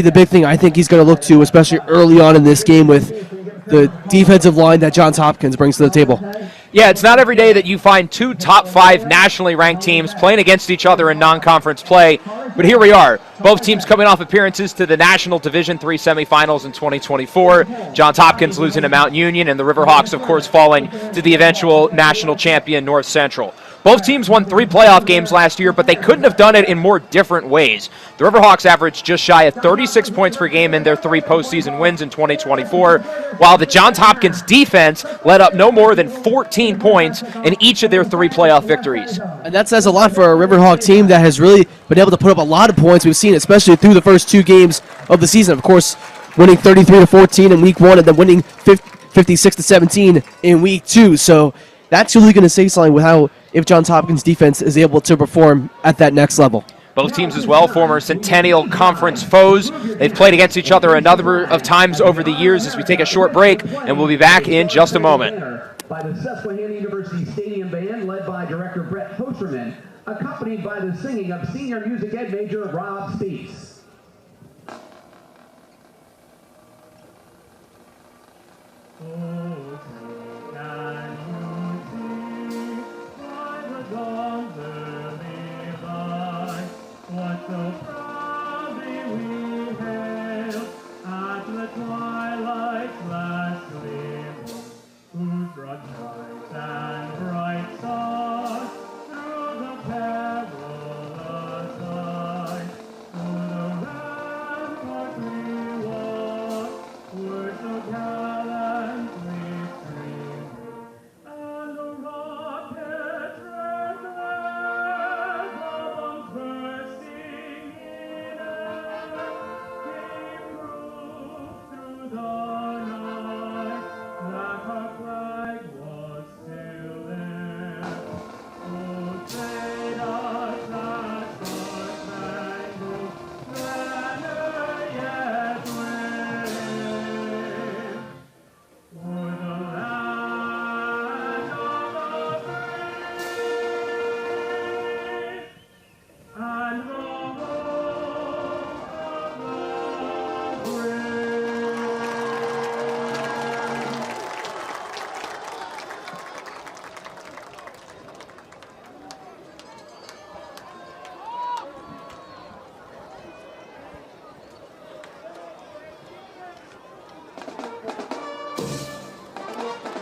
The big thing I think he's going to look to, especially early on in this game with the defensive line that Johns Hopkins brings to the table. Yeah, it's not every day that you find two top 5 nationally ranked teams playing against each other in non-conference play, but here we are. Both teams coming off appearances to the National Division III semifinals in 2024. Johns Hopkins losing to Mount Union, and the Riverhawks, of course, falling to the eventual national champion North Central. Both teams won 3 playoff games last year, but they couldn't have done it in more different ways. The Riverhawks averaged just shy of 36 points per game in their 3 postseason wins in 2024, while the Johns Hopkins defense led up no more than 14 points in each of their 3 playoff victories. And that says a lot for a Riverhawk team that has really been able to put up a lot of points. We've seen, especially through the first 2 games of the season. Of course, winning 33-14 in week 1 and then winning 56-17 in week 2. So that's really going to say something with how if Johns Hopkins defense is able to perform at that next level. Both teams as well, former Centennial Conference foes. They've played against each other a number of times over the years as we take a short break, and we'll be back in just a moment. By the Susquehanna University Stadium Band, led by Director Brett Hoserman, accompanied by the singing of Senior Music Ed Major Rob Speaks.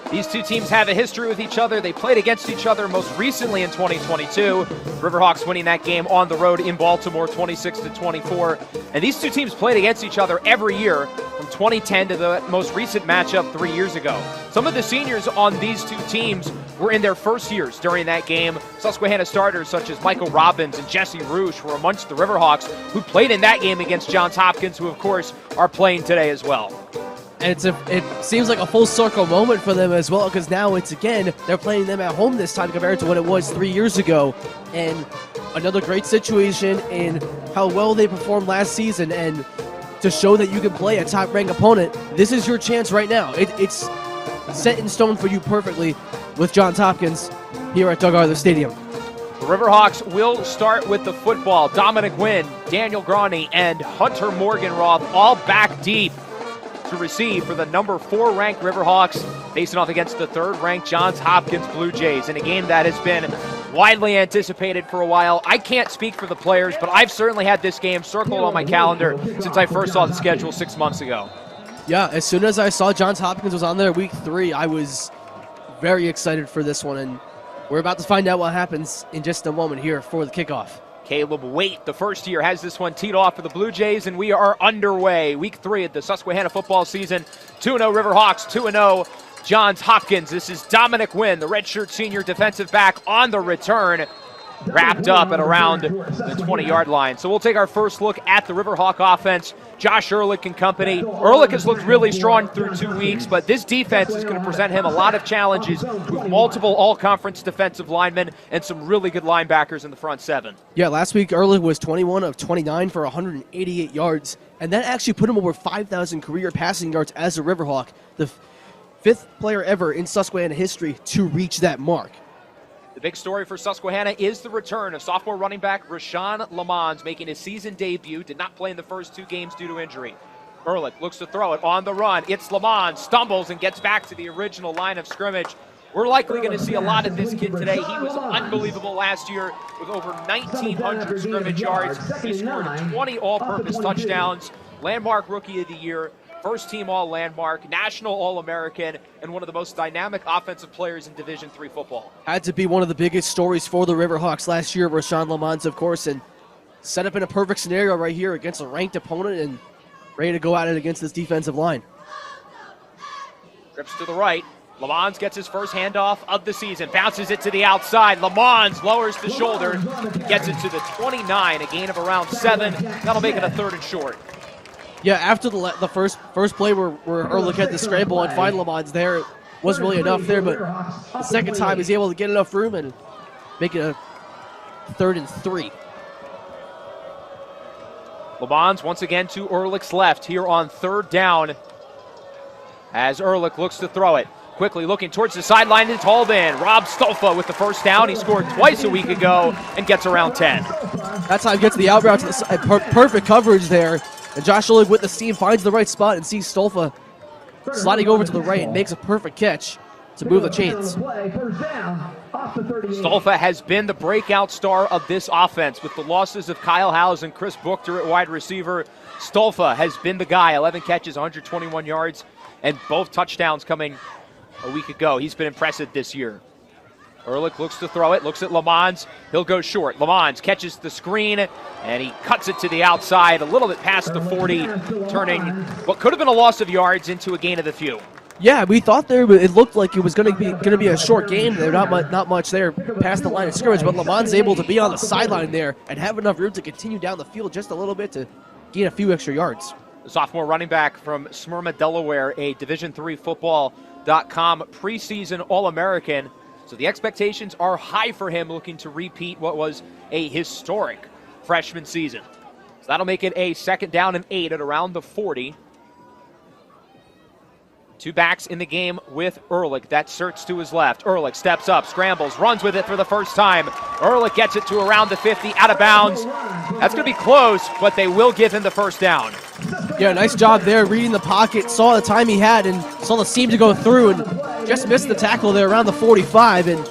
These two teams have a history with each other. They played against each other most recently in 2022. Riverhawks winning that game on the road in Baltimore, 26-24. And these two teams played against each other every year from 2010 to the most recent matchup 3 years ago. Some of the seniors on these two teams were in their first years during that game. Susquehanna starters such as Michael Robbins and Jesse Roosh were amongst the Riverhawks who played in that game against Johns Hopkins, who of course are playing today as well. And it seems like a full circle moment for them as well, because now they're playing them at home this time compared to what it was 3 years ago. And another great situation in how well they performed last season, and to show that you can play a top-ranked opponent, this is your chance right now. It's set in stone for you perfectly with Johns Hopkins here at Doug Arthur Stadium. The Riverhawks will start with the football. Dominic Wynn, Daniel Groney, and Hunter Morganroth all back deep to receive for the number 4 ranked Riverhawks, facing off against the 3rd ranked Johns Hopkins Blue Jays in a game that has been widely anticipated for a while. I can't speak for the players, but I've certainly had this game circled on my calendar since I first saw the schedule 6 months ago. Yeah, as soon as I saw Johns Hopkins was on there week 3, I was very excited for this one, and we're about to find out what happens in just a moment here for the kickoff. Caleb Waite, the first year, has this one teed off for the Blue Jays, and we are underway. Week 3 of the Susquehanna football season. 2-0 Riverhawks, 2-0 Johns Hopkins. This is Dominic Wynn, the redshirt senior defensive back, on the return, wrapped up at around the 20-yard line. So we'll take our first look at the Riverhawk offense. Josh Ehrlich and company. Ehrlich has looked really strong through 2 weeks, but this defense is going to present him a lot of challenges with multiple all-conference defensive linemen and some really good linebackers in the front 7. Yeah, last week Ehrlich was 21 of 29 for 188 yards, and that actually put him over 5,000 career passing yards as a Riverhawk, the 5th player ever in Susquehanna history to reach that mark. The big story for Susquehanna is the return of sophomore running back Rashawn Lamons, making his season debut. Did not play in the first 2 games due to injury. Ehrlich looks to throw it on the run. It's Lamons, stumbles and gets back to the original line of scrimmage. We're likely going to see a lot of this kid today. He was unbelievable last year with over 1,900 scrimmage yards. He scored 20 all-purpose touchdowns. Landmark Rookie of the Year, first team All-Landmark, National All-American, and one of the most dynamic offensive players in Division III football. Had to be one of the biggest stories for the Riverhawks last year, Rashawn Lamons, of course, and set up in a perfect scenario right here against a ranked opponent and ready to go at it against this defensive line. Trips to the right. Lamons gets his first handoff of the season, bounces it to the outside. Lamons lowers the shoulder, gets it to the 29, a gain of around 7. That'll make it a 3rd and short. Yeah, after the first play where Ehrlich had the scramble and find Lamons there, it wasn't really enough there, but the second time he's able to get enough room and make it a 3rd and 3. Lamons once again to Ehrlich's left here on 3rd down as Ehrlich looks to throw it. Quickly looking towards the sideline, it's hauled in. Rob Stolfa with the first down. He scored twice a week ago and gets around 10. That's how he gets the out route to the side. Perfect coverage there. And Josh Ehrlich with the seam finds the right spot and sees Stolfa sliding over to the right and makes a perfect catch to move the chains. Stolfa has been the breakout star of this offense with the losses of Kyle Howes and Chris Buchter at wide receiver. Stolfa has been the guy, 11 catches, 121 yards, and both touchdowns coming a week ago. He's been impressive this year. Ehrlich looks to throw it, looks at Lamons. He'll go short. Lamons catches the screen, and he cuts it to the outside, a little bit past the 40, turning what could have been a loss of yards into a gain of a few. Yeah, we thought there it looked like it was going to be a short game. There's not much there past the line of scrimmage, but Lamons able to be on the sideline there and have enough room to continue down the field just a little bit to gain a few extra yards. The sophomore running back from Smyrna, Delaware, a Division III football.com preseason All-American. So the expectations are high for him, looking to repeat what was a historic freshman season. So that'll make it a 2nd down and 8 at around the 40. 2 backs in the game with Ehrlich. That's Sertz to his left. Ehrlich steps up, scrambles, runs with it for the first time. Ehrlich gets it to around the 50, out of bounds. That's going to be close, but they will give him the first down. Yeah, nice job there, reading the pocket, saw the time he had, and saw the seam to go through, and just missed the tackle there around the 45, and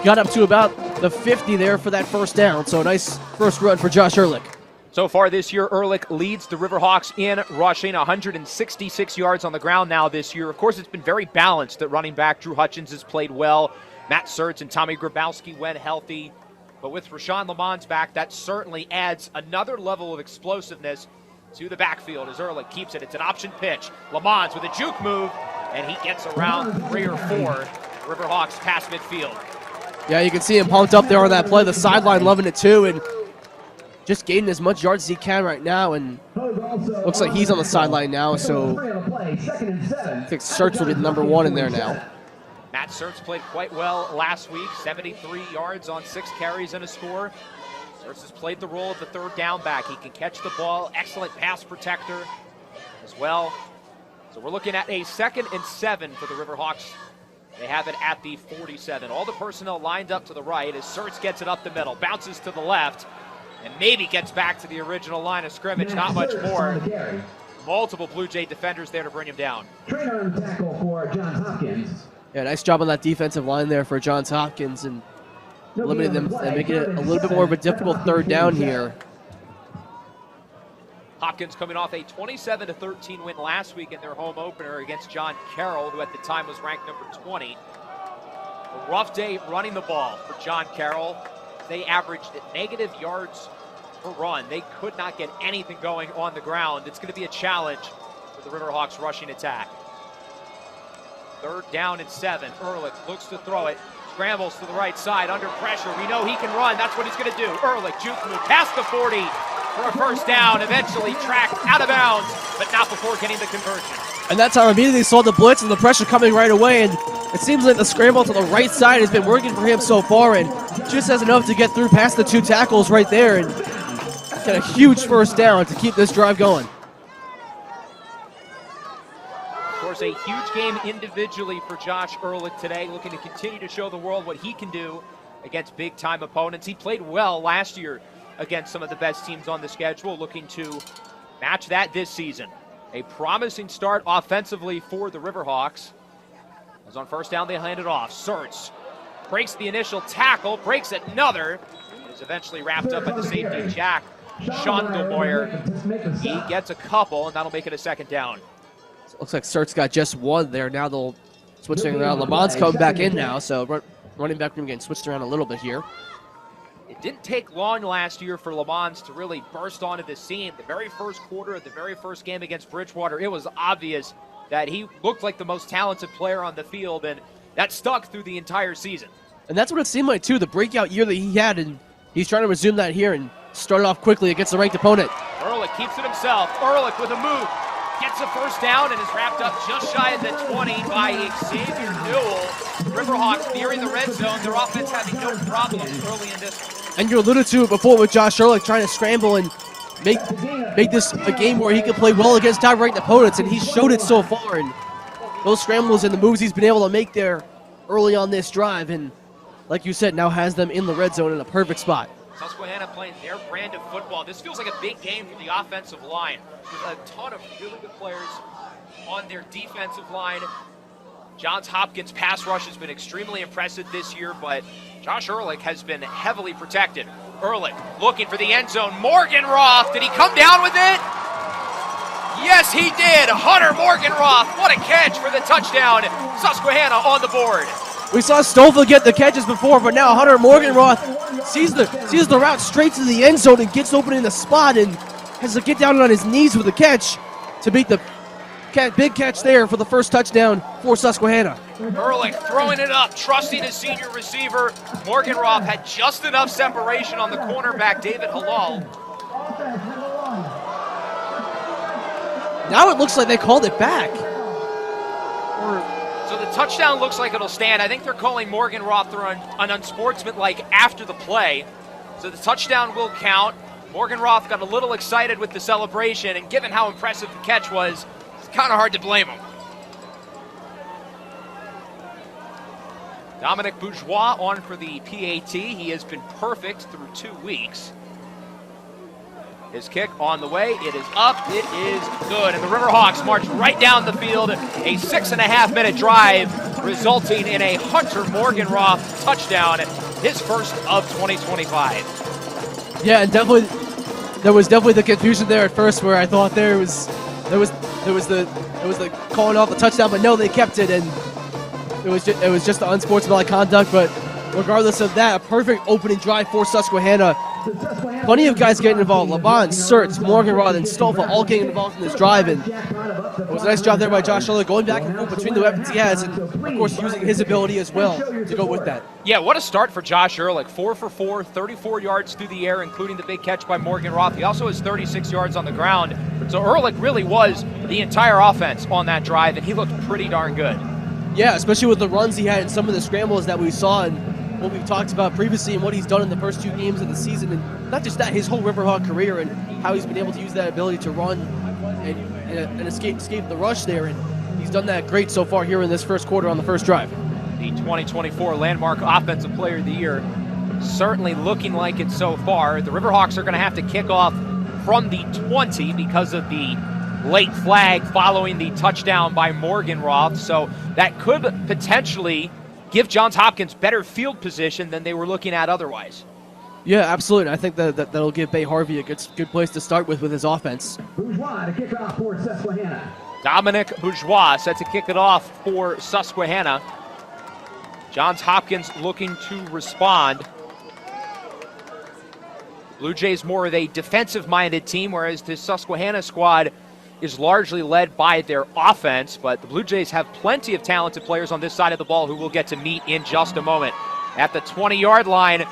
got up to about the 50 there for that first down. So a nice first run for Josh Ehrlich. So far this year, Ehrlich leads the Riverhawks in rushing, 166 yards on the ground now this year. Of course, it's been very balanced at running back. Drew Hutchins has played well. Matt Sertz and Tommy Grabowski when healthy. But with Rashawn Lamons back, that certainly adds another level of explosiveness to the backfield as Ehrlich keeps it. It's an option pitch. Lamons with a juke move, and he gets around 3 or 4. Riverhawks past midfield. Yeah, you can see him pumped up there on that play. The sideline loving it too, and just gaining as much yards as he can right now, and looks like he's on the sideline now, so I think Sertz will be the number 1 in there now. Matt Sertz played quite well last week, 73 yards on 6 carries and a score. Sertz has played the role of the 3rd down back. He can catch the ball, excellent pass protector as well. So we're looking at a 2nd and 7 for the Riverhawks. They have it at the 47. All the personnel lined up to the right as Sertz gets it up the middle, bounces to the left, and maybe gets back to the original line of scrimmage, not much more. Multiple Blue Jay defenders there to bring him down. Trainer and tackle for Johns Hopkins. Yeah, nice job on that defensive line there for Johns Hopkins, and limiting them and making it a little bit more of a difficult 3rd down here. Hopkins coming off a 27-13 win last week in their home opener against John Carroll, who at the time was ranked number 20. A rough day running the ball for John Carroll. They averaged negative yards per run. They could not get anything going on the ground. It's going to be a challenge for the Riverhawks rushing attack. 3rd down and 7. Ehrlich looks to throw it. Scrambles to the right side under pressure. We know he can run. That's what he's going to do. Ehrlich juke move past the 40 for a first down. Eventually tracked out of bounds, but not before getting the conversion. And that's how immediately saw the blitz and the pressure coming right away. And it seems like the scramble to the right side has been working for him so far, and just has enough to get through past the 2 tackles right there and get a huge first down to keep this drive going. Of course, a huge game individually for Josh Ehrlich today, looking to continue to show the world what he can do against big-time opponents. He played well last year against some of the best teams on the schedule, looking to match that this season. A promising start offensively for the Riverhawks. As on first down, they hand it off. Surts breaks the initial tackle, breaks another. It is eventually wrapped up at the safety. Jack Schondelboyer, he gets a couple, and that'll make it a second down. So it looks like Surt's got just one there. Now they'll switch things around. Lamont's coming back in now, so running back room getting switched around a little bit here. It didn't take long last year for Lamont to really burst onto the scene. The very first quarter of the very first game against Bridgewater, it was obvious that he looked like the most talented player on the field, and that stuck through the entire season. And that's what it seemed like, too, the breakout year that he had, and he's trying to resume that here and start off quickly against the ranked opponent. Ehrlich keeps it himself. Ehrlich with a move. Gets a first down and is wrapped up just shy of the 20 by Xavier Newell. Riverhawks nearing the red zone. Their offense having no problems early in this one. And you alluded to it before with Josh Ehrlich trying to scramble and make this a game where he can play well against top-ranked opponents, and he's showed it so far. And those scrambles and the moves he's been able to make there early on this drive, and like you said, now has them in the red zone in a perfect spot. Susquehanna playing their brand of football. This feels like a big game for the offensive line. There's a ton of really good players on their defensive line. Johns Hopkins' pass rush has been extremely impressive this year, but Josh Ehrlich has been heavily protected. Ehrlich looking for the end zone. Morgenroth, did he come down with it? Yes, he did. Hunter Morgenroth, what a catch for the touchdown. Susquehanna on the board. We saw Stoffel get the catches before, but now Hunter Morgenroth sees the route straight to the end zone and gets open in the spot and has to get down on his knees with the catch to beat the big catch there for the first touchdown for Susquehanna. Ehrlich throwing it up, trusting his senior receiver. Morgenroth had just enough separation on the cornerback, David Halal. Now it looks like they called it back. So the touchdown looks like it'll stand. I think they're calling Morgenroth an unsportsmanlike after the play. So the touchdown will count. Morgenroth got a little excited with the celebration, and given how impressive the catch was, it's kind of hard to blame him. Dominic Bourgeois on for the PAT. He has been perfect through 2 weeks. His kick on the way. It is up. It is good. And the Riverhawks march right down the field. A 6.5-minute drive resulting in a Hunter Morgenroth touchdown, his first of 2025. Yeah, and there was definitely the confusion there at first, where I thought there was the calling off the touchdown, but no, they kept it, and it was just the unsportsmanlike conduct. But regardless of that, a perfect opening drive for Susquehanna. Plenty of guys getting involved. Laban, Surts, Morgenroth, and Stoffel all getting involved in this drive, and it was a nice job there by Josh Ehrlich going back and forth between the weapons he has, and of course using his ability as well to go with that. Yeah, what a start for Josh Ehrlich. 4 for 4, 34 yards through the air, including the big catch by Morgenroth. He also has 36 yards on the ground. So Ehrlich really was the entire offense on that drive, and he looked pretty darn good. Yeah, especially with the runs he had and some of the scrambles that we saw and what we've talked about previously and what he's done in the first 2 games of the season. And not just that, his whole Riverhawk career and how he's been able to use that ability to run and escape the rush there. And he's done that great so far here in this first quarter on the first drive. The 2024 Landmark Offensive Player of the Year certainly looking like it so far. The Riverhawks are going to have to kick off from the 20 because of the late flag following the touchdown by Morgenroth. So that could potentially give Johns Hopkins better field position than they were looking at otherwise. Yeah, absolutely. I think that'll give Bay Harvey a good place to start with his offense. Bourgeois to kick off for Susquehanna. Dominic Bourgeois set to kick it off for Susquehanna. Johns Hopkins looking to respond. Blue Jays more of a defensive-minded team, whereas the Susquehanna squad is largely led by their offense, but the Blue Jays have plenty of talented players on this side of the ball who we'll get to meet in just a moment. At the 20-yard line,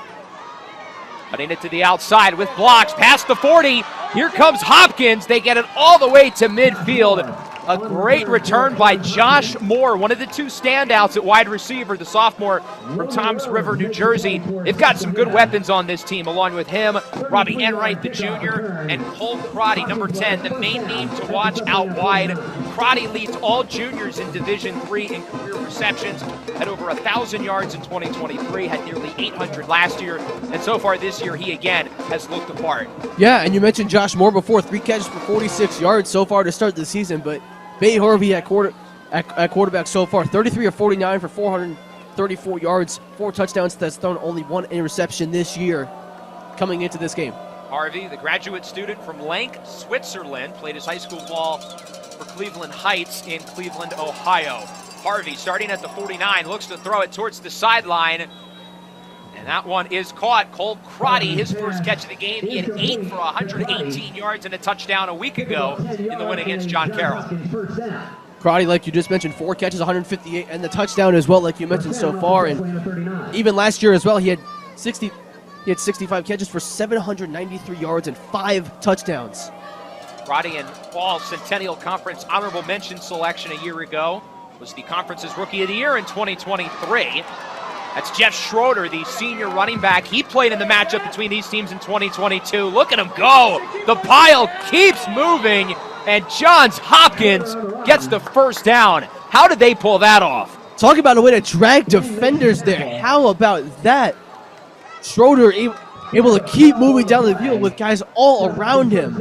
cutting it to the outside with blocks past the 40. Here comes Hopkins. They get it all the way to midfield. A great return by Josh Moore, one of the two standouts at wide receiver, the sophomore from Toms River, New Jersey. They've got some good weapons on this team, along with him, Robbie Enright, the junior, and Cole Crotty, number 10, the main name to watch out wide. Crotty leads all juniors in Division III in career receptions, had over 1,000 yards in 2023, had nearly 800 last year, and so far this year, he again has looked the part. Yeah, and you mentioned Josh Moore before, 3 catches for 46 yards so far to start the season, but Bay Harvey at quarterback so far, 33 of 49 for 434 yards, 4 touchdowns. That's thrown only 1 interception this year coming into this game. Harvey, the graduate student from Lank, Switzerland, played his high school ball for Cleveland Heights in Cleveland, Ohio. Harvey, starting at the 49, looks to throw it towards the sideline. And that one is caught. Cole Crotty, his first catch of the game. He had 8 for 118 yards and a touchdown a week ago in the win against John Carroll. Crotty, like you just mentioned, 4 catches, 158, and the touchdown as well, like you mentioned so far. And even last year as well, he had 65 catches for 793 yards and 5 touchdowns. Crotty in Fall Centennial Conference honorable mention selection a year ago. Was the conference's Rookie of the Year in 2023. That's Jeff Schroeder, the senior running back. He played in the matchup between these teams in 2022. Look at him go. The pile keeps moving, and Johns Hopkins gets the first down. How did they pull that off? Talk about a way to drag defenders there. How about that? Schroeder able to keep moving down the field with guys all around him.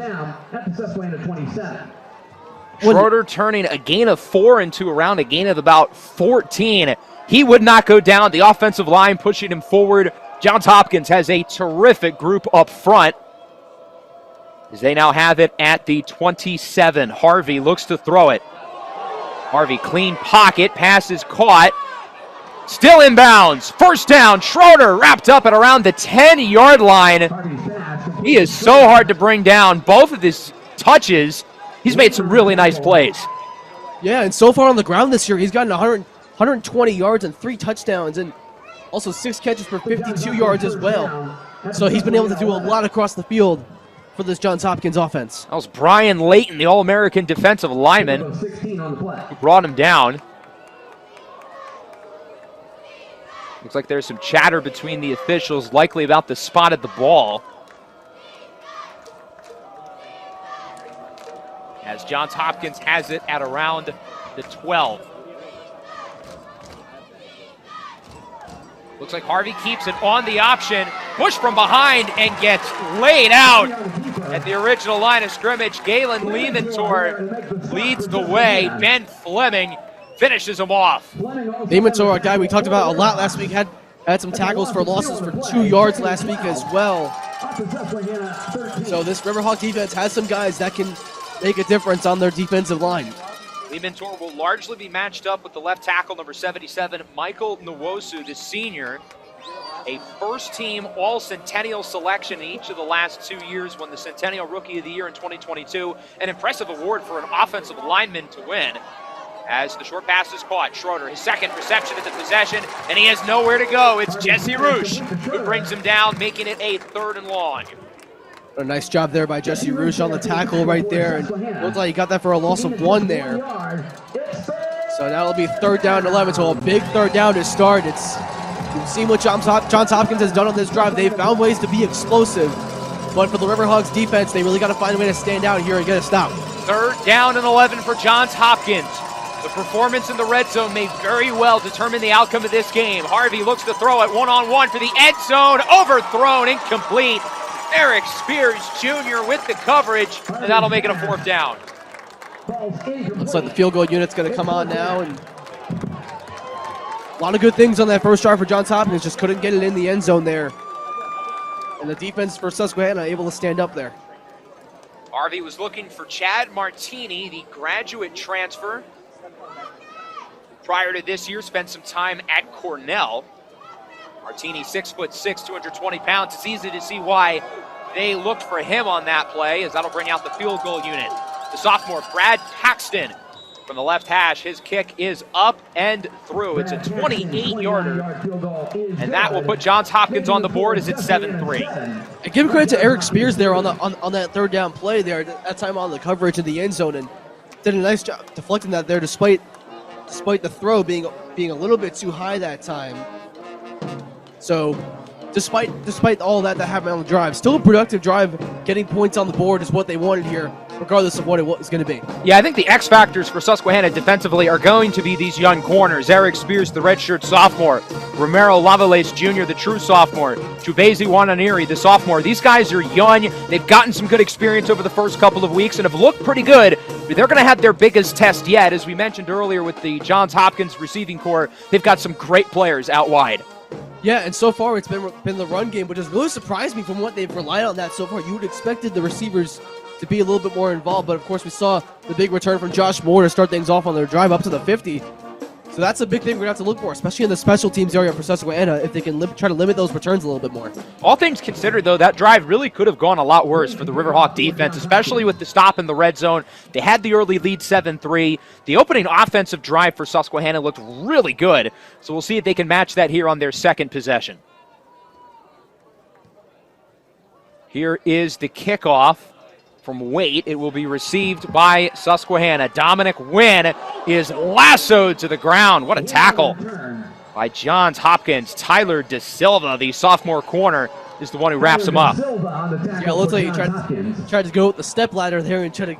Schroeder turning a gain of 4 into around a gain of about 14. He would not go down. The offensive line pushing him forward. Johns Hopkins has a terrific group up front, as they now have it at the 27. Harvey looks to throw it. Harvey, clean pocket. Pass is caught. Still inbounds. First down. Schroeder wrapped up at around the 10-yard line. He is so hard to bring down. Both of his touches, he's made some really nice plays. Yeah, and so far on the ground this year, he's gotten 120 yards and 3 touchdowns, and also 6 catches for 52 yards as well. So he's been able to do a lot across the field for this Johns Hopkins offense. That was Brian Layton, the All-American defensive lineman, who brought him down. Looks like there's some chatter between the officials, likely about the spot of the ball. As Johns Hopkins has it at around the 12. Looks like Harvey keeps it on the option. Push from behind and gets laid out at the original line of scrimmage. Galen Leventor leads the way. Ben Fleming finishes him off. Leventor, a guy we talked about a lot last week, had some tackles for losses for 2 yards last week as well. So this Riverhawk defense has some guys that can make a difference on their defensive line. Leventor will largely be matched up with the left tackle, number 77, Michael Nwosu, the senior. A first-team All-Centennial selection in each of the last 2 years, won the Centennial Rookie of the Year in 2022. An impressive award for an offensive lineman to win. As the short pass is caught, Schroeder, his second reception of the possession, and he has nowhere to go. It's Jesse Roosh who brings him down, making it a 3rd and long. A nice job there by Jesse Roosh on the tackle right there. And looks like he got that for a loss of 1 there. So that'll be 3rd down and 11. So a big 3rd down to start. You've seen what Johns Hopkins has done on this drive. They've found ways to be explosive. But for the Riverhawks defense, they really got to find a way to stand out here and get a stop. 3rd down and 11 for Johns Hopkins. The performance in the red zone may very well determine the outcome of this game. Harvey looks to throw it one-on-one for the end zone. Overthrown, incomplete. Eric Spears Jr. with the coverage, and that'll make it a 4th down. Looks like the field goal unit's going to come on now. And a lot of good things on that first drive for Johns Hopkins, just couldn't get it in the end zone there. And the defense for Susquehanna able to stand up there. Harvey was looking for Chad Martini, the graduate transfer. Prior to this year, spent some time at Cornell. Martini, 6'6", 220 pounds. It's easy to see why they looked for him on that play, as that'll bring out the field goal unit. The sophomore, Brad Paxton, from the left hash. His kick is up and through. It's a 28-yarder, and that will put Johns Hopkins on the board as it's 7-3. And give credit to Eric Spears there on that 3rd down play there. That time on the coverage in the end zone, and did a nice job deflecting that there, despite the throw being a little bit too high that time. So, despite all that happened on the drive, still a productive drive. Getting points on the board is what they wanted here, regardless of what it was going to be. Yeah, I think the X factors for Susquehanna defensively are going to be these young corners. Eric Spears, the redshirt sophomore. Romero Lavalace Jr., the true sophomore. Chubezi Wananiri, the sophomore. These guys are young. They've gotten some good experience over the first couple of weeks and have looked pretty good. But they're going to have their biggest test yet. As we mentioned earlier with the Johns Hopkins receiving corps, they've got some great players out wide. Yeah, and so far it's been the run game, which has really surprised me from what they've relied on that so far. You would have expected the receivers to be a little bit more involved, but of course we saw the big return from Josh Moore to start things off on their drive up to the 50. So that's a big thing we're going to have to look for, especially in the special teams area for Susquehanna, if they can try to limit those returns a little bit more. All things considered, though, that drive really could have gone a lot worse for the Riverhawk defense, especially with the stop in the red zone. They had the early lead 7-3. The opening offensive drive for Susquehanna looked really good, so we'll see if they can match that here on their second possession. Here is the kickoff from Waite. It will be received by Susquehanna. Dominic Wynn is lassoed to the ground. What a tackle by Johns Hopkins. Tyler De Silva, the sophomore corner, is the one who wraps him up. Yeah, it looks like he tried to go with the step ladder there and try to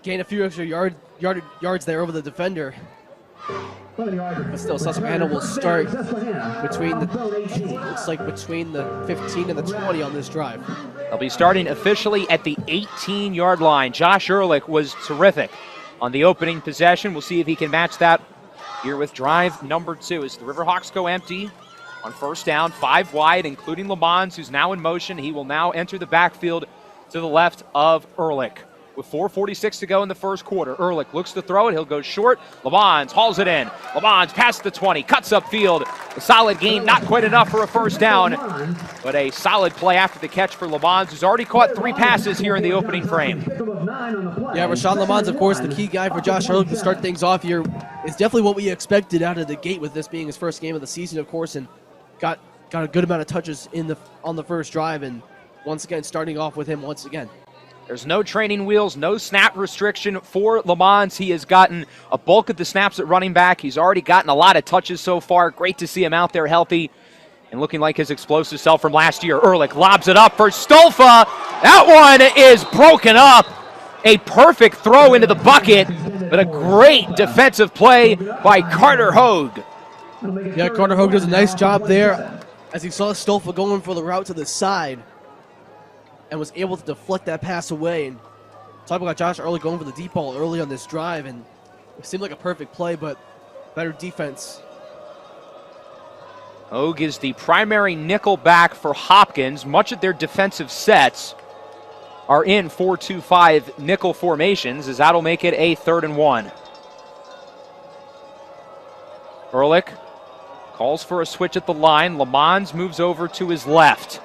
gain a few extra yards there over the defender. But still, Susquehanna will start between the 15 and the 20 on this drive. They'll be starting officially at the 18-yard line. Josh Ehrlich was terrific on the opening possession. We'll see if he can match that here with drive number 2 as the Riverhawks go empty on first down, 5 wide, including Lamons, who's now in motion. He will now enter the backfield to the left of Ehrlich. With 4:46 to go in the first quarter, Ehrlich looks to throw it. He'll go short. Lamons hauls it in. Lamons past the 20, cuts upfield. A solid gain, not quite enough for a first down, but a solid play after the catch for Lamons, who's already caught 3 passes here in the opening frame. Yeah, Rashawn Lamons, of course, the key guy for Josh Ehrlich to start things off here. Is definitely what we expected out of the gate with this being his first game of the season, of course, and got a good amount of touches on the first drive, and once again, starting off with him once again. There's no training wheels, no snap restriction for Lamons. He has gotten a bulk of the snaps at running back. He's already gotten a lot of touches so far. Great to see him out there healthy and looking like his explosive self from last year. Ehrlich lobs it up for Stolfa. That one is broken up. A perfect throw into the bucket, but a great defensive play by Carter Hogue. Yeah, Carter Hogue does a nice job there as he saw Stolfa going for the route to the side and was able to deflect that pass away. And talk about Josh Ehrlich going for the deep ball early on this drive, and it seemed like a perfect play, but better defense. Hogue is the primary nickel back for Hopkins. Much of their defensive sets are in 4-2-5 nickel formations, as that'll make it a 3rd and 1. Ehrlich calls for a switch at the line. Lamons moves over to his left.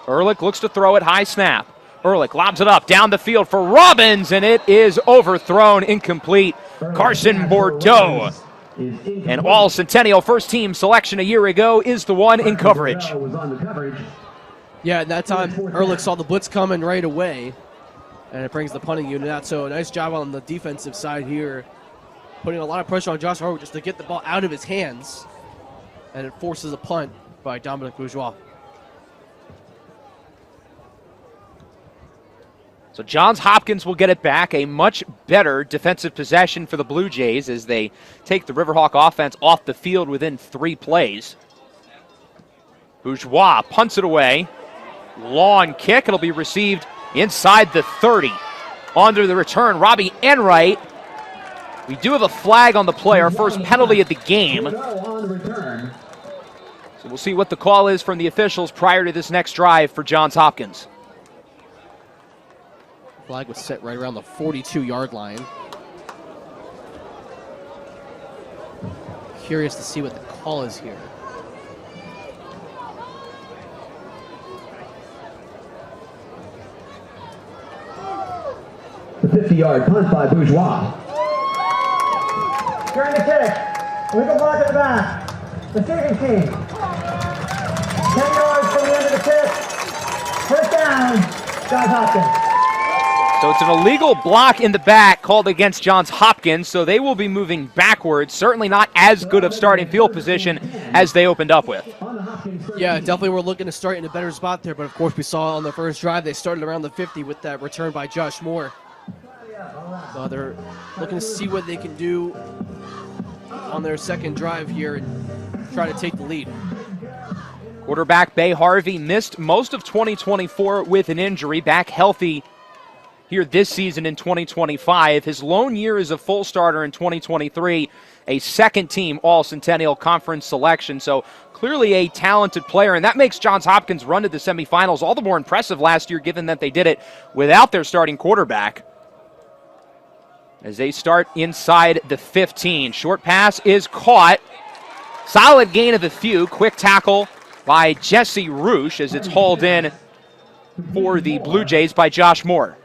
Ehrlich looks to throw it, high snap. Ehrlich lobs it up down the field for Robbins, and it is overthrown, incomplete. Carson Bordeaux, an all-Centennial first-team selection a year ago, is the one in coverage. Yeah, at that time, Ehrlich saw the blitz coming right away, and it brings the punting unit out. So a nice job on the defensive side here, putting a lot of pressure on Josh Ehrlich just to get the ball out of his hands, and it forces a punt by Dominic Bourgeois. So Johns Hopkins will get it back, a much better defensive possession for the Blue Jays as they take the Riverhawk offense off the field within 3 plays. Bourgeois punts it away. Long kick. It'll be received inside the 30. Under the return, Robbie Enright. We do have a flag on the play, our first penalty of the game. So we'll see what the call is from the officials prior to this next drive for Johns Hopkins. Flag was set right around the 42-yard line. Curious to see what the call is here. The 50-yard punt by Bourgeois. During the kick, we go back to the back. Receiving team. 10 yards from the end of the kick. First down, Johns Hopkins. So it's an illegal block in the back called against Johns Hopkins, so they will be moving backwards. Certainly not as good of starting field position as they opened up with. Yeah, definitely we're looking to start in a better spot there, but of course we saw on the first drive they started around the 50 with that return by Josh Moore. So they're looking to see what they can do on their second drive here and try to take the lead. Quarterback Bay Harvey missed most of 2024 with an injury, back healthy here this season in 2025. His lone year as a full starter in 2023, a second-team All-Centennial Conference selection. So clearly a talented player, and that makes Johns Hopkins' run to the semifinals all the more impressive last year, given that they did it without their starting quarterback. As they start inside the 15. Short pass is caught. Solid gain of a few. Quick tackle by Jesse Roosh as it's hauled in for the Blue Jays by Josh Moore.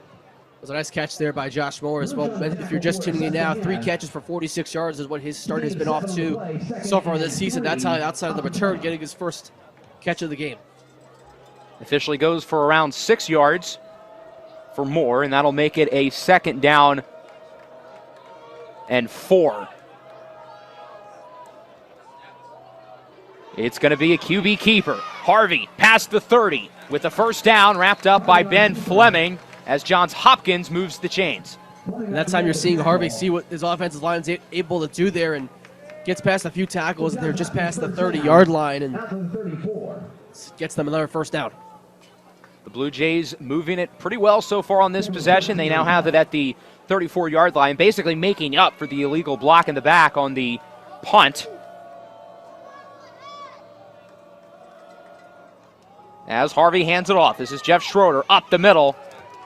It was a nice catch there by Josh Moore as well. If you're just tuning in now, 3 catches for 46 yards is what his start has been off to so far this season. That's how, outside of the return, getting his first catch of the game. Officially goes for around 6 yards for Moore, and that'll make it a 2nd down and 4. It's going to be a QB keeper. Harvey past the 30 with the first down, wrapped up by Ben Fleming as Johns Hopkins moves the chains. And that time you're seeing Harvey see what his offensive line is able to do there and gets past a few tackles. They're just past the 30-yard line and gets them another first down. The Blue Jays moving it pretty well so far on this possession. They now have it at the 34-yard line, basically making up for the illegal block in the back on the punt. As Harvey hands it off, this is Jeff Schroeder up the middle.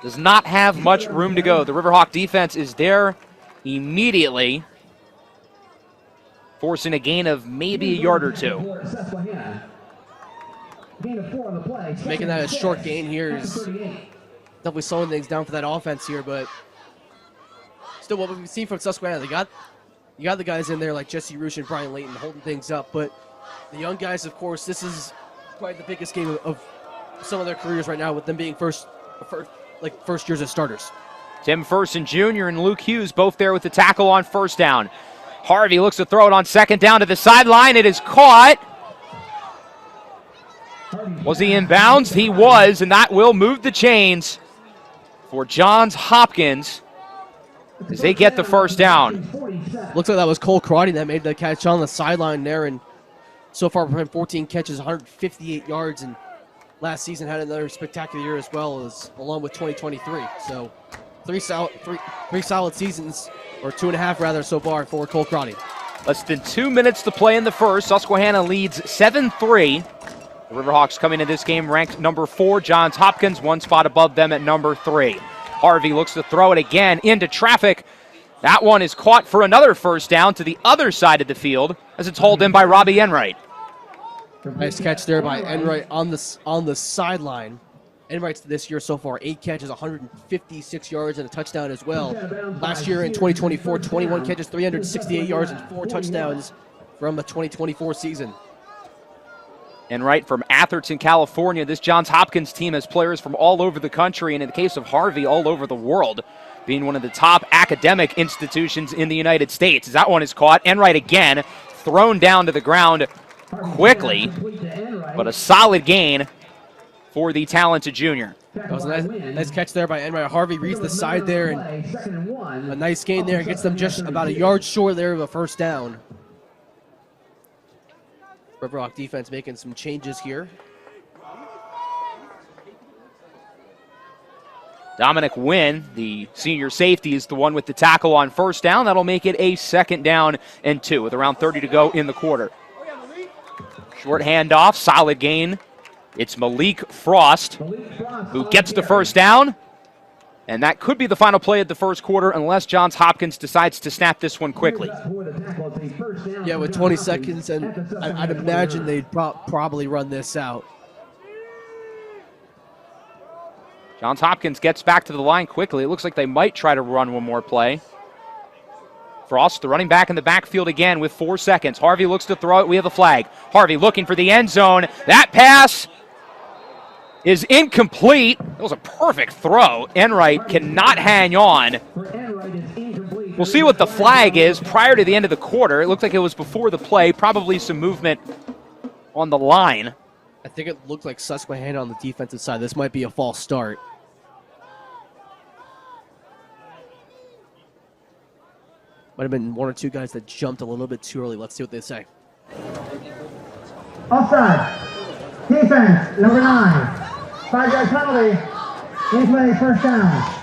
Does not have much room to go. The Riverhawk defense is there immediately, forcing a gain of maybe a yard or 2. Making that a short gain here is definitely slowing things down for that offense here, but still what we've seen from Susquehanna, you got the guys in there like Jesse Roosh and Brian Layton holding things up, but the young guys, of course, this is probably the biggest game of some of their careers right now, with them being first years as starters. Tim Ferson Jr. and Luke Hughes both there with the tackle on first down. Harvey looks to throw it on 2nd down to the sideline. It is caught. Was he in bounds? He was, and that will move the chains for Johns Hopkins as they get the first down. Looks like that was Cole Karate that made the catch on the sideline there, and so far for him, 14 catches, 158 yards, and last season had another spectacular year as well, as along with 2023. So three solid seasons, or 2.5 rather, so far for Cole Karate. Less than 2 minutes to play in the first. Susquehanna leads 7-3. The Riverhawks coming into this game ranked number 4. Johns Hopkins 1 spot above them at number 3. Harvey looks to throw it again into traffic. That one is caught for another first down to the other side of the field as it's hauled in by Robbie Enright. Nice catch there by Enright on the sideline. Enright's this year so far, 8 catches, 156 yards, and a touchdown as well. Last year in 2024, 21 catches, 368 yards, and 4 touchdowns from the 2024 season. Enright from Atherton, California. This Johns Hopkins team has players from all over the country, and in the case of Harvey, all over the world, being one of the top academic institutions in the United States. As that one is caught, Enright again, thrown down to the ground quickly, but a solid gain for the talented junior. That was a nice catch there by Enright. Harvey reads the side there, and a nice gain there. Gets them just about a yard short there of a first down. Riverhawk defense making some changes here. Dominic Wynn, the senior safety, is the one with the tackle on first down. That'll make it a 2nd down and 2 with around 30 to go in the quarter. Short handoff, solid gain. It's Malik Frost who gets the first down. And that could be the final play of the first quarter unless Johns Hopkins decides to snap this one quickly. Yeah, with 20 seconds, and I'd imagine they'd probably run this out. Johns Hopkins gets back to the line quickly. It looks like they might try to run one more play. Frost, the running back in the backfield again with 4 seconds. Harvey looks to throw it. We have a flag. Harvey looking for the end zone. That pass is incomplete. That was a perfect throw. Enright cannot hang on. We'll see what the flag is prior to the end of the quarter. It looked like it was before the play, probably some movement on the line. I think it looked like Susquehanna on the defensive side. This might be a false start. Might have been one or two guys that jumped a little bit too early. Let's see what they say. Offside. Defense, number 9. 5-yard penalty. Eastman first down.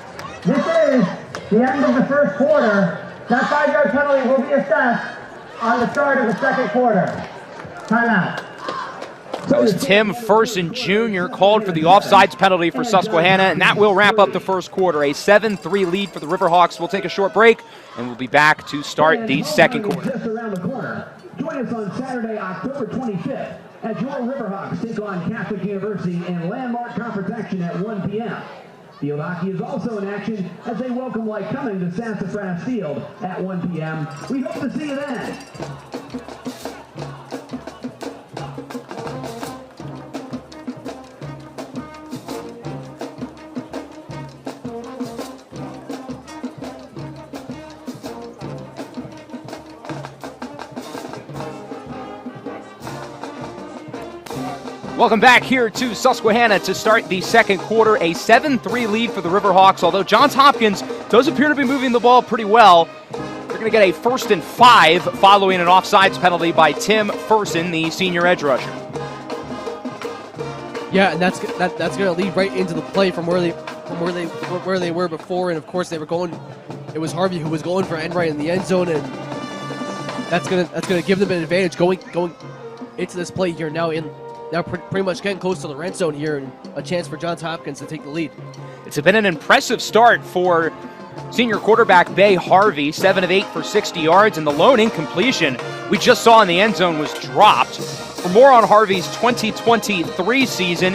This is the end of the first quarter. That 5-yard penalty will be assessed on the start of the second quarter. Timeout. That was Tim Furson Jr. called for the offsides penalty for Susquehanna, and that will wrap up the first quarter. A 7-3 lead for the Riverhawks. We'll take a short break, and we'll be back to start the second quarter. Just around the corner. Join us on Saturday, October 25th, as your Riverhawks take on Catholic University in landmark conference action at 1 p.m. Field hockey is also in action as they welcome Lycoming to Sassafras Field at 1 p.m. We hope to see you then. Welcome back here to Susquehanna to start the second quarter. A 7-3 lead for the Riverhawks, although Johns Hopkins does appear to be moving the ball pretty well. They're going to get a 1st and 5 following an offsides penalty by Tim Furson, the senior edge rusher. Yeah, and that's going to lead right into the play from where they were before, and of course they were going. It was Harvey who was going for Enright in the end zone, and that's going to give them an advantage going into this play here now pretty much getting close to the red zone here, and a chance for Johns Hopkins to take the lead. It's been an impressive start for senior quarterback Bay Harvey, 7 of 8 for 60 yards, and the lone incompletion we just saw in the end zone was dropped. For more on Harvey's 2023 season,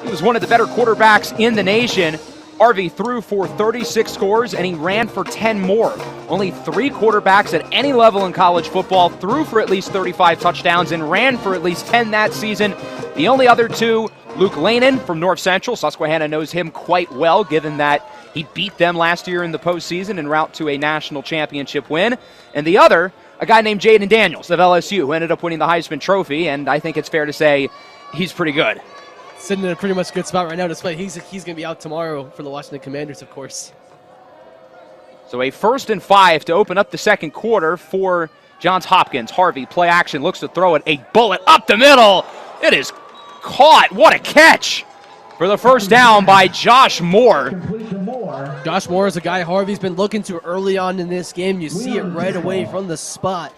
he was one of the better quarterbacks in the nation. Harvey threw for 36 scores, and he ran for 10 more. Only 3 quarterbacks at any level in college football threw for at least 35 touchdowns and ran for at least 10 that season. The only other 2, Luke Lanen from North Central. Susquehanna knows him quite well, given that he beat them last year in the postseason en route to a national championship win. And the other, a guy named Jaden Daniels of LSU, who ended up winning the Heisman Trophy, and I think it's fair to say he's pretty good. Sitting in a pretty much good spot right now, despite he's going to be out tomorrow for the Washington Commanders, of course. So a 1st and 5 to open up the second quarter for Johns Hopkins. Harvey, play action, looks to throw it. A bullet up the middle. It is caught. What a catch for the first down by Josh Moore. Josh Moore is a guy Harvey's been looking to early on in this game. You see it right away from the spot.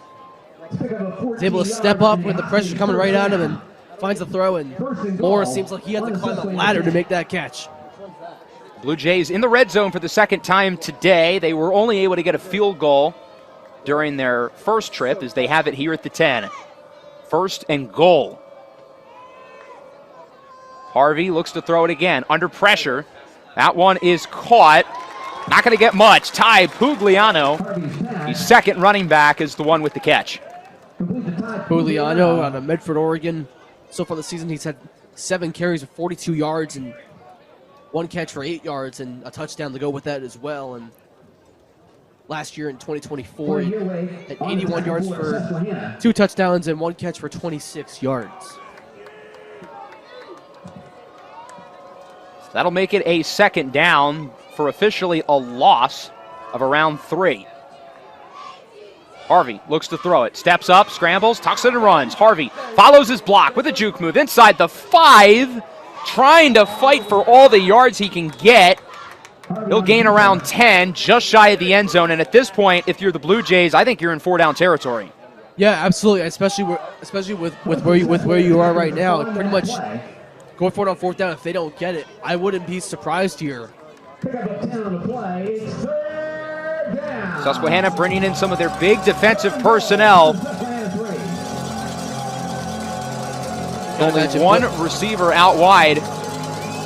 He's able to step up with the pressure coming right at him and finds the throw, and Moore seems like he had to climb a ladder to make that catch. Blue Jays in the red zone for the second time today. They were only able to get a field goal during their first trip, as they have it here at the 10. 1st and goal. Harvey looks to throw it again. Under pressure. That one is caught. Not going to get much. Ty Pugliano, the second running back, is the one with the catch. Pugliano out of Medford, Oregon. So far this season, he's had 7 carries of 42 yards and 1 catch for 8 yards and a touchdown to go with that as well. And last year in 2024, he had 81 yards for 2 touchdowns and 1 catch for 26 yards. That'll make it a 2nd down for officially a loss of around 3. Harvey looks to throw it, steps up, scrambles, tucks it and runs. Harvey follows his block with a juke move inside the 5, trying to fight for all the yards he can get. He'll gain around 10, just shy of the end zone, and at this point, if you're the Blue Jays, I think you're in 4-down territory. Yeah, absolutely, especially with where you are right now. Pretty much going for it on 4th down. If they don't get it, I wouldn't be surprised here. Susquehanna bringing in some of their big defensive personnel. Only one receiver out wide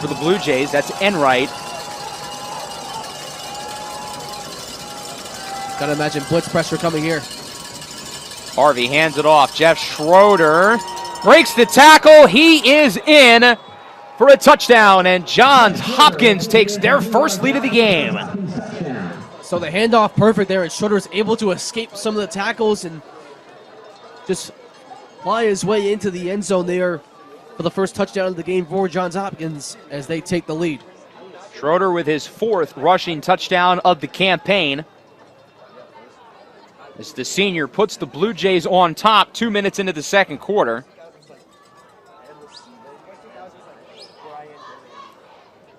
for the Blue Jays. That's Enright. Gotta imagine blitz pressure coming here. Harvey hands it off. Jeff Schroeder breaks the tackle. He is in. for a touchdown, and Johns Hopkins takes their first lead of the game. So the handoff perfect there, and Schroeder is able to escape some of the tackles and just fly his way into the end zone there for the first touchdown of the game for Johns Hopkins as they take the lead. Schroeder with his 4th rushing touchdown of the campaign, as the senior puts the Blue Jays on top 2 minutes into the second quarter.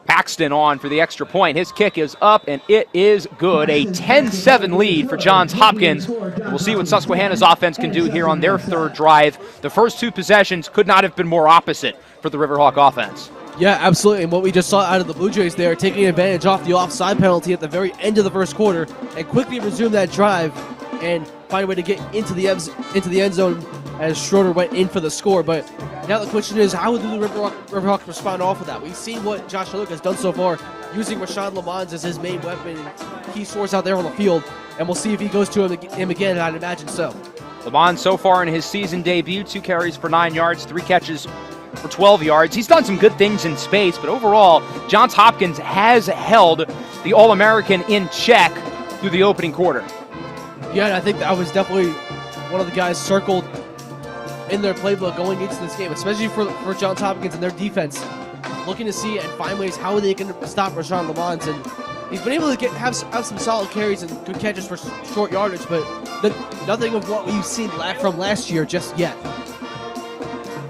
Paxton on for the extra point. His kick is up, and it is good. A 10-7 lead for Johns Hopkins. We'll see what Susquehanna's offense can do here on their 3rd drive. The first 2 possessions could not have been more opposite for the Riverhawk offense. Yeah, absolutely. And what we just saw out of the Blue Jays there, taking advantage off the offside penalty at the very end of the first quarter and quickly resume that drive and find a way to get into the end zone as Schroeder went in for the score. But now the question is, how will the Riverhawks respond off of that? We've seen what Josh Luke has done so far, using Rashawn Lamont as his main weapon and key source out there on the field. And we'll see if he goes to him again, I'd imagine so. Lamont so far in his season debut, 2 carries for 9 yards, 3 catches for 12 yards. He's done some good things in space, but overall, Johns Hopkins has held the All-American in check through the opening quarter. Yeah, and I think that was definitely one of the guys circled in their playbook going into this game, especially for Johns Hopkins and their defense, looking to see and find ways how they can stop Rashawn Lamont. And he's been able to have some solid carries and good catches for short yardage, but nothing of what we've seen from last year just yet.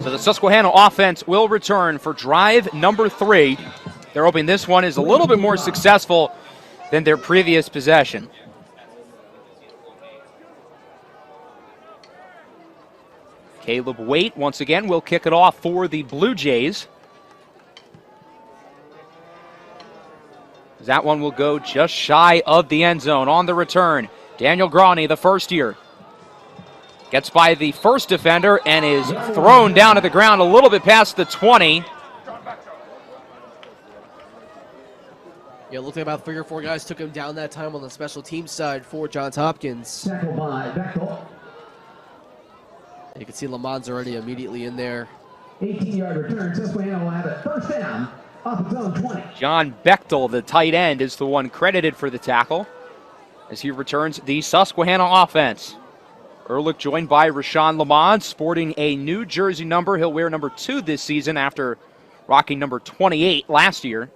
So the Susquehanna offense will return for drive number 3. They're hoping this one is a little bit more successful than their previous possession. Caleb Waite, once again, will kick it off for the Blue Jays. That one will go just shy of the end zone on the return. Daniel Groney, the first year, gets by the first defender and is thrown down to the ground a little bit past the 20. Yeah, looking about 3 or 4 guys took him down that time on the special teams side for Johns Hopkins. Tackled by Bechtel. You can see Lamont's already immediately in there. 18-yard return. Susquehanna will have it first down off its own 20. John Bechtel, the tight end, is the one credited for the tackle as he returns the Susquehanna offense. Ehrlich joined by Rashawn Lamont, sporting a new jersey number. He'll wear number 2 this season after rocking number 28 last year.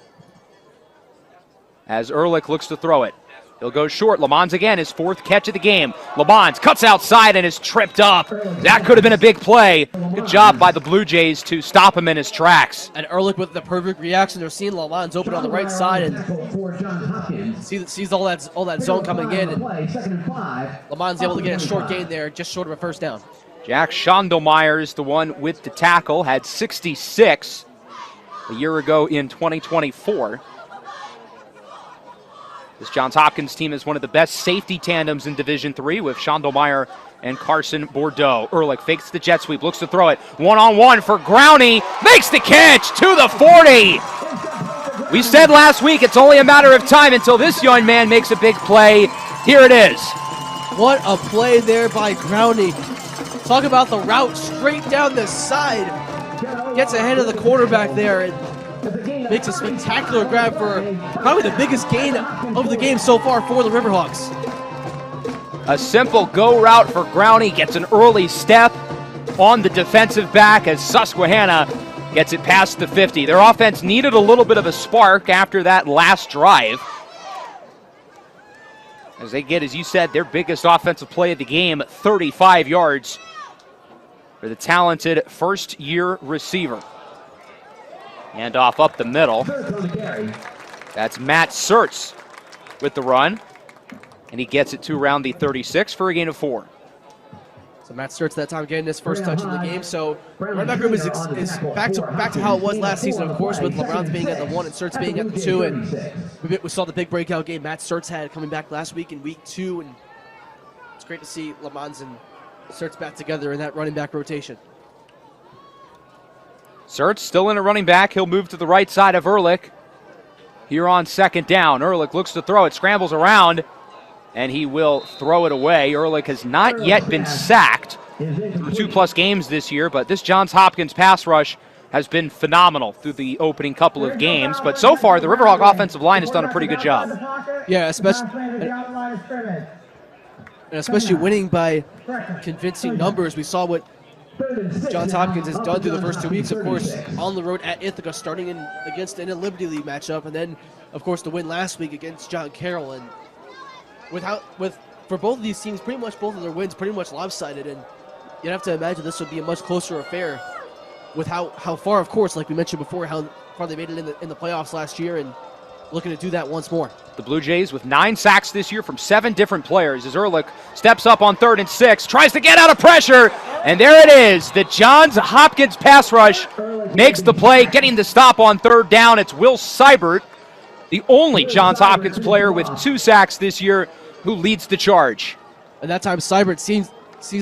As Ehrlich looks to throw it, he'll go short. Lamont again, his 4th catch of the game. Lamont cuts outside and is tripped up. That could have been a big play. Good job by the Blue Jays to stop him in his tracks. And Ehrlich with the perfect reaction. They're seeing Lamont's open on the right side and sees all that zone coming in. And Lamont's able to get a short gain there, just short of a first down. Jack Schondelmeyer is the one with the tackle, had 66 a year ago in 2024. This Johns Hopkins team is one of the best safety tandems in Division III with Schondelmeyer and Carson Bordeaux. Ehrlich fakes the jet sweep, looks to throw it. One-on-one for Growney, makes the catch to the 40. We said last week it's only a matter of time until this young man makes a big play. Here it is. What a play there by Growney. Talk about the route straight down the side. Gets ahead of the quarterback there and makes a spectacular grab for probably the biggest gain of the game so far for the Riverhawks. A simple go route for Growney, gets an early step on the defensive back as Susquehanna gets it past the 50. Their offense needed a little bit of a spark after that last drive, as they get, as you said, their biggest offensive play of the game, 35 yards for the talented first-year receiver. Hand off up the middle. That's Matt Sertz with the run. And he gets it to around the 36 for a gain of 4. So Matt Sertz that time getting his first touch in the game. So running back room is back to how it was last season, of course, with LeBron's being at the 1 and Sertz being at the 2. And we saw the big breakout game Matt Sertz had coming back last week in week 2. And it's great to see Lamont and Sertz back together in that running back rotation. Sertz still in a running back. He'll move to the right side of Ehrlich. Here on second down, Ehrlich looks to throw it, scrambles around, and he will throw it away. Ehrlich has not yet been sacked through 2+ games this year, but this Johns Hopkins pass rush has been phenomenal through the opening couple of games. But so far, the Riverhawk offensive line has done a pretty good job. Yeah, especially winning by convincing numbers. We saw what Johns Hopkins has done through the first 2 weeks, of course, on the road at Ithaca, starting against in a Liberty League matchup, and then, of course, the win last week against John Carroll. And for both of these teams, pretty much both of their wins pretty much lopsided, and you'd have to imagine this would be a much closer affair with how far, of course, like we mentioned before, how far they made it in the playoffs last year, and looking to do that once more. The Blue Jays with 9 sacks this year from 7 different players as Ehrlich steps up on 3rd and 6, tries to get out of pressure, and there it is. The Johns Hopkins pass rush makes the play, getting the stop on 3rd down. It's Will Seibert, the only Johns Hopkins player with 2 sacks this year, who leads the charge. And that time Seibert sees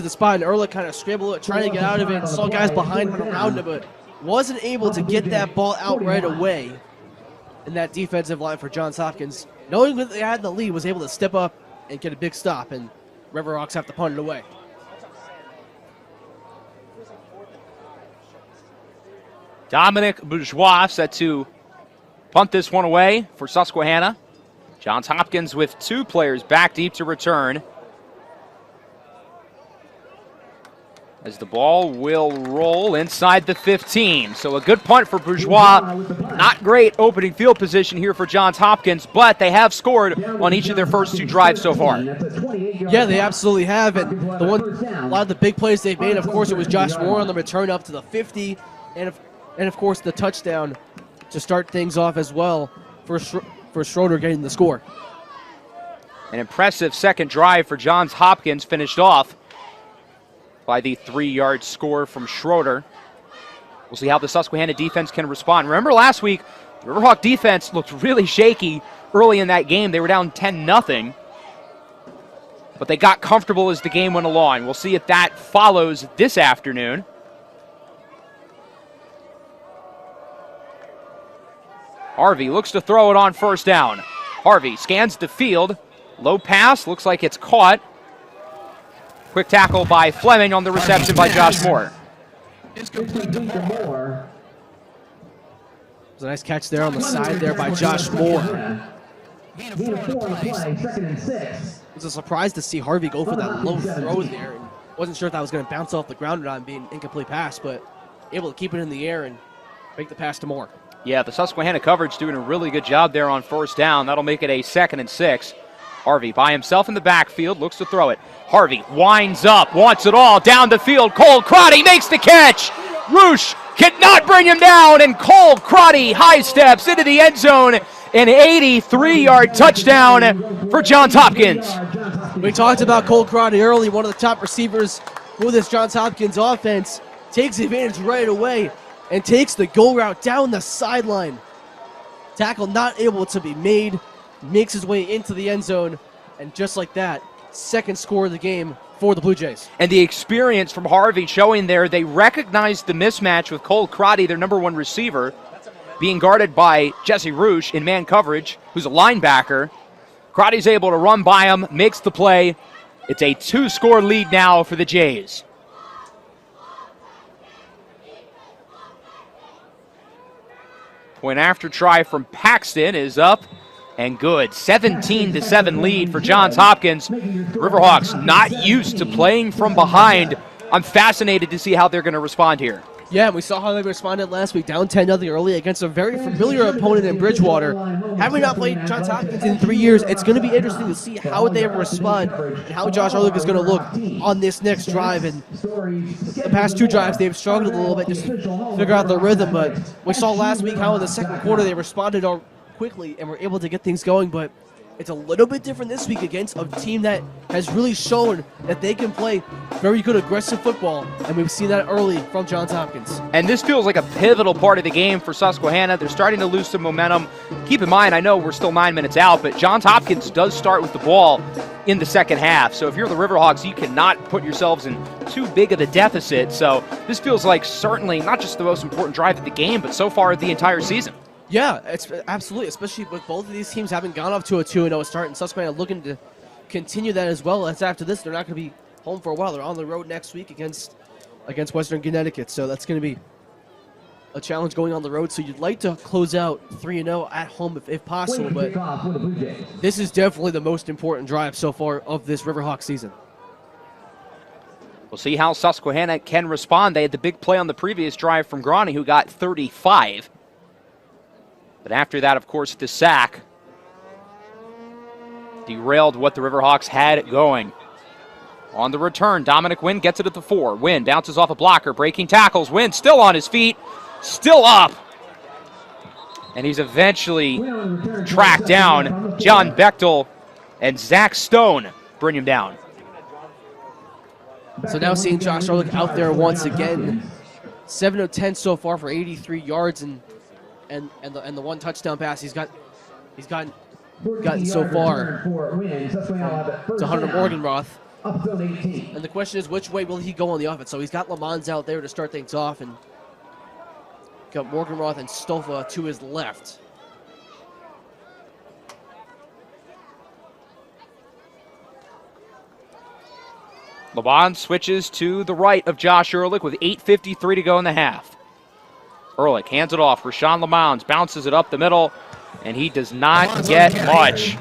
the spot, and Ehrlich kind of scrambled, trying to get out of it, and saw guys behind him around him, but wasn't able to get that ball out right away. And that defensive line for Johns Hopkins, knowing that they had the lead, was able to step up and get a big stop, and Riverhawks have to punt it away. Dominic Bourgeois set to punt this one away for Susquehanna. Johns Hopkins with 2 players back deep to return, as the ball will roll inside the 15. So a good punt for Bourgeois. Not great opening field position here for Johns Hopkins, but they have scored on each of their first 2 drives so far. Yeah, they absolutely have. And a lot of the big plays they've made, of course, it was Josh Moore on the return up to the 50, and of course the touchdown to start things off as well for Schroeder getting the score. An impressive second drive for Johns Hopkins, finished off by the 3-yard score from Schroeder. We'll see how the Susquehanna defense can respond. Remember last week, the Riverhawk defense looked really shaky early in that game. They were down 10-0, but they got comfortable as the game went along. We'll see if that follows this afternoon. Harvey looks to throw it on 1st down. Harvey scans the field. Low pass, looks like it's caught. Quick tackle by Fleming on the reception by Josh Moore. It was a nice catch there on the side there by Josh Moore. It was a surprise to see Harvey go for that low throw there. And wasn't sure if that was going to bounce off the ground or not and be an incomplete pass, but able to keep it in the air and make the pass to Moore. Yeah, the Susquehanna coverage doing a really good job there on 1st down. That'll make it a 2nd and 6. Harvey by himself in the backfield, looks to throw it. Harvey winds up, wants it all, down the field. Cole Crotty makes the catch. Roosh cannot bring him down, and Cole Crotty high steps into the end zone. An 83-yard touchdown for Johns Hopkins. We talked about Cole Crotty early, one of the top receivers for this Johns Hopkins offense. Takes advantage right away and takes the go route down the sideline. Tackle not able to be made. Makes his way into the end zone, and just like that, 2nd score of the game for the Blue Jays. And the experience from Harvey showing there, they recognized the mismatch with Cole Crotty, their number 1 receiver, being guarded by Jesse Roosh in man coverage, who's a linebacker. Crotty's able to run by him, makes the play. It's a 2-score lead now for the Jays. Point after try from Paxton is up and good. 17-7 lead for Johns Hopkins. Riverhawks not used to playing from behind. I'm fascinated to see how they're going to respond here. Yeah, we saw how they responded last week, down 10-0 early against a very familiar opponent in Bridgewater. Having not played Johns Hopkins in 3 years, it's going to be interesting to see how they respond and how Josh Ehrlich is going to look on this next drive. And the past 2 drives, they've struggled a little bit just to figure out the rhythm. But we saw last week how in the 2nd quarter they responded quickly and were able to get things going. But it's a little bit different this week against a team that has really shown that they can play very good aggressive football, and we've seen that early from Johns Hopkins. And this feels like a pivotal part of the game for Susquehanna. They're starting to lose some momentum. Keep in mind, I know we're still 9 minutes out, but Johns Hopkins does start with the ball in the 2nd half. So if you're the Riverhawks, you cannot put yourselves in too big of a deficit. So this feels like certainly not just the most important drive of the game, but so far the entire season. Yeah, it's absolutely, especially with both of these teams having gone off to a 2-0 start, and Susquehanna looking to continue that as well. As after this, they're not going to be home for a while. They're on the road next week against Western Connecticut, so that's going to be a challenge going on the road, so you'd like to close out 3-0 at home if possible, but this is definitely the most important drive so far of this Riverhawks season. We'll see how Susquehanna can respond. They had the big play on the previous drive from Grani, who got 35. But after that, of course, the sack derailed what the Riverhawks had going. On the return, Dominic Wynn gets it at the 4. Wynn bounces off a blocker, breaking tackles. Wynn still on his feet, still up. And he's eventually tracked down. John Bechtel and Zach Stone bring him down. So now seeing Josh Ehrlich out there once again. 7 of 10 so far for 83 yards and the one touchdown pass he's gotten so far to Hunter Morgenroth. And the question is, which way will he go on the offense? So he's got Lamons out there to start things off, and got Morgenroth and Stofa to his left. Lamons switches to the right of Josh Ehrlich with 8:53 to go in the half. Ehrlich hands it off. Rashawn Lamons bounces it up the middle, and he does not get much.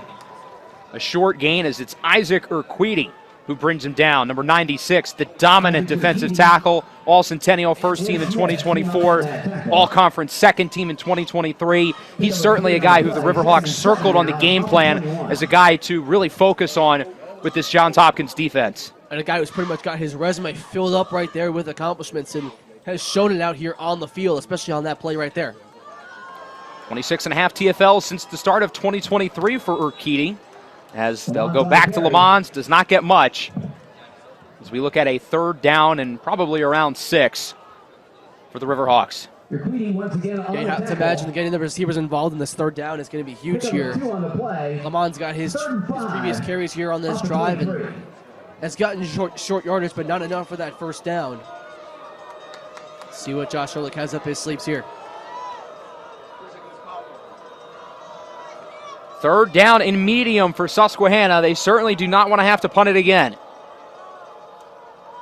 A short gain as it's Isaac Urquidi who brings him down. Number 96, the dominant defensive tackle, All-Centennial first team in 2024, All-Conference second team in 2023. He's certainly a guy who the Riverhawks circled on the game plan as a guy to really focus on with this Johns Hopkins defense. And a guy who's pretty much got his resume filled up right there with accomplishments and has shown it out here on the field, especially on that play right there. 26.5 TFLs since the start of 2023 for Urquidi, as they'll go back to Lamons. Does not get much as we look at a 3rd down and probably around 6 for the Riverhawks. Yeah, you have to imagine getting the receivers involved in this 3rd down is going to be huge here. Lamons got his previous carries here on this drive and has gotten short yardage, but not enough for that 1st down. See what Josh Ehrlich has up his sleeves here. 3rd down and medium for Susquehanna. They certainly do not want to have to punt it again.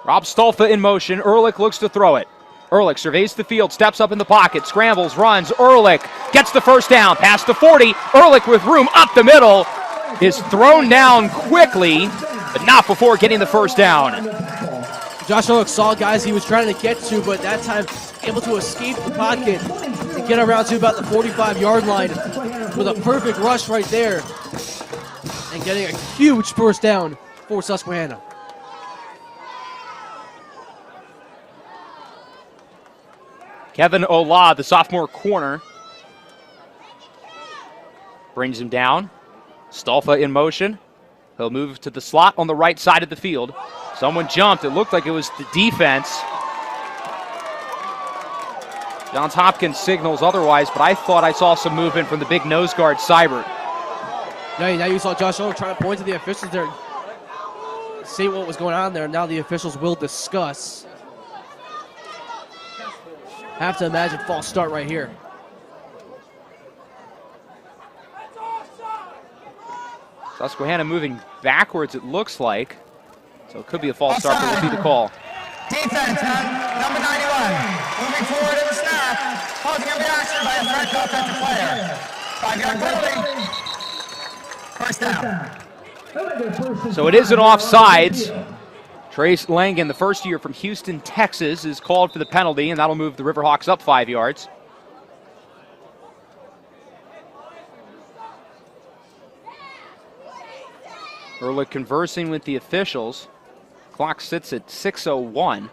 Rob Stolfa in motion. Ehrlich looks to throw it. Ehrlich surveys the field, steps up in the pocket, scrambles, runs. Ehrlich gets the 1st down, past the 40. Ehrlich with room up the middle is thrown down quickly, but not before getting the 1st down. Josh Ehrlich saw guys he was trying to get to, but that time able to escape the pocket and get around to about the 45-yard line with a perfect rush right there and getting a huge 1st down for Susquehanna. Kevin Ola, the sophomore corner, brings him down. Stolfa in motion. He'll move to the slot on the right side of the field. Someone jumped. It looked like it was the defense. Johns Hopkins signals otherwise, but I thought I saw some movement from the big nose guard, Seibert. Now you saw Josh Ehrlich trying to point to the officials there, see what was going on there. Now the officials will discuss. Have to imagine false start right here. Susquehanna moving backwards, it looks like. So it could be a false start, but we'll see the call. Defense, number 91. Moving forward in the snap. Causing a reaction by a threat offensive player. 5-yard penalty. 1st down. So it is an offsides. Trace Langan, the first year from Houston, Texas, is called for the penalty, and that'll move the Riverhawks up 5 yards. Ehrlich conversing with the officials. Clock sits at 6:01.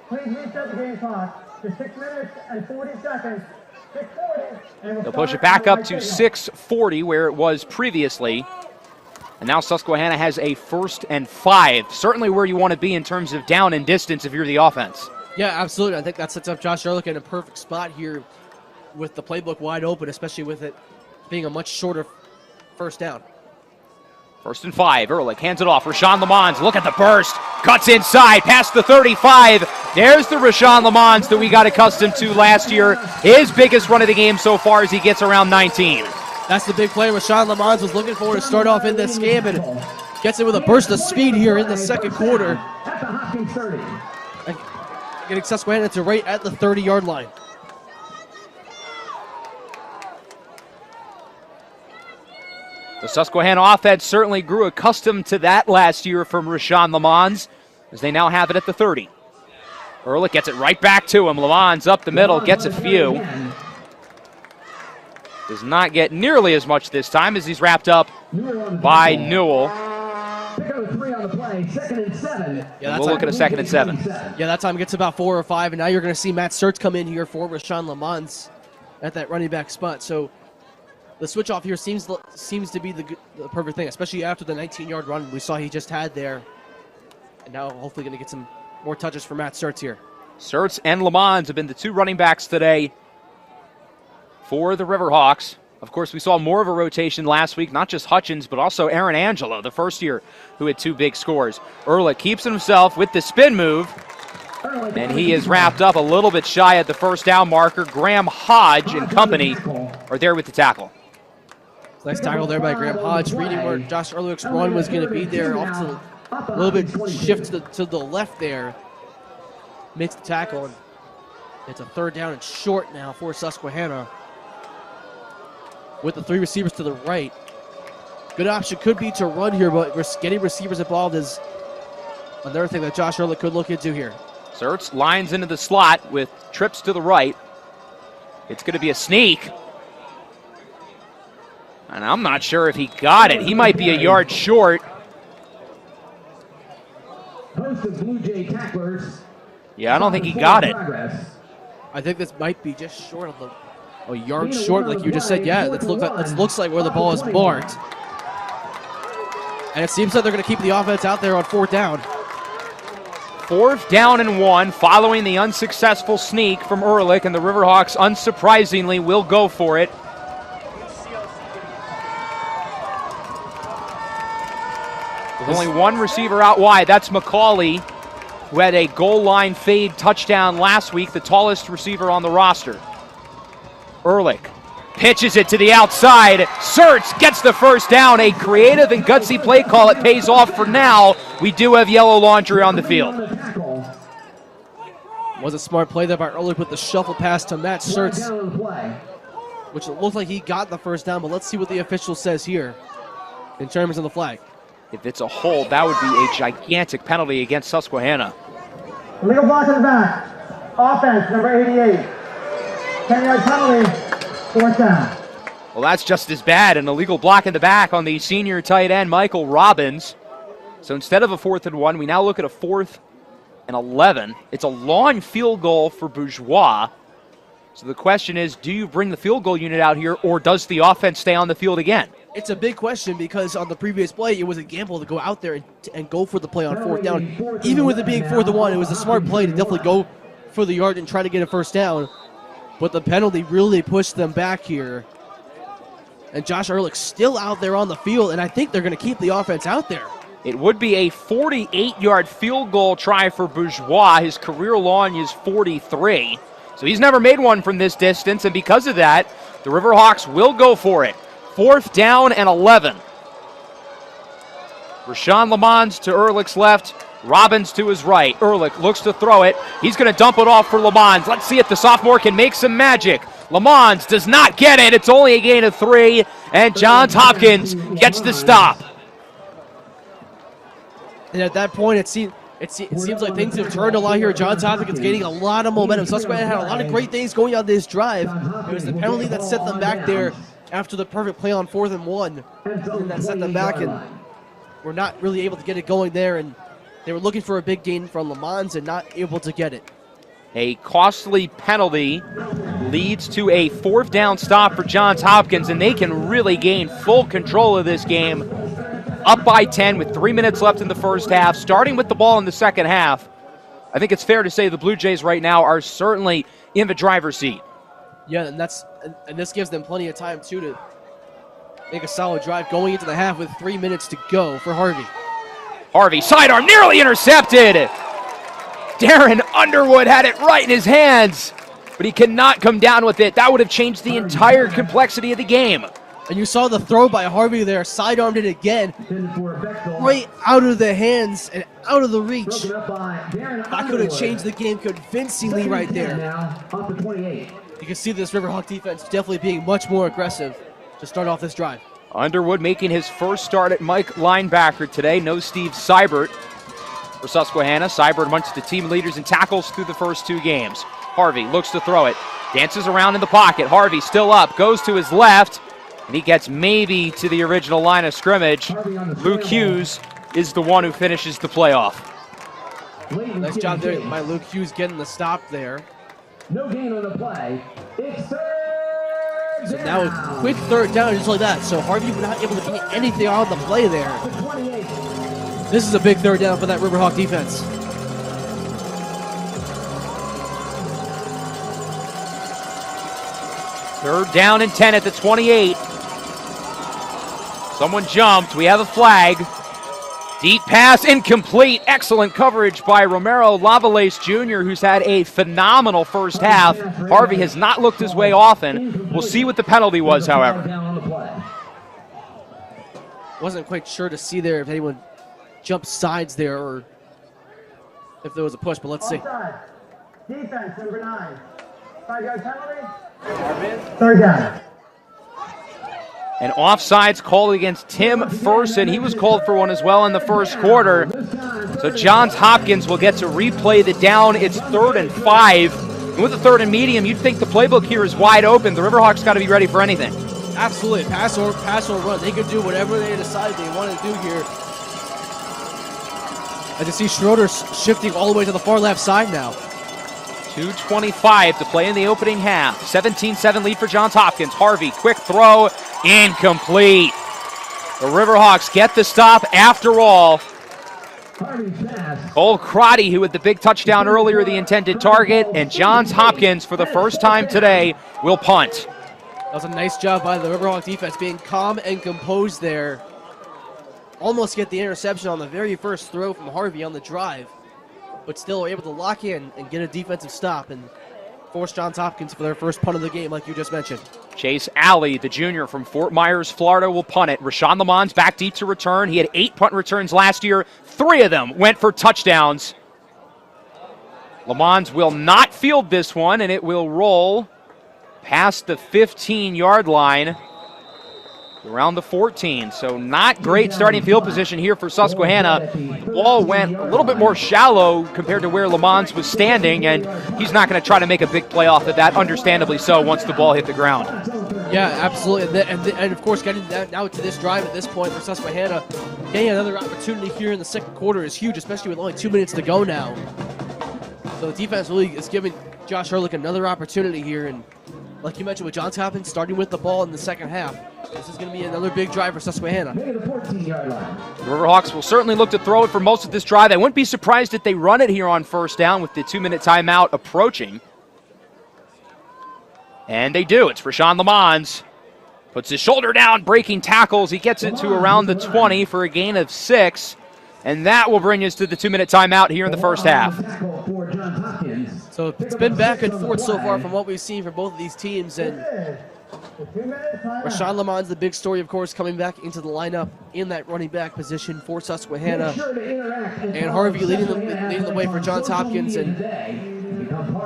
Please reset the game clock to 6 minutes and 40 seconds. 6:40. They'll push it back up to 6:40 where it was previously. And now Susquehanna has a 1st and 5. Certainly where you want to be in terms of down and distance if you're the offense. Yeah, absolutely. I think that sets up Josh Ehrlich in a perfect spot here with the playbook wide open, especially with it being a much shorter 1st down. 1st and 5. Ehrlich hands it off. Rashawn Lamons, look at the burst. Cuts inside, past the 35. There's the Rashawn Lamons that we got accustomed to last year. His biggest run of the game so far as he gets around 19. That's the big play Rashawn Lamons was looking for to start off in this game, and gets it with a burst of speed here in the 2nd quarter. getting Susquehanna to right at the 30-yard line. The Susquehanna offense certainly grew accustomed to that last year from Rashawn Lamons, as they now have it at the 30. Ehrlich gets it right back to him. Lamons up the middle, gets a few. Does not get nearly as much this time as he's wrapped up by Newell. Yeah, We'll look at a 2nd and 7. Yeah, that time gets about 4 or 5, and now you're going to see Matt Sturts come in here for Rashawn Lamons at that running back spot. So the switch off here seems to be the perfect thing, especially after the 19-yard run we saw he just had there. And now hopefully going to get some more touches for Matt Sturts here. Sturts and Lamons have been the 2 running backs today for the Riverhawks. Of course, we saw more of a rotation last week, not just Hutchins, but also Aaron Angelo, the first year who had 2 big scores. Ehrlich keeps himself with the spin move, and he is wrapped up a little bit shy at the first down marker. Graham Hodge and company are there with the tackle. Nice tackle there by Graham Hodge, reading where Josh Ehrlich's run was going to be there, off to a little bit shift to the left there. Makes the tackle, and it's a 3rd down and short now for Susquehanna. With the 3 receivers to the right. Good option could be to run here, but getting receivers involved is another thing that Josh Ehrlich could look into here. Sturts lines into the slot with trips to the right. It's going to be a sneak. And I'm not sure if he got it. He might be a yard short. Yeah, I don't think he got it. I think this might be just short of a yard short, like you just said. Yeah, that looks like where the ball is marked. And it seems like they're going to keep the offense out there on 4th down. 4th down and 1 following the unsuccessful sneak from Ehrlich, and the Riverhawks, unsurprisingly, will go for it. With only 1 receiver out wide. That's McCauley, who had a goal line fade touchdown last week, the tallest receiver on the roster. Ehrlich pitches it to the outside. Sturts gets the first down. A creative and gutsy play call. It pays off for now. We do have yellow laundry on the field. Was a smart play there by Ehrlich with the shuffle pass to Matt Sturts, which it looked like he got the first down, but let's see what the official says here in terms of the flag. If it's a hold, that would be a gigantic penalty against Susquehanna. Illegal block in the back. Offense, number 88. 10-yard penalty, 4th down. Well, that's just as bad. An illegal block in the back on the senior tight end, Michael Robbins. So instead of a 4th and 1, we now look at a 4th and 11. It's a long field goal for Bourgeois. So the question is, do you bring the field goal unit out here, or does the offense stay on the field again? It's a big question, because on the previous play, it was a gamble to go out there and go for the play on 4th down. Even with it being 4th and 1, it was a smart play to definitely go for the yard and try to get a first down. But the penalty really pushed them back here. And Josh Ehrlich still out there on the field, and I think they're going to keep the offense out there. It would be a 48-yard field goal try for Bourgeois. His career long is 43. So he's never made one from this distance, and because of that, the Riverhawks will go for it. 4th down and 11. Rashawn Lamons to Ehrlich's left, Robbins to his right. Ehrlich looks to throw it. He's going to dump it off for Lamons. Let's see if the sophomore can make some magic. Lamons does not get it. It's only a gain of 3, and Johns Hopkins gets the stop. And at that point, it seems like things have turned a lot here. Johns Hopkins gaining a lot of momentum. Susquehanna had a lot of great things going on this drive. It was the penalty that set them back there after the perfect play on 4th and 1. And that set them back, and we're not really able to get it going there. And they were looking for a big gain from Lamons and not able to get it. A costly penalty leads to a 4th down stop for Johns Hopkins, and they can really gain full control of this game. Up by 10 with 3 minutes left in the first half, starting with the ball in the second half. I think it's fair to say the Blue Jays right now are certainly in the driver's seat. Yeah, and this gives them plenty of time, too, to make a solid drive going into the half with 3 minutes to go for Harvey. Harvey, sidearm, nearly intercepted. Darren Underwood had it right in his hands, but he cannot come down with it. That would have changed the entire complexity of the game. And you saw the throw by Harvey there, sidearmed it again, right out of the hands and out of the reach. That could have changed the game convincingly right there. You can see this Riverhawk defense definitely being much more aggressive to start off this drive. Underwood making his first start at Mike linebacker today. No Steve Seibert for Susquehanna. Seibert amongst the team leaders in tackles through the first 2 games. Harvey looks to throw it. Dances around in the pocket. Harvey still up. Goes to his left. And he gets maybe to the original line of scrimmage. Luke Hughes is the one who finishes the playoff. Nice job there by Luke Hughes getting the stop there. No gain on the play. It's third. So now a quick third down just like that. So Harvey was not able to get anything on the play there. This is a big third down for that Riverhawk defense. Third down and 10 at the 28. Someone jumped. We have a flag. Deep pass, incomplete. Excellent coverage by Romero Lavalace Jr., who's had a phenomenal first half. Harvey has not looked his way often. We'll see what the penalty was, however. Wasn't quite sure to see there if anyone jumped sides there or if there was a push, but let's see. Defense, number 9. 5-yard penalty. Third down. An offsides called against Tim Furson. He was called for one as well in the first quarter. So Johns Hopkins will get to replay the down. It's 3rd and 5. And with the 3rd and medium, you'd think the playbook here is wide open. The Riverhawks got to be ready for anything. Absolutely. Pass or run. They could do whatever they decide they want to do here. As you see Schroeder shifting all the way to the far left side now. 2:25 to play in the opening half. 17-7 lead for Johns Hopkins. Harvey, quick throw, incomplete. The Riverhawks get the stop after all. Cole Crotty, who had the big touchdown earlier, the intended target, and Johns Hopkins, for the first time today, will punt. That was a nice job by the Riverhawk defense, being calm and composed there. Almost get the interception on the very first throw from Harvey on the drive, but still were able to lock in and get a defensive stop and force Johns Hopkins for their first punt of the game, like you just mentioned. Chase Alley, the junior from Fort Myers, Florida, will punt it. Rashawn Lamons back deep to return. He had 8 punt returns last year. 3 of them went for touchdowns. Lamons will not field this one, and it will roll past the 15-yard line around the 14. So not great starting field position here for Susquehanna. The ball went a little bit more shallow compared to where Lamons was standing, and he's not going to try to make a big play off of that, understandably so, once the ball hit the ground. Yeah, absolutely. And of course, getting now to this drive at this point for Susquehanna, getting another opportunity here in the second quarter is huge, especially with only 2 minutes to go now. So the defense really is giving Josh Ehrlich another opportunity here, and like you mentioned with Johns Hopkins starting with the ball in the second half, this is going to be another big drive for Susquehanna. The Riverhawks will certainly look to throw it for most of this drive. I wouldn't be surprised if they run it here on first down with the 2-minute timeout approaching. And they do. It's Rashawn Lamons. Puts his shoulder down, breaking tackles. He gets it to around the 20 for a gain of 6. And that will bring us to the 2-minute timeout here in the first half. So it's been back and forth so far from what we've seen from both of these teams. And Rashawn Lamons, the big story, of course, coming back into the lineup in that running back position for Susquehanna. And Harvey leading the way for Johns Hopkins and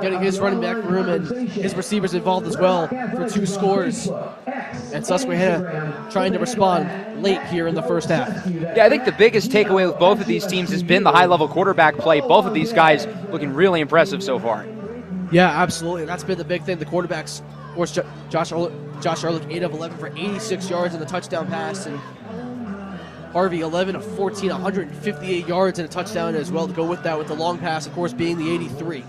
getting his running back room and his receivers involved as well for 2 scores. And Susquehanna trying to respond late here in the first half. Yeah, I think the biggest takeaway with both of these teams has been the high-level quarterback play. Both of these guys looking really impressive so far. Yeah, absolutely. That's been the big thing. The quarterbacks, of course, Josh Ehrlich, 8 of 11 for 86 yards in the touchdown pass, and Harvey, 11 of 14, 158 yards and a touchdown as well to go with that, with the long pass, of course, being the 83.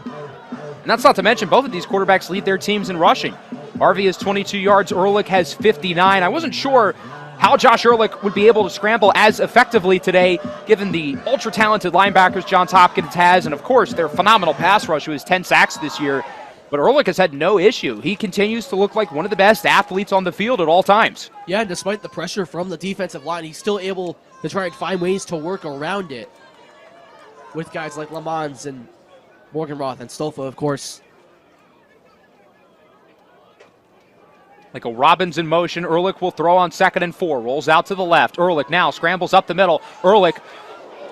And that's not to mention both of these quarterbacks lead their teams in rushing. Harvey has 22 yards, Ehrlich has 59. I wasn't sure how Josh Ehrlich would be able to scramble as effectively today, given the ultra-talented linebackers Johns Hopkins has, and of course their phenomenal pass rush, who has 10 sacks this year. But Ehrlich has had no issue. He continues to look like one of the best athletes on the field at all times. Yeah, despite the pressure from the defensive line, he's still able to try and find ways to work around it with guys like Lamons and Morganroth and Stolfa, of course. Michael Robbins in motion. Ehrlich will throw on 2nd and 4. Rolls out to the left. Ehrlich now scrambles up the middle. Ehrlich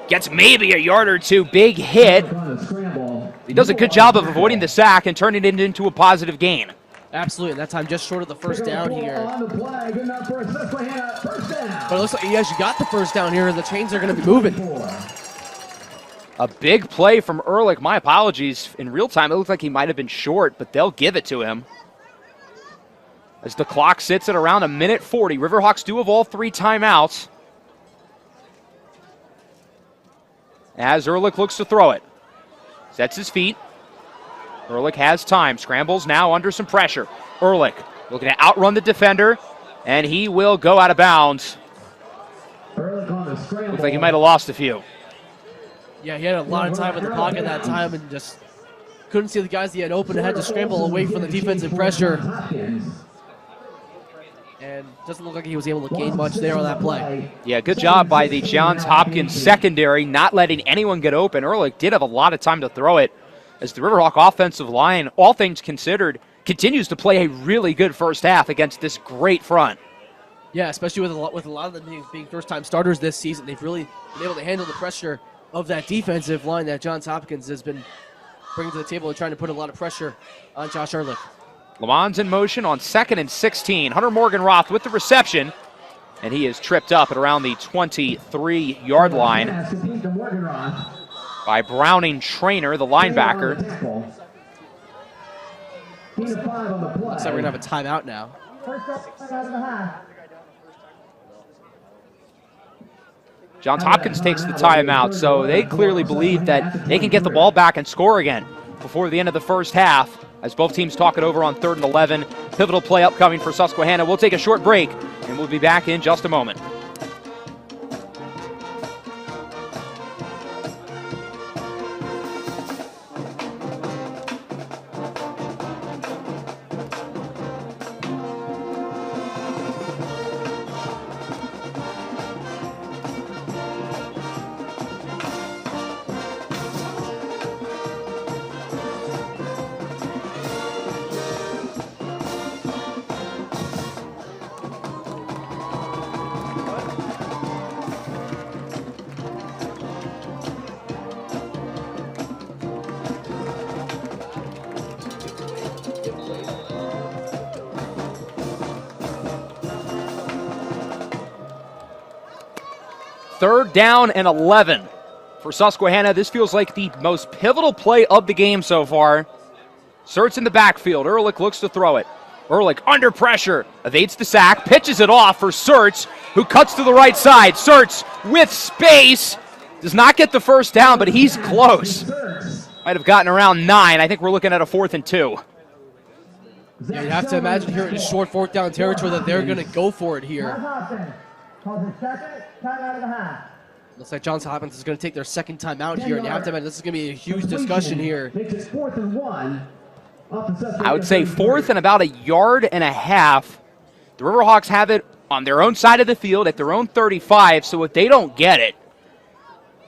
gets maybe a yard or two. Big hit. He does a good job of avoiding the sack and turning it into a positive gain. Absolutely, and that time just short of the first down here. But it looks like he actually got the first down here, and the chains are going to be moving. A big play from Ehrlich. My apologies. In real time, it looked like he might have been short, but they'll give it to him. As the clock sits at around 1:40. Riverhawks do have all 3 timeouts. As Ehrlich looks to throw it. Sets his feet. Ehrlich has time. Scrambles now under some pressure. Ehrlich looking to outrun the defender, and he will go out of bounds. Looks like he might have lost a few. Yeah, he had a lot of time in the pocket that time and just couldn't see the guys he had open and had to scramble away from the defensive pressure. And doesn't look like he was able to gain much there on that play. Yeah, good job by the Johns Hopkins secondary, not letting anyone get open. Ehrlich did have a lot of time to throw it, as the Riverhawk offensive line, all things considered, continues to play a really good first half against this great front. Yeah, especially with a lot of them being first-time starters this season. They've really been able to handle the pressure of that defensive line that Johns Hopkins has been bringing to the table and trying to put a lot of pressure on Josh Ehrlich. Lamons in motion on 2nd and 16. Hunter Morgan-Roth with the reception, and he is tripped up at around the 23-yard line by Browning Trainer, the linebacker. Looks like we're going to have a timeout now. Johns Hopkins takes the timeout, so they clearly believe that they can get the ball back and score again before the end of the first half, as both teams talk it over on 3rd and 11. Pivotal play upcoming for Susquehanna. We'll take a short break, and we'll be back in just a moment. Third down and 11 for Susquehanna. This feels like the most pivotal play of the game so far. Surt's in the backfield. Ehrlich looks to throw it. Ehrlich under pressure, evades the sack, pitches it off for Surtz, who cuts to the right side. Surtz with space, does not get the first down, but he's close. Might have gotten around 9. I think we're looking at a 4th and 2. Yeah, you have to imagine here in short 4th down territory that they're going to go for it here. Looks like Johns Hopkins is going to take their second timeout here, and you have to imagine this is going to be a huge discussion here. I would say 4th and about 1.5 yards. The Riverhawks have it on their own side of the field at their own 35, so if they don't get it,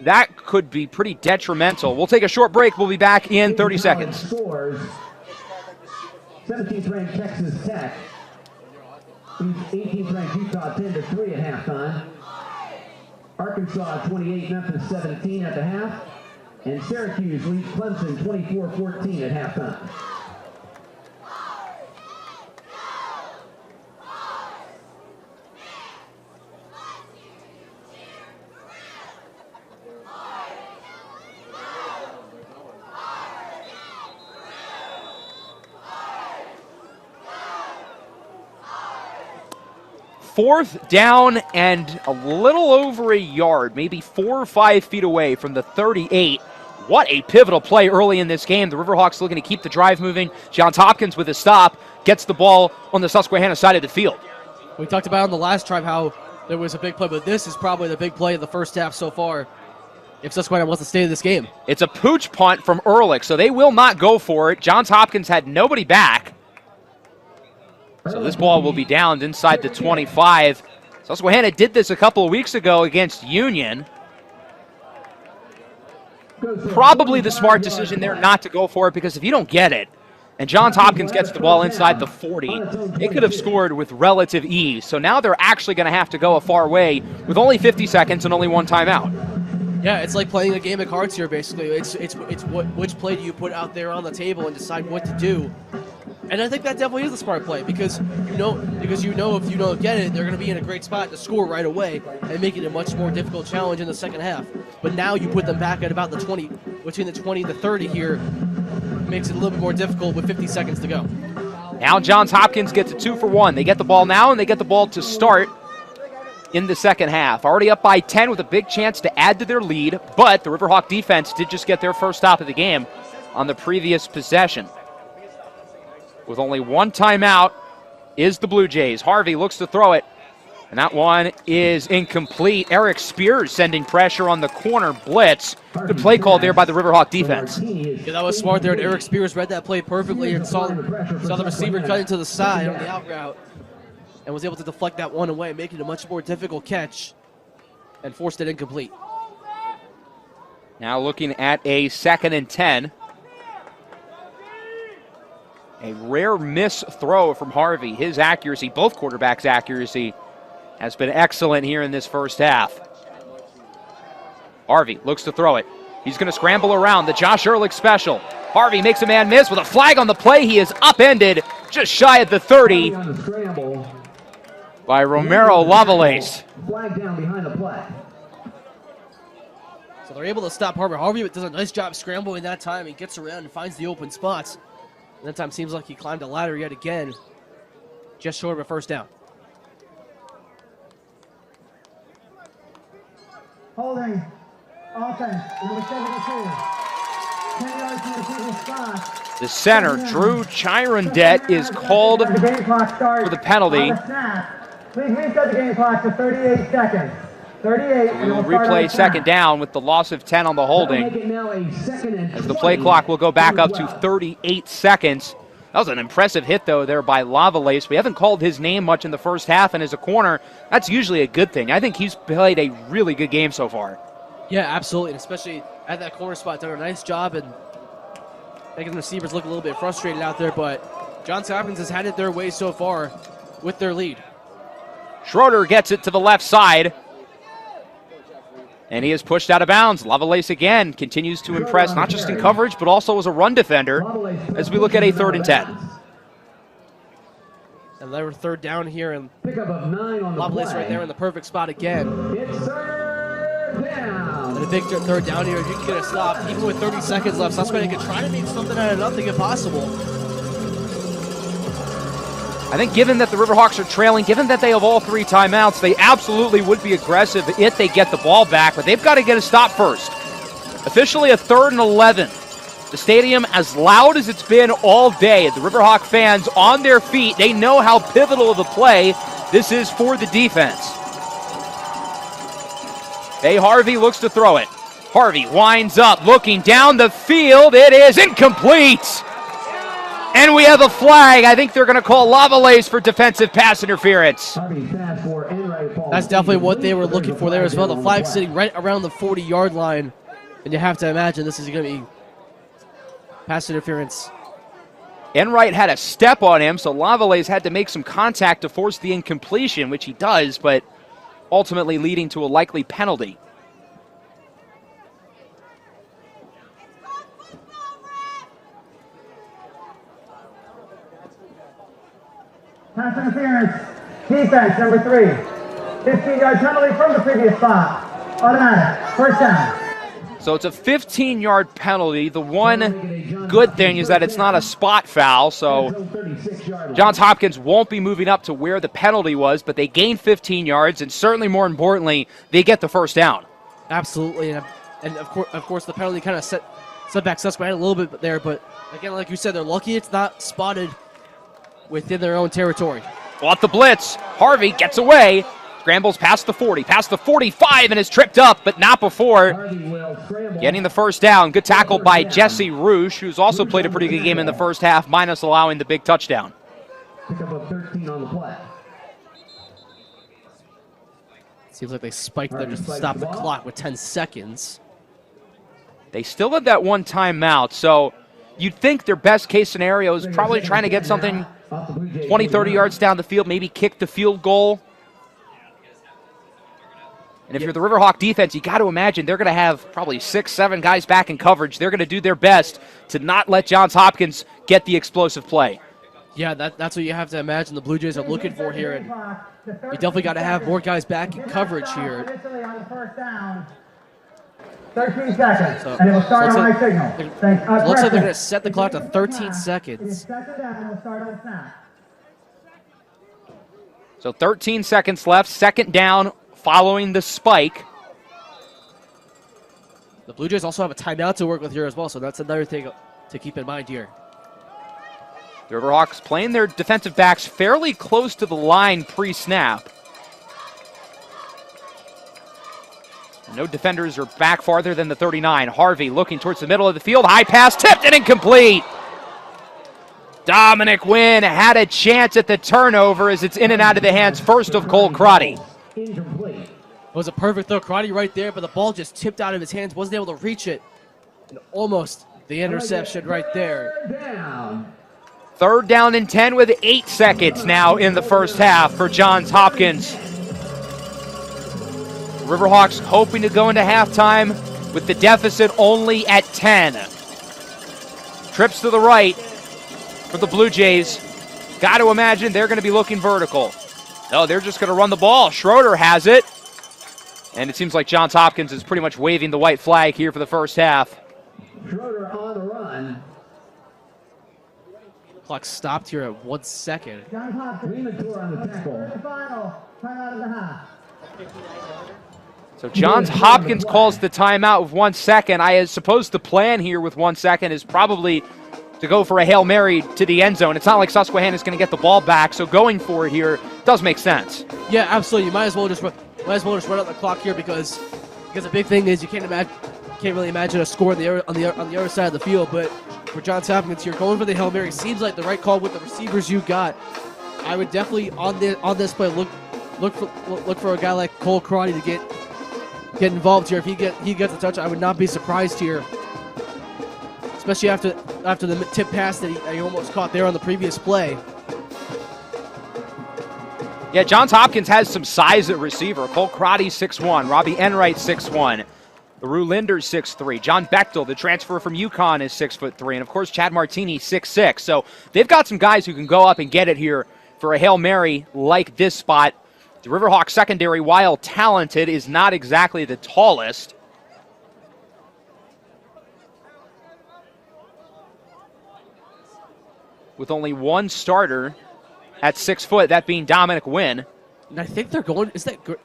that could be pretty detrimental. We'll take a short break. We'll be back in 30 seconds. 17th ranked Texas Tech. 18th ranked Utah 10-3 at halftime. Arkansas 28, Memphis 17 at the half. And Syracuse leads Clemson 24-14 at halftime. Fourth down and a little over 1 yard, maybe 4 or 5 feet away from the 38. What a pivotal play early in this game. The Riverhawks looking to keep the drive moving. Johns Hopkins with a stop gets the ball on the Susquehanna side of the field. We talked about on the last drive how there was a big play, but this is probably the big play of the first half so far if Susquehanna wants to stay in this game. It's a pooch punt from Ehrlich, so they will not go for it. Johns Hopkins had nobody back. So this ball will be downed inside the 25. Susquehanna did this a couple of weeks ago against Union. Probably the smart decision there not to go for it, because if you don't get it, and Johns Hopkins gets the ball inside the 40. They could have scored with relative ease, so now they're actually going to have to go a far way with only 50 seconds and only one timeout. Yeah, it's like playing a game of cards here, basically. It's which play do you put out there on the table and decide what to do. And I think that definitely is the smart play because you know if you don't get it, they're going to be in a great spot to score right away and make it a much more difficult challenge in the second half. But now you put them back at about the 20, between the 20 and the 30 here, makes it a little bit more difficult with 50 seconds to go. Now Johns Hopkins gets a 2-for-1. They get the ball now, and they get the ball to start in the second half. Already up by 10 with a big chance to add to their lead, but the Riverhawk defense did just get their first stop of the game on the previous possession. With only one timeout is the Blue Jays. Harvey looks to throw it, and that one is incomplete. Eric Spears sending pressure on the corner blitz. Good play call there by the Riverhawk defense. Yeah, that was smart there, and Eric Spears read that play perfectly and saw the receiver cutting to the side on the out route and was able to deflect that one away, making it a much more difficult catch and forced it incomplete. Now looking at a 2nd and 10. A rare miss throw from Harvey. His accuracy, both quarterbacks' accuracy, has been excellent here in this first half. Harvey looks to throw it. He's going to scramble around, the Josh Ehrlich special. Harvey makes a man miss with a flag on the play. He is upended just shy of the 30 by Romero Lavalace. Flag down behind the play. So they're able to stop Harvey. Harvey does a nice job scrambling that time. He gets around and finds the open spots. And that time seems like he climbed a ladder yet again, just short of a first down. Holding. Offense. Number 72. 10 yards from the previous spot. The center, Drew Chirondet, is called The game clock starts for the penalty. on the snap. Please reset the game clock to 38 seconds. 38. We will replay second down with the loss of 10 on the holding, as the play clock will go back up to 38 seconds. That was an impressive hit, though, there by Lavalace. We haven't called his name much in the first half, and as a corner, that's usually a good thing. I think he's played a really good game so far. Yeah, absolutely, and especially at that corner spot, done a nice job and making the receivers look a little bit frustrated out there, but Johns Hopkins has had it their way so far with their lead. Schroeder gets it to the left side, and he is pushed out of bounds. Lavalace again continues to impress, not just in coverage, but also as a run defender, as we look at a 3rd and 10. And they were third down here, and Pickup of 9 on the Lavalace play. right there in the perfect spot again. It's 3rd down. And a big third down here, if you can get a stop, even with 30 seconds left, Susquehanna could try to make something out of nothing if possible. I think given that the Riverhawks are trailing, given that they have all 3 timeouts, they absolutely would be aggressive if they get the ball back, but they've got to get a stop first. Officially a 3rd and 11. The stadium as loud as it's been all day. The Riverhawk fans on their feet. They know how pivotal of a play this is for the defense. Harvey looks to throw it. Harvey winds up, looking down the field. It is incomplete. And we have a flag. I think they're going to call Lavalace for defensive pass interference. That's definitely what they were looking for there as well. The flag sitting right around the 40-yard line. And you have to imagine this is going to be pass interference. Enright had a step on him, so Lavalace had to make some contact to force the incompletion, which he does, but ultimately leading to a likely penalty. Pass interference. Defense, number 3. 15-yard penalty from the previous spot. Automatic. First down. So it's a 15-yard penalty. The one good thing is that it's not a spot foul, so Johns Hopkins won't be moving up to where the penalty was, but they gain 15 yards, and certainly more importantly, they get the first down. Absolutely, and of course the penalty kind of set back Susquehanna a little bit there, but again, like you said, they're lucky it's not spotted within their own territory. Off the blitz, Harvey gets away, scrambles past the 40, past the 45, and is tripped up, but not before getting the first down. Good tackle by Jesse Roosh, who's also played a pretty good game in the first half, minus allowing the big touchdown. Pickup of 13 on the play. Seems like they spiked there just to stop the clock with 10 seconds. They still have that one timeout, so you'd think their best case scenario is probably trying to get something 20, 30 yards down the field, maybe kick the field goal. And if you're the Riverhawk defense, you got to imagine they're going to have probably 6, 7 guys back in coverage. They're going to do their best to not let Johns Hopkins get the explosive play. Yeah, that's what you have to imagine the Blue Jays are looking for here. And you definitely got to have more guys back in coverage here. 13 seconds, and it will start on my signal. Looks like they're going to set the clock to 13 seconds. So 13 seconds left, second down following the spike. The Blue Jays also have a timeout to work with here as well, so that's another thing to keep in mind here. The Riverhawks playing their defensive backs fairly close to the line pre-snap. No defenders are back farther than the 39. Harvey looking towards the middle of the field. High pass, tipped and incomplete. Dominic Wynn had a chance at the turnover as it's in and out of the hands first of Cole Crotty. It was a perfect throw, Crotty right there, but the ball just tipped out of his hands, wasn't able to reach it. And almost the interception right there. Third down and 10 with 8 seconds now in the first half for Johns Hopkins. Riverhawks hoping to go into halftime with the deficit only at 10. Trips to the right for the Blue Jays. Got to imagine they're going to be looking vertical. No, they're just going to run the ball. Schroeder has it. And it seems like Johns Hopkins is pretty much waving the white flag here for the first half. Schroeder on the run. Clock stopped here at 1 second. Lehman on the tackle. So Johns Hopkins calls the timeout with 1 second. I suppose the plan here with 1 second is probably to go for a Hail Mary to the end zone. It's not like Susquehanna is going to get the ball back, so going for it here does make sense. Yeah, absolutely. You might as well just run out the clock here because the big thing is you can't really imagine a score on the other side of the field. But for Johns Hopkins, you're going for the Hail Mary. Seems like the right call with the receivers you got. I would definitely on this play look for a guy like Cole Crotty to get involved here. If he gets a touch, I would not be surprised here, especially after the tip pass that he almost caught there on the previous play. Yeah, Johns Hopkins has some size at receiver. Cole Crotty 6'1", Robbie Enright 6'1", LaRue Linder's 6'3", John Bechtel, the transfer from UConn, is 6'3", and of course Chad Martini 6'6". So they've got some guys who can go up and get it here for a Hail Mary like this spot. The Riverhawk secondary, while talented, is not exactly the tallest. With only one starter at 6 foot, that being Dominic Wynn. And I think they're going, is that good?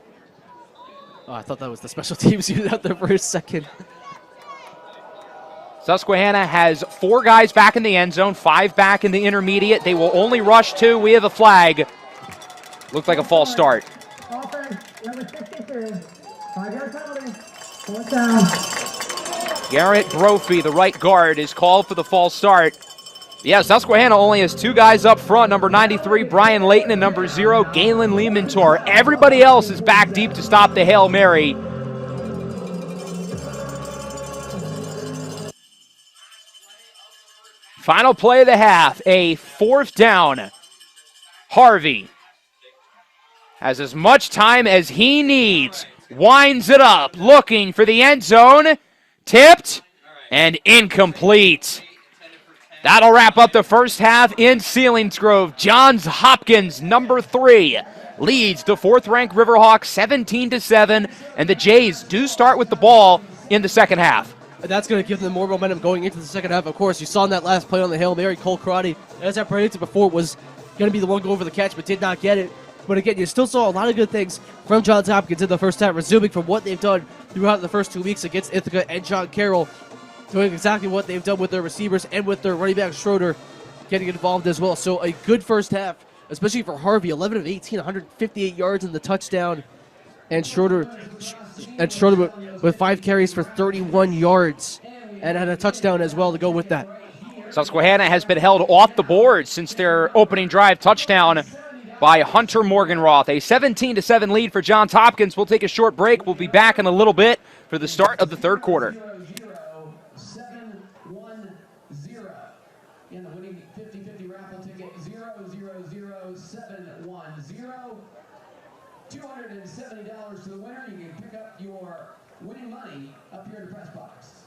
Oh, I thought that was the special teams unit out there for a second. Susquehanna has 4 guys back in the end zone, 5 back in the intermediate. They will only rush 2. We have a flag. Looked like a false start. Garrett Brophy, the right guard, is called for the false start. Yeah, Susquehanna only has 2 guys up front, number 93, Brian Layton, and number 0, Galen Leemantor. Everybody else is back deep to stop the Hail Mary. Final play of the half, a 4th down. Harvey has as much time as he needs, winds it up, looking for the end zone, tipped and incomplete. That'll wrap up the first half in Selinsgrove. Johns Hopkins, number 3, leads the 4th-ranked Riverhawks 17-7, and the Jays do start with the ball in the second half. And that's going to give them more momentum going into the second half. Of course, you saw in that last play on the Hail Mary, Cole Crotty, as I predicted before, was going to be the one going for the catch, but did not get it. But again, you still saw a lot of good things from Johns Hopkins in the first half, resuming from what they've done throughout the first 2 weeks against Ithaca and John Carroll, doing exactly what they've done with their receivers and with their running back Schroeder getting involved as well. So a good first half, especially for Harvey, 11 of 18, 158 yards in the touchdown, and Schroeder with 5 carries for 31 yards and had a touchdown as well to go with that. Susquehanna has been held off the board since their opening drive touchdown by Hunter Morganroth. A 17-7 lead for Johns Hopkins. We'll take a short break. We'll be back in a little bit for the start of the third quarter. 7-1-0. $270 to the winner. You can pick up your winning money up here in the press box.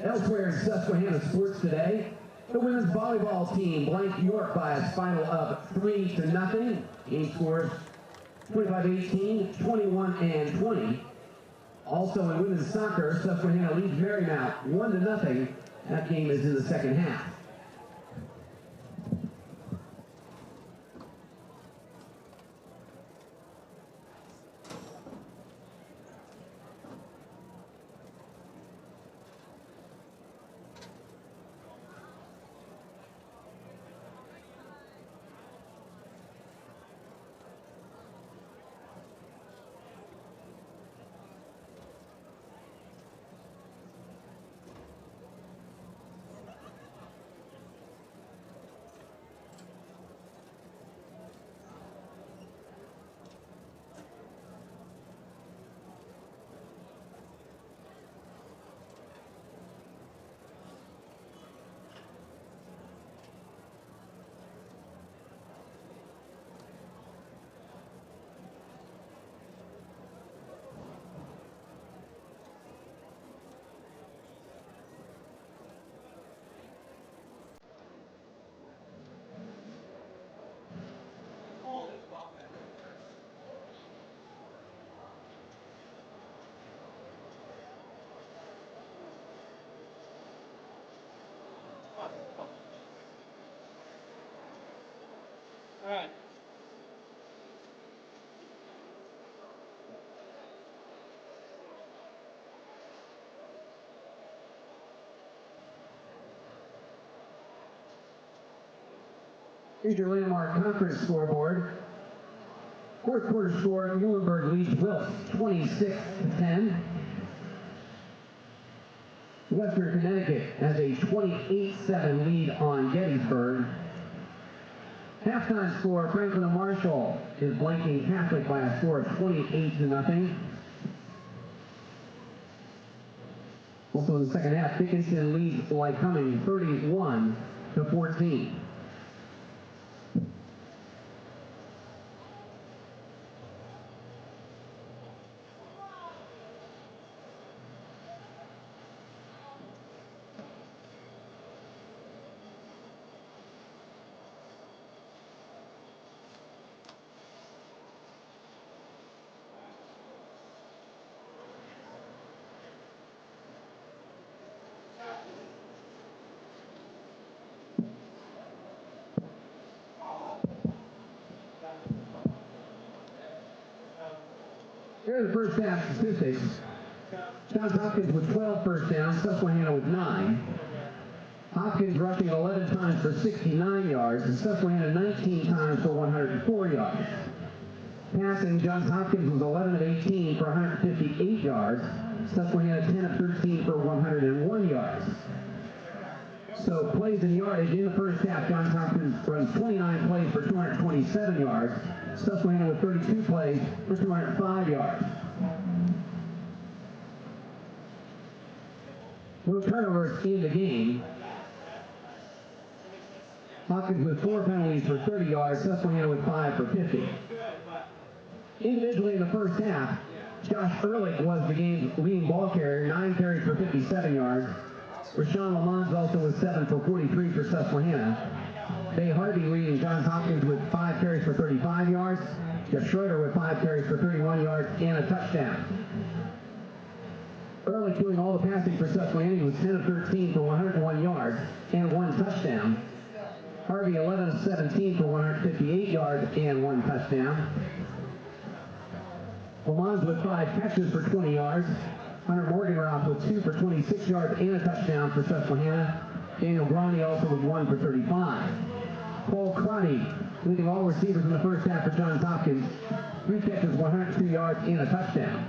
Elsewhere in Susquehanna sports today, the women's volleyball team blanked York by a final of 3-0. Game scores 25-18, 21-20. Also in women's soccer, Susquehanna leads Marymount 1-0. That game is in the second half. All right. Here's your landmark conference scoreboard. Fourth quarter score, Muhlenberg leads Wilkes 26-10. Western Connecticut has a 28-7 lead on Gettysburg. Halftime score, Franklin and Marshall is blanking Catholic by a score of 28-0. Also in the second half, Dickinson leads Lycoming 31-14. Here are the first half statistics. Johns Hopkins with 12 first downs, Susquehanna with 9. Hopkins rushing 11 times for 69 yards, and Susquehanna 19 times for 104 yards. Passing, Johns Hopkins was 11 of 18 for 158 yards, Susquehanna 10 of 13 for 101 yards. So plays and yardage in the first half, Johns Hopkins runs 29 plays for 227 yards, Susquehanna with 32 plays for 205 yards. No turnovers in the game. Hopkins with 4 penalties for 30 yards, Susquehanna with 5 for 50. Individually in the first half, Josh Ehrlich was the game's leading ball carrier, 9 carries for 57 yards. Rashawn Lamont also was 7 for 43 for Susquehanna. Bay Harvey leading Johns Hopkins with 5 carries for 35 yards. Jeff Schroeder with 5 carries for 31 yards and a touchdown. Ehrlich doing all the passing for Susquehanna. He was 10 of 13 for 101 yards and 1 touchdown. Harvey 11 of 17 for 158 yards and 1 touchdown. Lamont with 5 catches for 20 yards. Hunter Morgenroth with 2 for 26 yards and a touchdown for Susquehanna. Daniel Bronny also with 1 for 35. Paul Crotty leading all receivers in the first half for Johns Hopkins. 3 catches, 102 yards and a touchdown.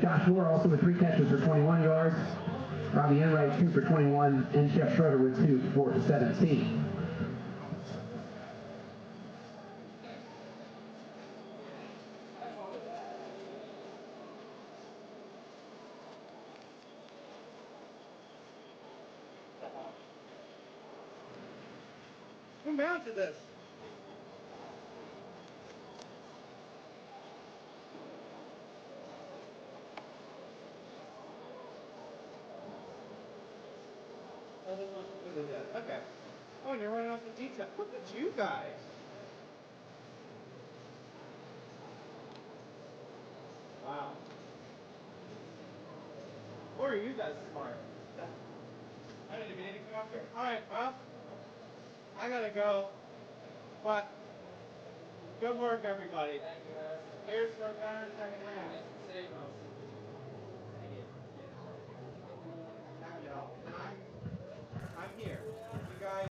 Josh Moore also with 3 catches for 21 yards. Robbie Enright 2 for 21 and Jeff Schroeder with 2 for 17. Who mounted this? Okay. Oh, and you're running off the detail. Look at you guys. Wow. Or are you guys smart? I didn't even need to come up here. Alright, well, I gotta go. But, good work, everybody. Here's for better second half. I'm here. You guys.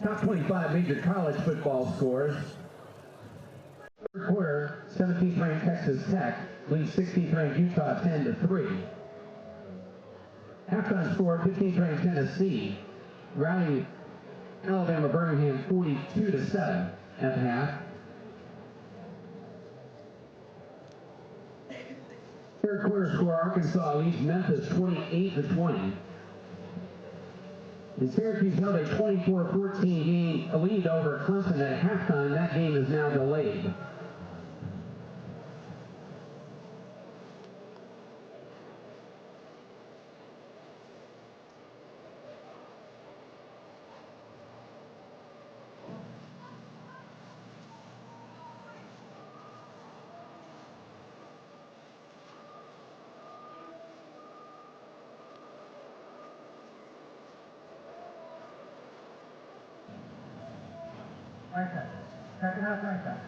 Top 25 major college football scores. Third quarter, 17th ranked Texas Tech leads 16th ranked Utah 10-3. Halftime score, 15th ranked Tennessee rallied Alabama Birmingham 42-7 at half. Third quarter score, Arkansas leads Memphis 28-20. And Syracuse held a 24-14 game lead over Clemson at halftime. That game is now delayed. Right side. Second half, right side.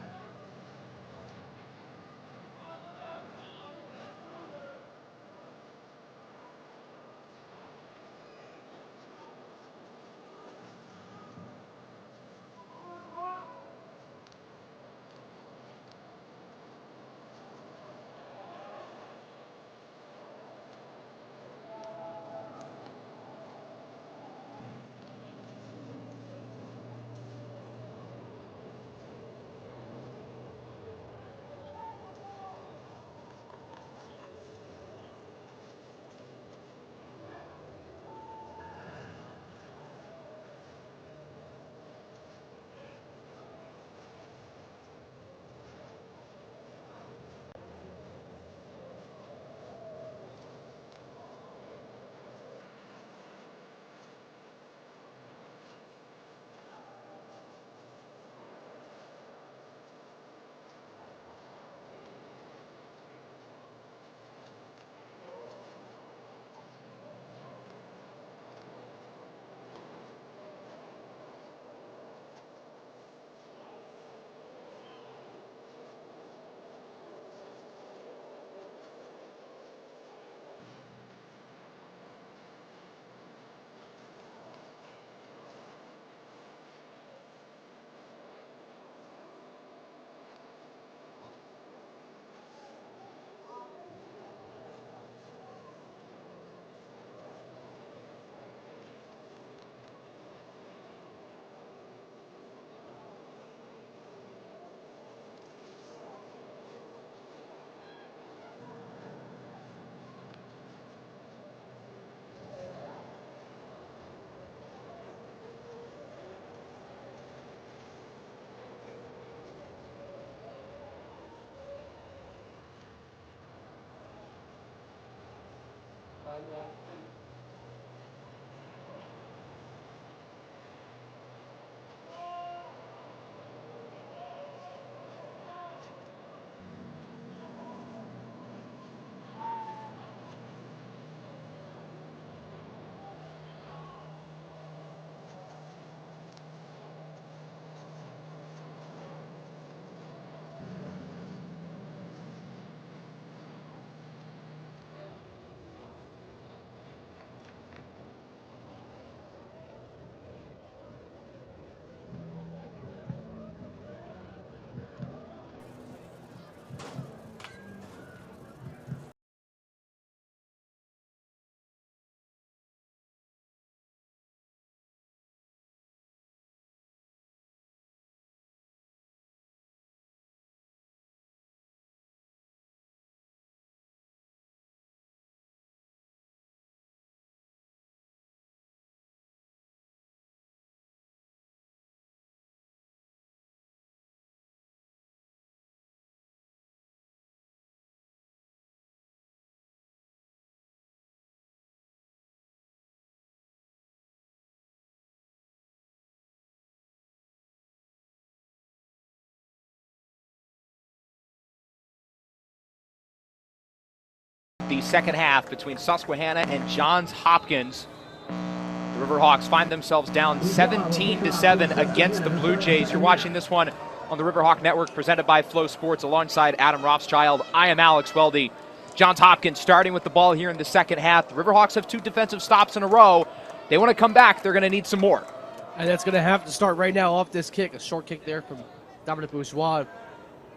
The second half between Susquehanna and Johns Hopkins. The Riverhawks find themselves down 17-7 against the Blue Jays. You're watching this one on the Riverhawk Network, presented by Flow Sports, alongside Adam Rothschild. I am Alex Weldy. Johns Hopkins starting with the ball here in the second half. The Riverhawks have 2 defensive stops in a row. They want to come back. They're going to need some more. And that's going to have to start right now off this kick. A short kick there from Dominic Bourgeois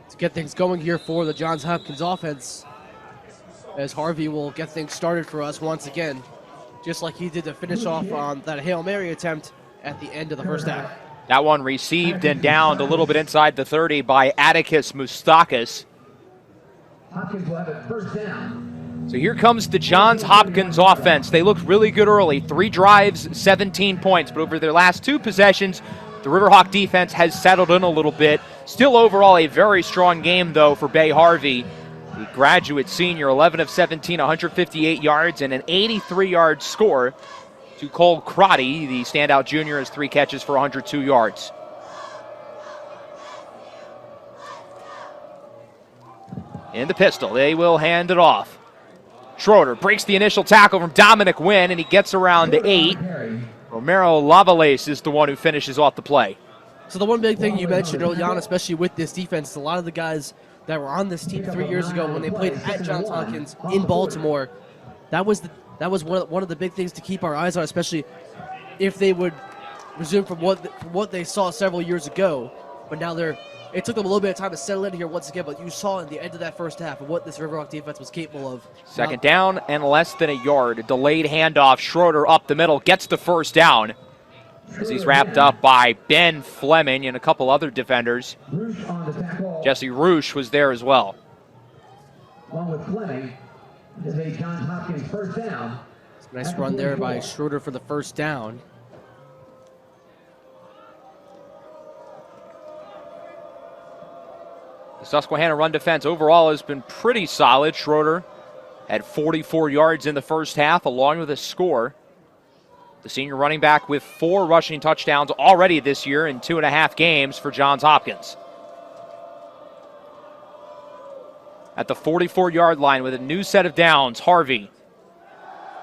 to get things going here for the Johns Hopkins offense, as Harvey will get things started for us once again, just like he did to finish off on that Hail Mary attempt at the end of the first half. That one received and downed a little bit inside the 30 by Atticus Moustakis. Hopkins will have it first down. So here comes the Johns Hopkins offense. They looked really good early. 3 drives, 17 points. But over their last 2 possessions, the Riverhawk defense has settled in a little bit. Still overall a very strong game, though, for Bay Harvey. The graduate senior, 11 of 17, 158 yards, and an 83-yard score to Cole Crotty. The standout junior has 3 catches for 102 yards. In the pistol, they will hand it off. Schroeder breaks the initial tackle from Dominic Wynn, and he gets around to 8. Romero Lavalace is the one who finishes off the play. So the one big thing you mentioned early on, especially with this defense, a lot of the guys that were on this team 3 years ago when they played at Johns Hopkins in Baltimore, that was one of the big things to keep our eyes on, especially if they would resume from what they saw several years ago. But now it took them a little bit of time to settle in here once again, but you saw in the end of that first half of what this Riverhawk defense was capable of. Second down and less than a yard. A delayed handoff. Schroeder up the middle gets the first down, as he's wrapped up by Ben Fleming and a couple other defenders. Jesse Roosh was there as well. Along with Fleming, is a Johns Hopkins first down. Nice run there by Schroeder for the first down. The Susquehanna run defense overall has been pretty solid. Schroeder had 44 yards in the first half, along with a score. The senior running back with 4 rushing touchdowns already this year in 2.5 games for Johns Hopkins. At the 44-yard line with a new set of downs, Harvey.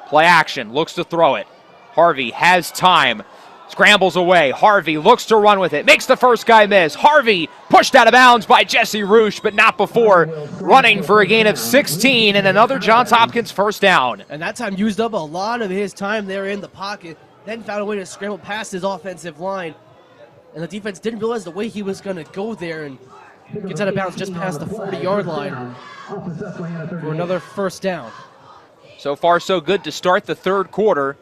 Play action, looks to throw it. Harvey has time, scrambles away. Harvey looks to run with it, makes the first guy miss. Harvey pushed out of bounds by Jesse Roosh, but not before running for a gain of 16 and another Johns Hopkins first down. And that time used up a lot of his time there in the pocket, then found a way to scramble past his offensive line. And the defense didn't realize the way he was going to go there, and gets out of bounds just past the 40-yard line for another first down. So far, so good to start the third quarter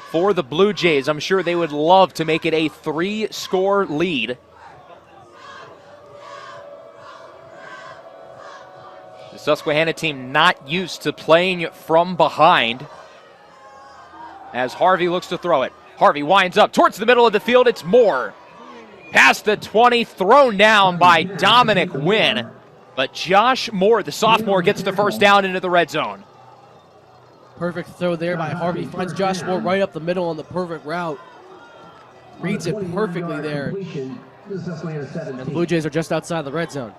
for the Blue Jays. I'm sure they would love to make it a 3-score lead. The Susquehanna team not used to playing from behind, as Harvey looks to throw it. Harvey winds up towards the middle of the field. It's Moore. Past the 20, thrown down by Dominic Wynn. But Josh Moore, the sophomore, gets the first down into the red zone. Perfect throw there by Harvey. Finds Josh Moore right up the middle on the perfect route. Reads it perfectly there. And the Blue Jays are just outside the red zone.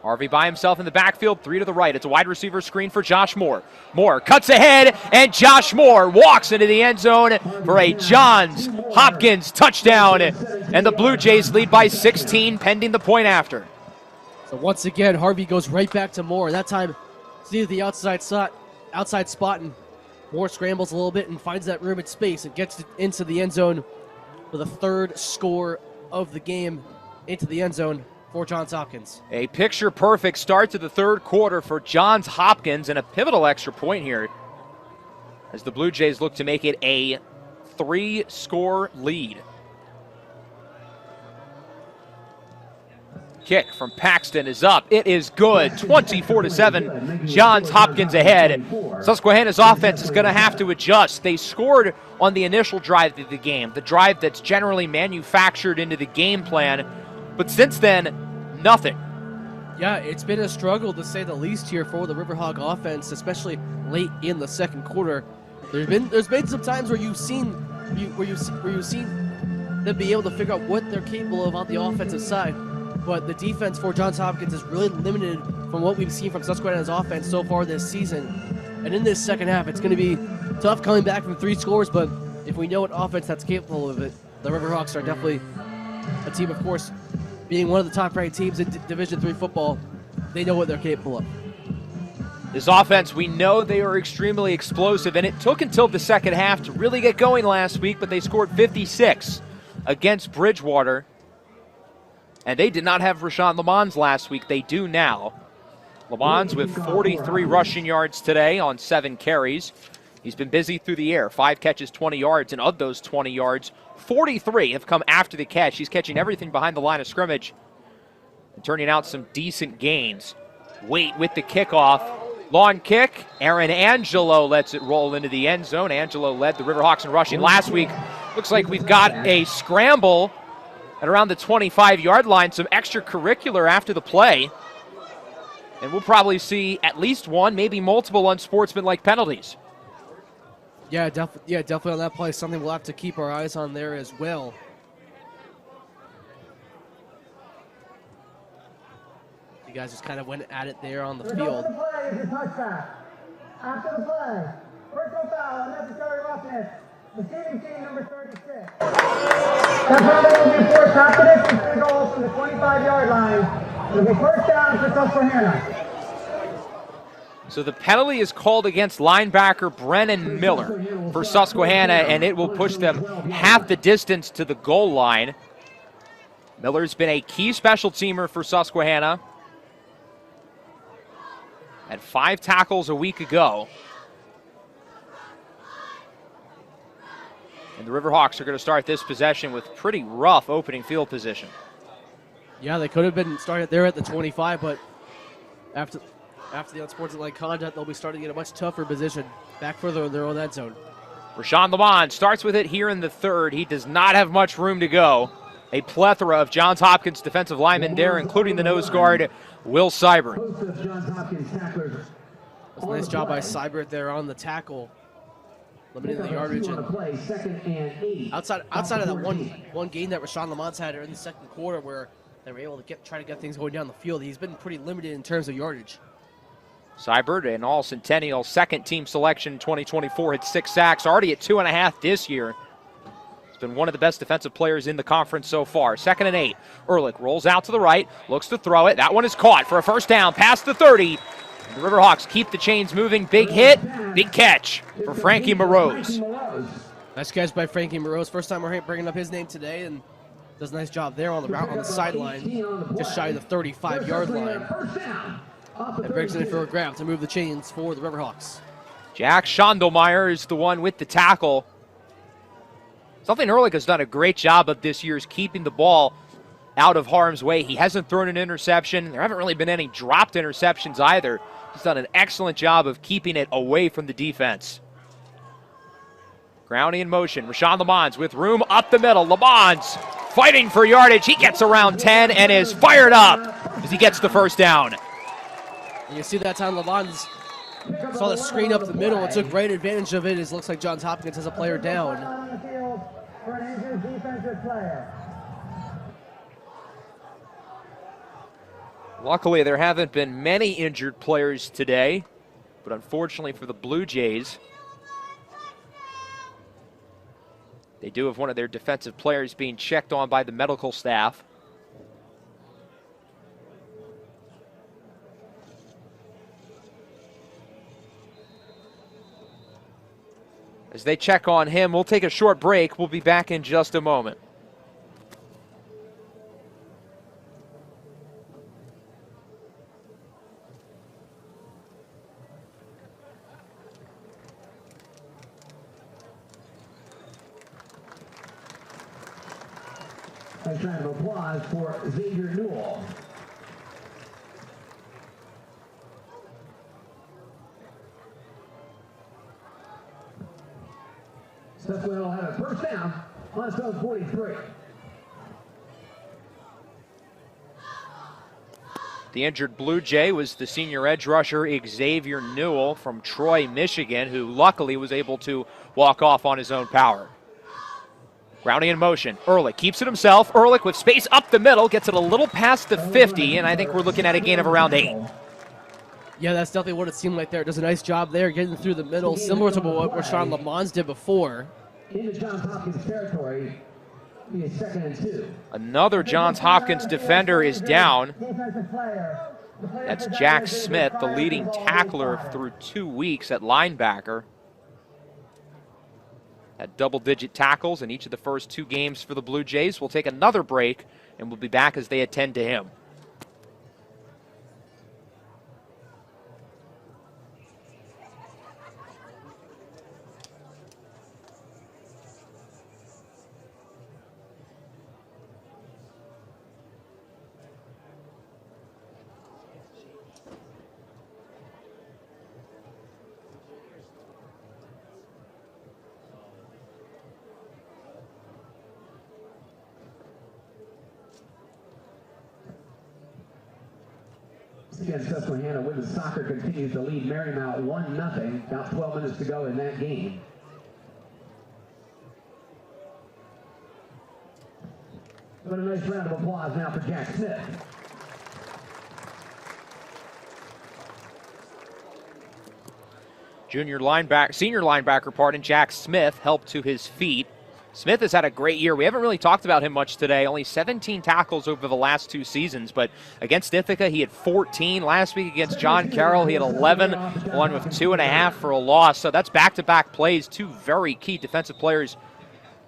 Harvey by himself in the backfield, 3 to the right. It's a wide receiver screen for Josh Moore. Moore cuts ahead, and Josh Moore walks into the end zone for a Johns Hopkins touchdown. And the Blue Jays lead by 16, pending the point after. So once again, Harvey goes right back to Moore. That time, sees the outside spot, and Moore scrambles a little bit and finds that room and space and gets into the end zone for the third score of the game into the end zone for Johns Hopkins. A picture-perfect start to the third quarter for Johns Hopkins, and a pivotal extra point here as the Blue Jays look to make it a 3-score lead. Kick from Paxton is up. It is good. 24-7. Johns Hopkins ahead. Susquehanna's offense is going to have to adjust. They scored on the initial drive of the game, the drive that's generally manufactured into the game plan. But since then, nothing. Yeah, it's been a struggle to say the least here for the Riverhawk offense, especially late in the second quarter. There's been some times where you've seen them be able to figure out what they're capable of on the offensive side. But the defense for Johns Hopkins is really limited from what we've seen from Susquehanna's offense so far this season. And in this second half, it's going to be tough coming back from 3 scores, but if we know what offense that's capable of it, the Riverhawks are definitely a team, of course, being one of the top-ranked teams in Division III football. They know what they're capable of. This offense, we know they are extremely explosive, and it took until the second half to really get going last week, but they scored 56 against Bridgewater. And they did not have Rashawn Lamons last week. They do now. Lamons with 43 rushing yards today on 7 carries. He's been busy through the air. 5 catches, 20 yards, and of those 20 yards, 43 have come after the catch. He's catching everything behind the line of scrimmage and turning out some decent gains. Wait with the kickoff. Long kick. Aaron Angelo lets it roll into the end zone. Angelo led the Riverhawks in rushing last week. Looks like we've got a scramble at around the 25-yard line, some extracurricular after the play. And we'll probably see at least one, maybe multiple unsportsmanlike penalties. Yeah, definitely on that play. Something we'll have to keep our eyes on there as well. You guys just kind of went at it there on the field. After the play, personal foul, unnecessary roughness. Receiving team number 36. That penalty will be forced after this and goal from the 25-yard line. It'll be first down for Susquehanna. So the penalty is called against linebacker Brennan Miller for Susquehanna, and it will push them half the distance to the goal line. Miller's been a key special teamer for Susquehanna. Had 5 tackles a week ago. And the Riverhawks are going to start this possession with pretty rough opening field position. Yeah, they could have been started there at the 25, but after the unsportsmanlike conduct, they'll be starting in a much tougher position back further in their own end zone. Rashawn Lamont starts with it here in the third. He does not have much room to go. A plethora of Johns Hopkins defensive linemen there, including the nose guard, Will Seibert. That's a nice job by Seibert there on the tackle, limiting the yardage. And outside of that one gain that Rashawn Lamont's had in the second quarter, where they were able to try to get things going down the field, he's been pretty limited in terms of yardage. Seibert, an all-Centennial second-team selection in 2024, had 6 sacks, already at 2.5 this year. He's been one of the best defensive players in the conference so far. 2nd and 8. Ehrlich rolls out to the right, looks to throw it. That one is caught for a first down past the 30. The Riverhawks keep the chains moving. Big hit, big catch for Frankie Morose. Nice catch by Frankie Morose. First time we're bringing up his name today, and does a nice job there on the route on the sideline, just shy of the 35-yard line. And breaks it in for a grab to move the chains for the Riverhawks. Jack Schondelmeyer is the one with the tackle. Something Ehrlich has done a great job of this year is keeping the ball out of harm's way. He hasn't thrown an interception. There haven't really been any dropped interceptions either. He's done an excellent job of keeping it away from the defense. Grounding in motion. Rashawn Lamons with room up the middle. Lamons fighting for yardage. He gets around 10 and is fired up as he gets the first down. And you see that time Lamons Saw the screen up the middle and took great advantage of it. It looks like Johns Hopkins has a player down. On the field for an injured defensive player. Luckily, there haven't been many injured players today, but unfortunately for the Blue Jays, they do have one of their defensive players being checked on by the medical staff. As they check on him, we'll take a short break. We'll be back in just a moment. Nice round of applause for Xavier Newell. Susquehanna will have a first down on zone 43. The injured Blue Jay was the senior edge rusher Xavier Newell from Troy, Michigan, who luckily was able to walk off on his own power. Grounding in motion. Ehrlich keeps it himself. Ehrlich with space up the middle, gets it a little past the 50, and I think we're looking at a gain of around 8. Yeah, that's definitely what it seemed like there. Does a nice job there getting through the middle, similar to what Rashawn Lamons did before. Into Johns Hopkins territory, he is 2nd and 2. Another Johns Hopkins defender is down. That's Jack Smith, the leading tackler through 2 weeks at linebacker. Had double-digit tackles in each of the first 2 games for the Blue Jays. We'll take another break, and we'll be back as they attend to him. Against Susquehanna, women's soccer continues to lead Marymount 1-0. About 12 minutes to go in that game. But a nice round of applause now for Jack Smith. Senior linebacker, Jack Smith helped to his feet. Smith has had a great year. We haven't really talked about him much today. Only 17 tackles over the last 2 seasons, but against Ithaca, he had 14. Last week against John Carroll, he had 11, one with 2.5 for a loss. So that's back-to-back plays, 2 very key defensive players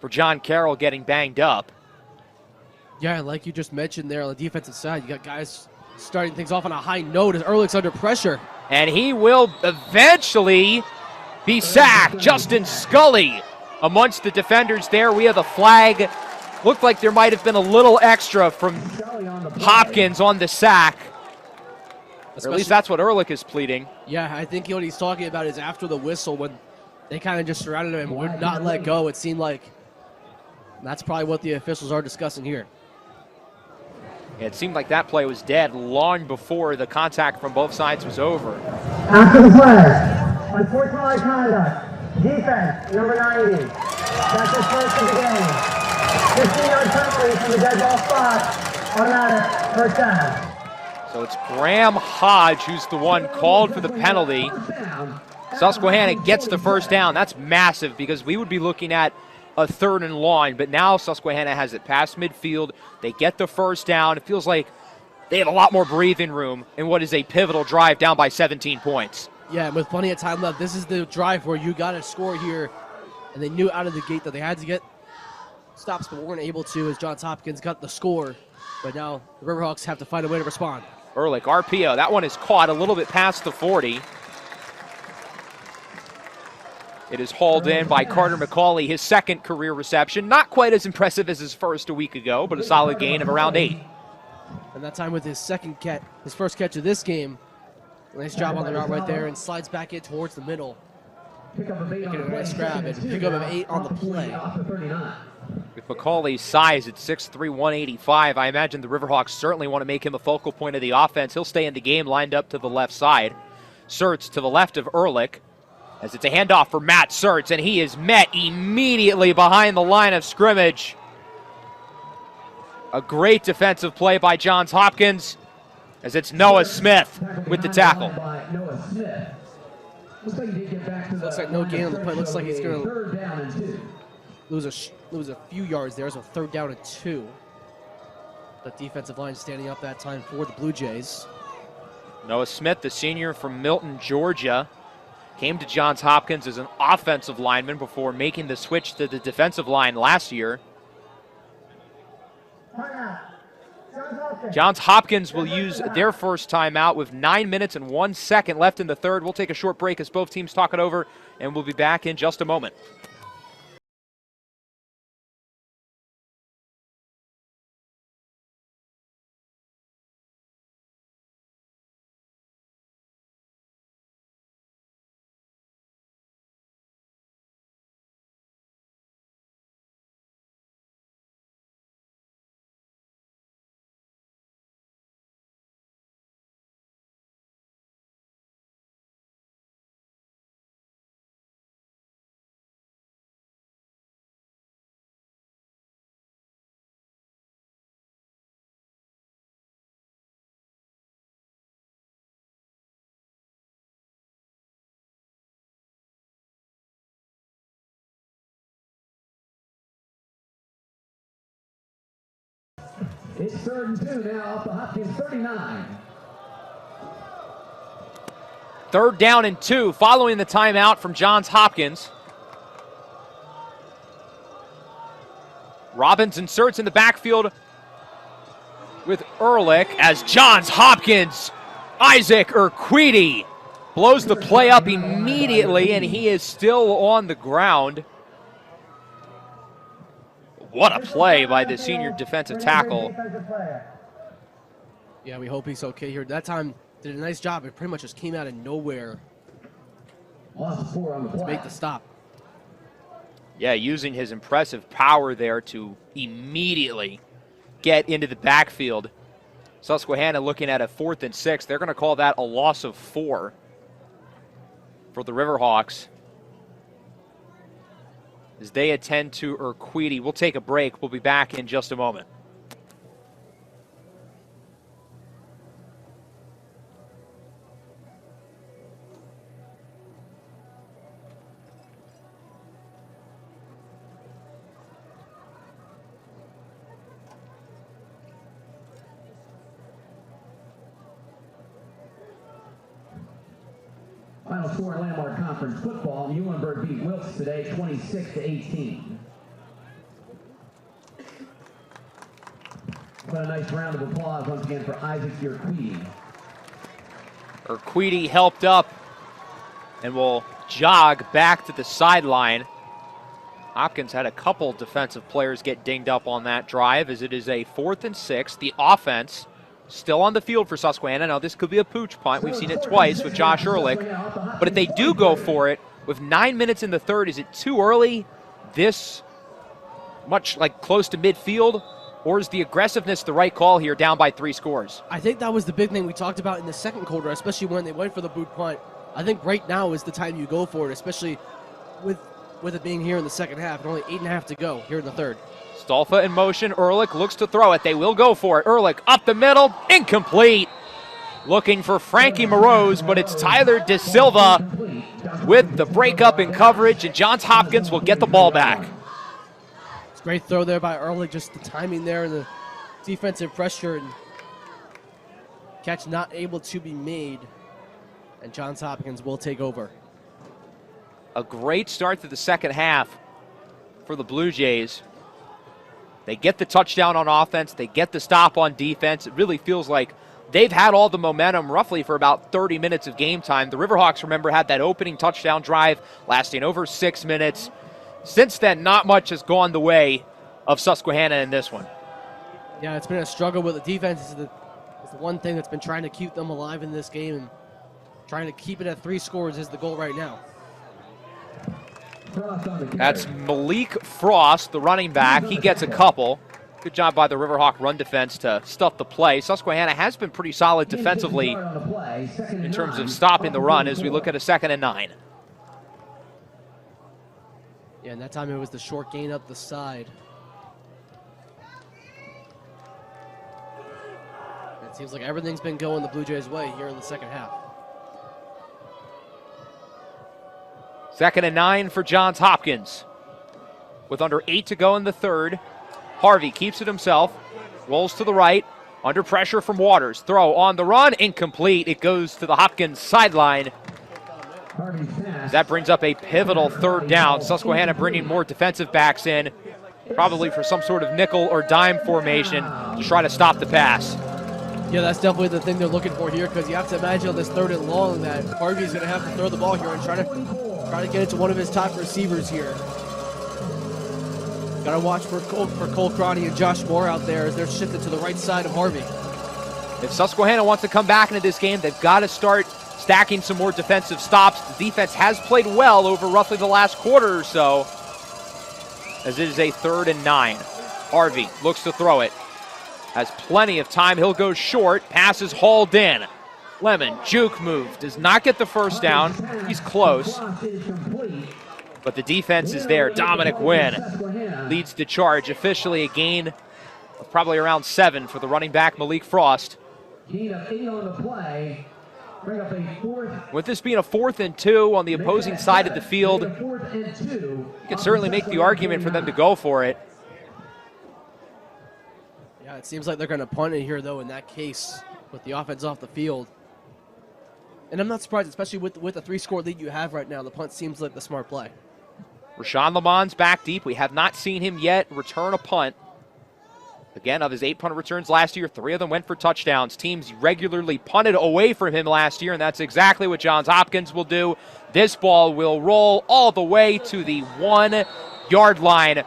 for John Carroll getting banged up. Yeah, like you just mentioned there on the defensive side, you got guys starting things off on a high note as Ehrlich's under pressure. And he will eventually be sacked. Justin Scully amongst the defenders there. We have the flag. Looked like there might have been a little extra from Hopkins on the sack. Or at least that's what Ehrlich is pleading. Yeah, I think what he's talking about is after the whistle when they kind of just surrounded him and would not let go. It seemed like that's probably what the officials are discussing here. It seemed like that play was dead long before the contact from both sides was over. After the play, unfortunate conduct. Defense, number 90. That's his first of the game. 15-yard penalty from the dead ball spot. Automatic first down. So it's Graham Hodge who's the one called for the penalty. Susquehanna gets the first down. That's massive because we would be looking at a 3rd and long, but now Susquehanna has it past midfield. They get the first down. It feels like they have a lot more breathing room in what is a pivotal drive down by 17 points. Yeah, with plenty of time left, this is the drive where you got to score here. And they knew out of the gate that they had to get stops, but weren't able to as Johns Hopkins got the score. But now the Riverhawks have to find a way to respond. Ehrlich, RPO. That one is caught a little bit past the 40. It is hauled in by Carter McCauley, his 2nd career reception. Not quite as impressive as his first a week ago, but a solid gain of around 8. And that time with his first catch of this game. Nice job on the route right there and slides back in towards the middle. Making a nice grab and pick up an 8 on the play. With McCauley's size at 6'3", 185, I imagine the Riverhawks certainly want to make him a focal point of the offense. He'll stay in the game lined up to the left side. Surtz to the left of Ehrlich, as it's a handoff for Matt Surtz, and he is met immediately behind the line of scrimmage. A great defensive play by Johns Hopkins, as it's Noah Smith with the tackle. Looks like no gain on the play. Looks like he's going to lose a few yards there. So 3rd down and 2. The defensive line standing up that time for the Blue Jays. Noah Smith, the senior from Milton, Georgia, came to Johns Hopkins as an offensive lineman before making the switch to the defensive line last year. Johns Hopkins will use their first timeout with 9 minutes and 1 second left in the third. We'll take a short break as both teams talk it over, and we'll be back in just a moment. It's 3rd and 2 now off the Hopkins 39. 3rd down and 2 following the timeout from Johns Hopkins. Robbins inserts in the backfield with Ehrlich as Johns Hopkins, Isaac Urquidi, blows the play up immediately, and he is still on the ground. What a play by the senior defensive tackle. Yeah, we hope he's okay here. That time did a nice job. It pretty much just came out of nowhere to make the stop. Yeah, using his impressive power there to immediately get into the backfield. Susquehanna looking at a 4th and 6. They're going to call that a loss of 4 for the Riverhawks as they attend to Urquidi. We'll take a break. We'll be back in just a moment. Final score in Landmark Conference football, Muhlenberg beat Wilkes today 26-18. What a nice round of applause once again for Isaac Urquidi. Urquidi helped up and will jog back to the sideline. Hopkins had a couple defensive players get dinged up on that drive as it is a 4th and 6. The offense still on the field for Susquehanna. Now, this could be a pooch punt. We've seen it twice with Josh Ehrlich. But if they do go for it, with 9 minutes in the third, is it too early, this much like close to midfield? Or is the aggressiveness the right call here, down by 3 scores? I think that was the big thing we talked about in the second quarter, especially when they went for the boot punt. I think right now is the time you go for it, especially with it being here in the second half and only 8.5 to go here in the third. Stolfa in motion. Ehrlich looks to throw it. They will go for it. Ehrlich up the middle. Incomplete. Looking for Frankie Moroz, but it's Tyler De Silva with the breakup in coverage, and Johns Hopkins will get the ball back. It's a great throw there by Ehrlich, just the timing there and the defensive pressure, and catch not able to be made, and Johns Hopkins will take over. A great start to the second half for the Blue Jays. They get the touchdown on offense. They get the stop on defense. It really feels like they've had all the momentum roughly for about 30 minutes of game time. The Riverhawks, remember, had that opening touchdown drive lasting over 6 minutes. Since then, not much has gone the way of Susquehanna in this one. Yeah, it's been a struggle with the defense. It's the one thing that's been trying to keep them alive in this game, and trying to keep it at 3 scores is the goal right now. That's Malik Frost, the running back. He gets a couple. Good job by the Riverhawk run defense to stuff the play. Susquehanna has been pretty solid defensively in terms of stopping the run as we look at a 2nd and 9. Yeah, and that time it was the short gain up the side. It seems like everything's been going the Blue Jays' way here in the second half. 2nd and 9 for Johns Hopkins. With under 8 to go in the third, Harvey keeps it himself, rolls to the right, under pressure from Waters. Throw on the run, incomplete. It goes to the Hopkins sideline. That brings up a pivotal 3rd down. Susquehanna bringing more defensive backs in, probably for some sort of nickel or dime formation to try to stop the pass. Yeah, that's definitely the thing they're looking for here, because you have to imagine on this 3rd and long that Harvey's going to have to throw the ball here and try to get it to one of his top receivers here. Got to watch for Cole Cronny and Josh Moore out there as they're shifted to the right side of Harvey. If Susquehanna wants to come back into this game, they've got to start stacking some more defensive stops. The defense has played well over roughly the last quarter or so, as it is a 3rd and 9. Harvey looks to throw it. Has plenty of time. He'll go short. Pass is hauled in. Lemon, juke move. Does not get the first down. He's close. But the defense is there. Dominic Wynn leads the charge. Officially a gain of probably around 7 for the running back, Malik Frost. Gain of 8 on the play. Bring up a 4th. With this being a 4th and 2 on the opposing side of the field, you can certainly make the argument for them to go for it. Yeah, it seems like they're going to punt it here, though, in that case, with the offense off the field. And I'm not surprised, especially with the 3-score lead you have right now. The punt seems like the smart play. Rashawn Lamont's back deep. We have not seen him yet return a punt. Again, of his 8 punt returns last year, 3 of them went for touchdowns. Teams regularly punted away from him last year, and that's exactly what Johns Hopkins will do. This ball will roll all the way to the 1-yard line.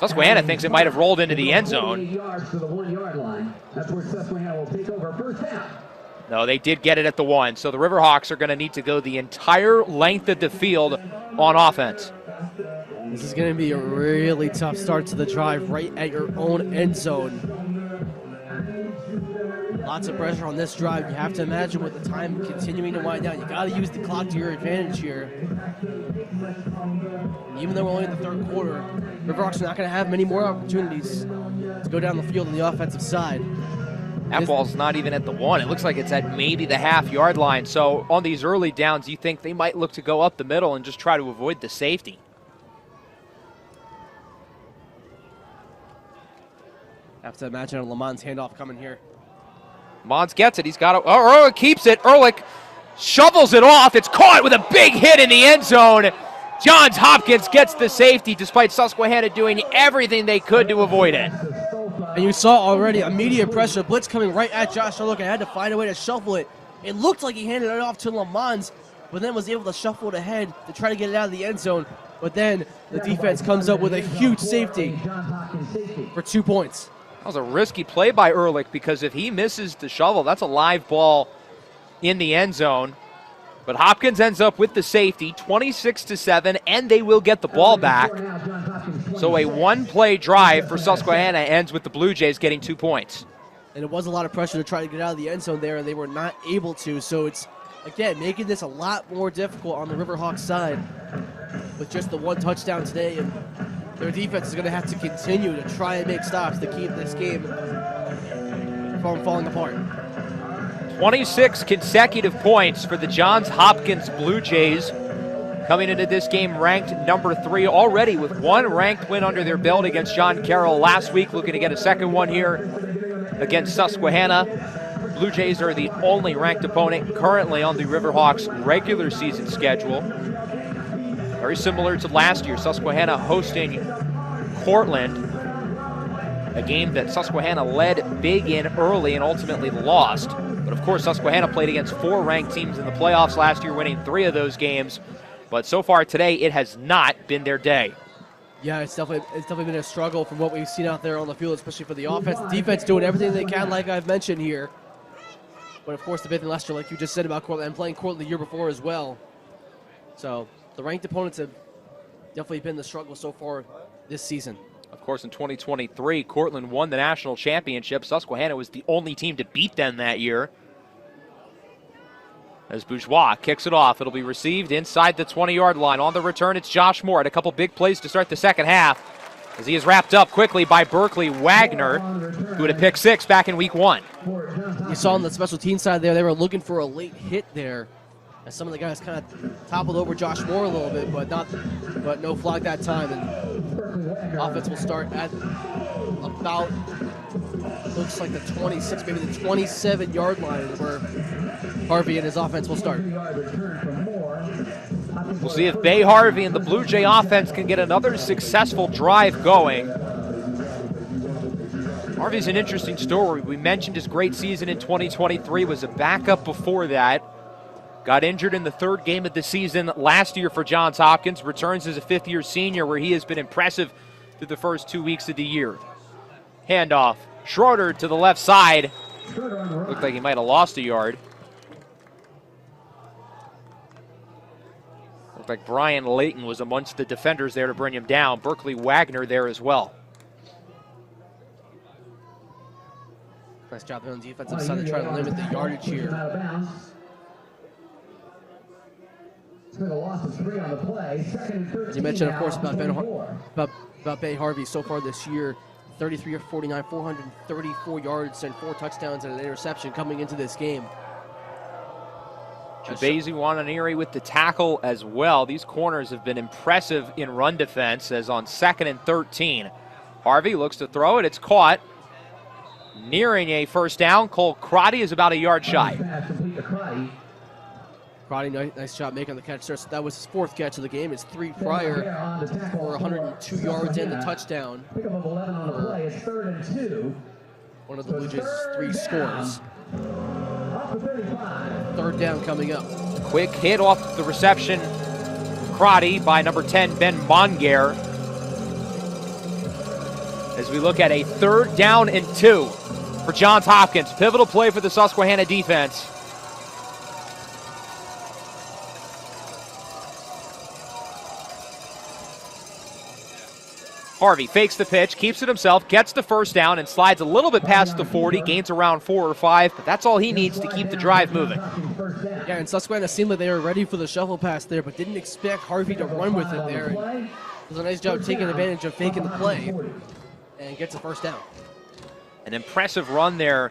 Susquehanna thinks it might have rolled into the end zone. Yards to the 1-yard line. That's where Susquehanna will take over 1st down. No, they did get it at the 1, so the Riverhawks are going to need to go the entire length of the field on offense. This is going to be a really tough start to the drive right at your own end zone. Lots of pressure on this drive. You have to imagine with the time continuing to wind down, you got to use the clock to your advantage here. And even though we're only in the 3rd quarter, Riverhawks are not going to have many more opportunities to go down the field on the offensive side. That ball's not even at the 1. It looks like it's at maybe the half-yard line. So on these early downs, you think they might look to go up the middle and just try to avoid the safety. Have to imagine a Lamont's handoff coming here. Mons gets it. He's got it. Oh, Ehrlich keeps it. Ehrlich shovels it off. It's caught with a big hit in the end zone. Johns Hopkins gets the safety despite Susquehanna doing everything they could to avoid it. And you saw already immediate pressure blitz coming right at Josh Ehrlich. I had to find a way to shuffle it. It looked like he handed it off to Lamons, but then was able to shuffle it ahead to try to get it out of the end zone. But then the defense comes up with a huge safety for 2 points. That was a risky play by Ehrlich because if he misses the shovel, that's a live ball in the end zone. But Hopkins ends up with the safety, 26-7, and they will get the ball back. So a 1-play drive for Susquehanna ends with the Blue Jays getting 2 points. And it was a lot of pressure to try to get out of the end zone there, and they were not able to. So it's, again, making this a lot more difficult on the Riverhawks side with just the 1 touchdown today. And their defense is going to have to continue to try and make stops to keep this game from falling apart. 26 consecutive points for the Johns Hopkins Blue Jays. Coming into this game ranked number 3 already with 1 ranked win under their belt against John Carroll last week. Looking to get a 2nd one here against Susquehanna. Blue Jays are the only ranked opponent currently on the Riverhawks regular season schedule. Very similar to last year, Susquehanna hosting Cortland. A game that Susquehanna led big in early and ultimately lost. But of course, Susquehanna played against 4 ranked teams in the playoffs last year, winning 3 of those games. But so far today, it has not been their day. Yeah, it's definitely been a struggle from what we've seen out there on the field, especially for the offense. The defense doing everything they can, like I've mentioned here. But of course, the big thing last year, like you just said about Cortland, and playing Cortland the year before as well. So the ranked opponents have definitely been the struggle so far this season. Of course, in 2023, Cortland won the national championship. Susquehanna was the only team to beat them that year. As Bourgeois kicks it off, it'll be received inside the 20-yard line. On the return, it's Josh Moore. Had a couple big plays to start the second half, as he is wrapped up quickly by Berkeley Wagner, who had a pick 6 back in week 1. You saw on the special team side there, they were looking for a late hit there, as some of the guys kind of toppled over Josh Moore a little bit, but no flag that time. And offense will start at about, looks like the 26, maybe the 27-yard line, where Harvey and his offense will start. We'll see if Bay Harvey and the Blue Jay offense can get another successful drive going. Harvey's an interesting story. We mentioned his great season in 2023, was a backup before that. Got injured in the 3rd game of the season last year for Johns Hopkins. Returns as a 5th-year senior, where he has been impressive through the first 2 weeks of the year. Handoff. Schroeder to the left side. Looked like he might have lost a yard. Looked like Brian Layton was amongst the defenders there to bring him down. Berkeley Wagner there as well. Nice job there on the defensive side to try to limit the yardage here. As you mentioned, of course, about Bay Harvey so far this year, 33 of 49, 434 yards and 4 touchdowns and an interception coming into this game. Jabezi Wananiri with the tackle as well. These corners have been impressive in run defense, as on 2nd and 13. Harvey looks to throw it. It's caught. Nearing a first down. Cole Crotty is about a yard shy. Crotty, nice job making the catch there. So that was his 4th catch of the game. His 3 prior for 102 yards and the touchdown. One of the Blue Jays' 3 scores. 3rd down coming up. Quick hit off the reception. Crotty by number 10, Ben Mongear. As we look at a 3rd down and 2 for Johns Hopkins. Pivotal play for the Susquehanna defense. Harvey fakes the pitch, keeps it himself, gets the first down, and slides a little bit past the 40, gains around 4 or 5, but that's all he needs to keep the drive moving. Yeah, and Susquehanna seemed like they were ready for the shuffle pass there, but didn't expect Harvey to run with it there. And it was a nice job taking advantage of faking the play and gets a first down. An impressive run there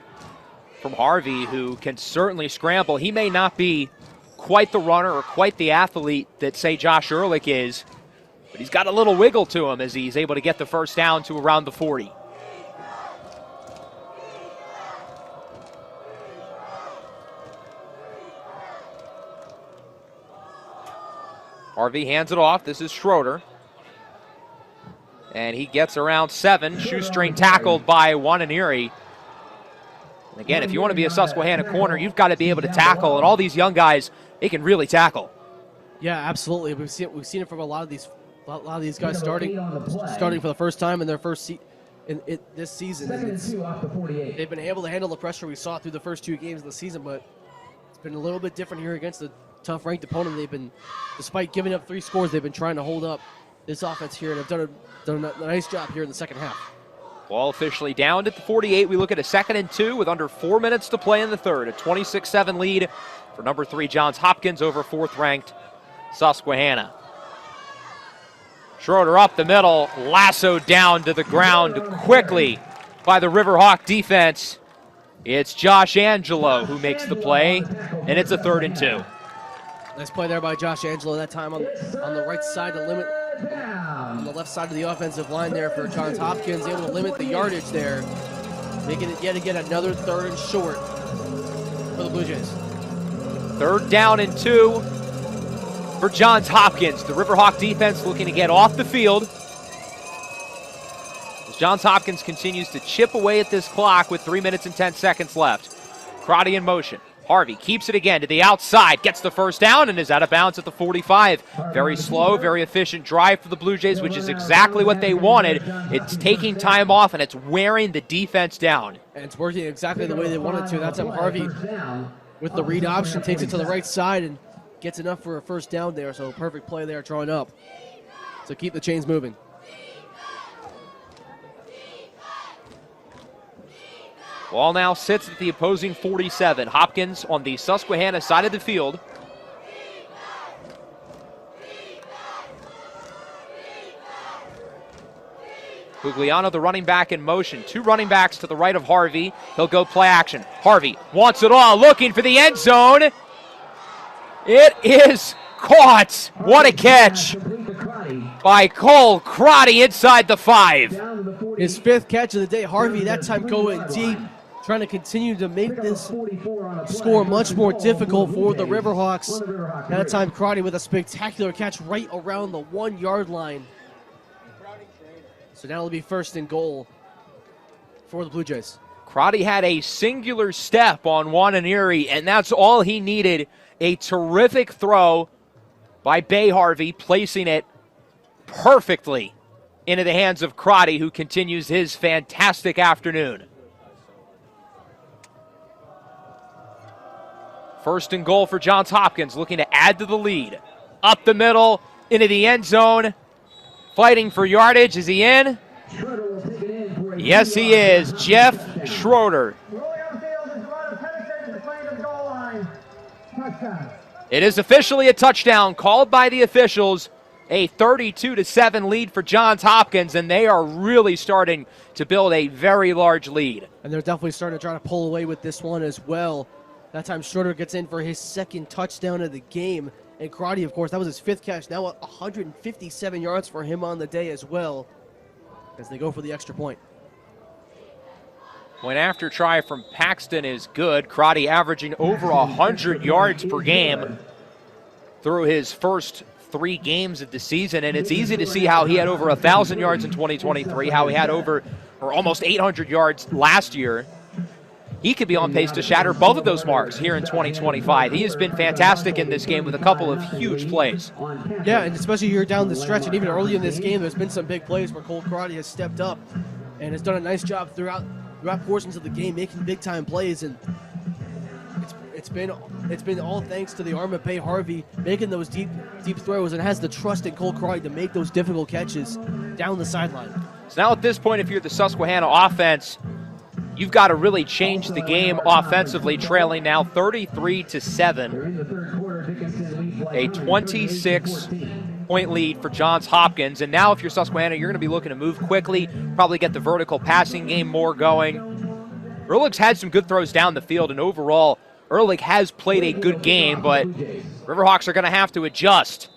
from Harvey, who can certainly scramble. He may not be quite the runner or quite the athlete that, say, Josh Ehrlich is, but he's got a little wiggle to him as he's able to get the first down to around the 40. Harvey hands it off. This is Schroeder. And he gets around 7. Shoestring tackled by Wananiri. And again, if you want to be a Susquehanna corner, you've got to be able to tackle. And all these young guys, they can really tackle. Yeah, absolutely. We've seen it from a lot of these guys starting for the first time in their first this season. They've been able to handle the pressure we saw through the first 2 games of the season, but it's been a little bit different here against the tough ranked opponent. They've been, despite giving up 3 scores, they've been trying to hold up this offense here, and have done a nice job here in the second half. Ball officially downed at the 48. We look at a 2nd and 2 with under 4 minutes to play in the 3rd. A 26-7 lead for number 3 Johns Hopkins over 4th-ranked Susquehanna. Schroeder up the middle, lassoed down to the ground quickly by the Riverhawk defense. It's Josh Angelo who makes the play, and it's a 3rd and 2. Nice play there by Josh Angelo, that time on the right side to limit, on the left side of the offensive line there for Johns Hopkins, able to limit the yardage there, making it yet again another 3rd and short for the Blue Jays. 3rd down and 2 for Johns Hopkins. The Riverhawk defense looking to get off the field as Johns Hopkins continues to chip away at this clock with 3 minutes and 10 seconds left. Crotty in motion. Harvey keeps it again to the outside, gets the first down, and is out of bounds at the 45. Very slow, very efficient drive for the Blue Jays, which is exactly what they wanted. It's taking time off, and it's wearing the defense down. And it's working exactly the way they wanted to. That's how Harvey, with the read option, takes it to the right side and gets enough for a first down there. So perfect play there, drawing up. So keep the chains moving. Ball now sits at the opposing 47. Hopkins on the Susquehanna side of the field. Gugliano, the running back, in motion. Two running backs to the right of Harvey. He'll go play action. Harvey wants it all, looking for the end zone. It is caught. What a catch by Cole Crotty inside the 5. His 5th catch of the day. Harvey that time going deep, trying to continue to make this score much more difficult for the Riverhawks. That time Crotty with a spectacular catch right around the 1-yard line. So now it'll be 1st and goal for the Blue Jays. Crotty had a singular step on Wananeri, and that's all he needed. A terrific throw by Bay Harvey, placing it perfectly into the hands of Crotty, who continues his fantastic afternoon. 1st and goal for Johns Hopkins, looking to add to the lead. Up the middle, into the end zone. Fighting for yardage. Is he in? Yes, he is. Jeff Schroeder. It is officially a touchdown called by the officials. A 32-7 lead for Johns Hopkins, and they are really starting to build a very large lead. And they're definitely starting to try to pull away with this one as well. That time Schroeder gets in for his 2nd touchdown of the game. And Crotty, of course, that was his 5th catch. Now 157 yards for him on the day as well, as they go for the extra point. Point after try from Paxton is good. Crotty averaging over 100 yards per game through his first 3 games of the season. And it's easy to see how he had over 1,000 yards in 2023, how he had over or almost 800 yards last year. He could be on pace to shatter both of those marks here in 2025. He has been fantastic in this game with a couple of huge plays. Yeah, and especially here down the stretch, and even early in this game, there's been some big plays where Cole Crotty has stepped up and has done a nice job throughout portions of the game, making big-time plays. And it's been all thanks to the arm of Bay Harvey making those deep throws, and has the trust in Cole Crotty to make those difficult catches down the sideline. So now at this point, if you're the Susquehanna offense, you've got to really change the game offensively, trailing now 33-7. A 26-point lead for Johns Hopkins. And now if you're Susquehanna, you're going to be looking to move quickly, probably get the vertical passing game more going. Ehrlich's had some good throws down the field, and overall, Ehrlich has played a good game, but Riverhawks are going to have to adjust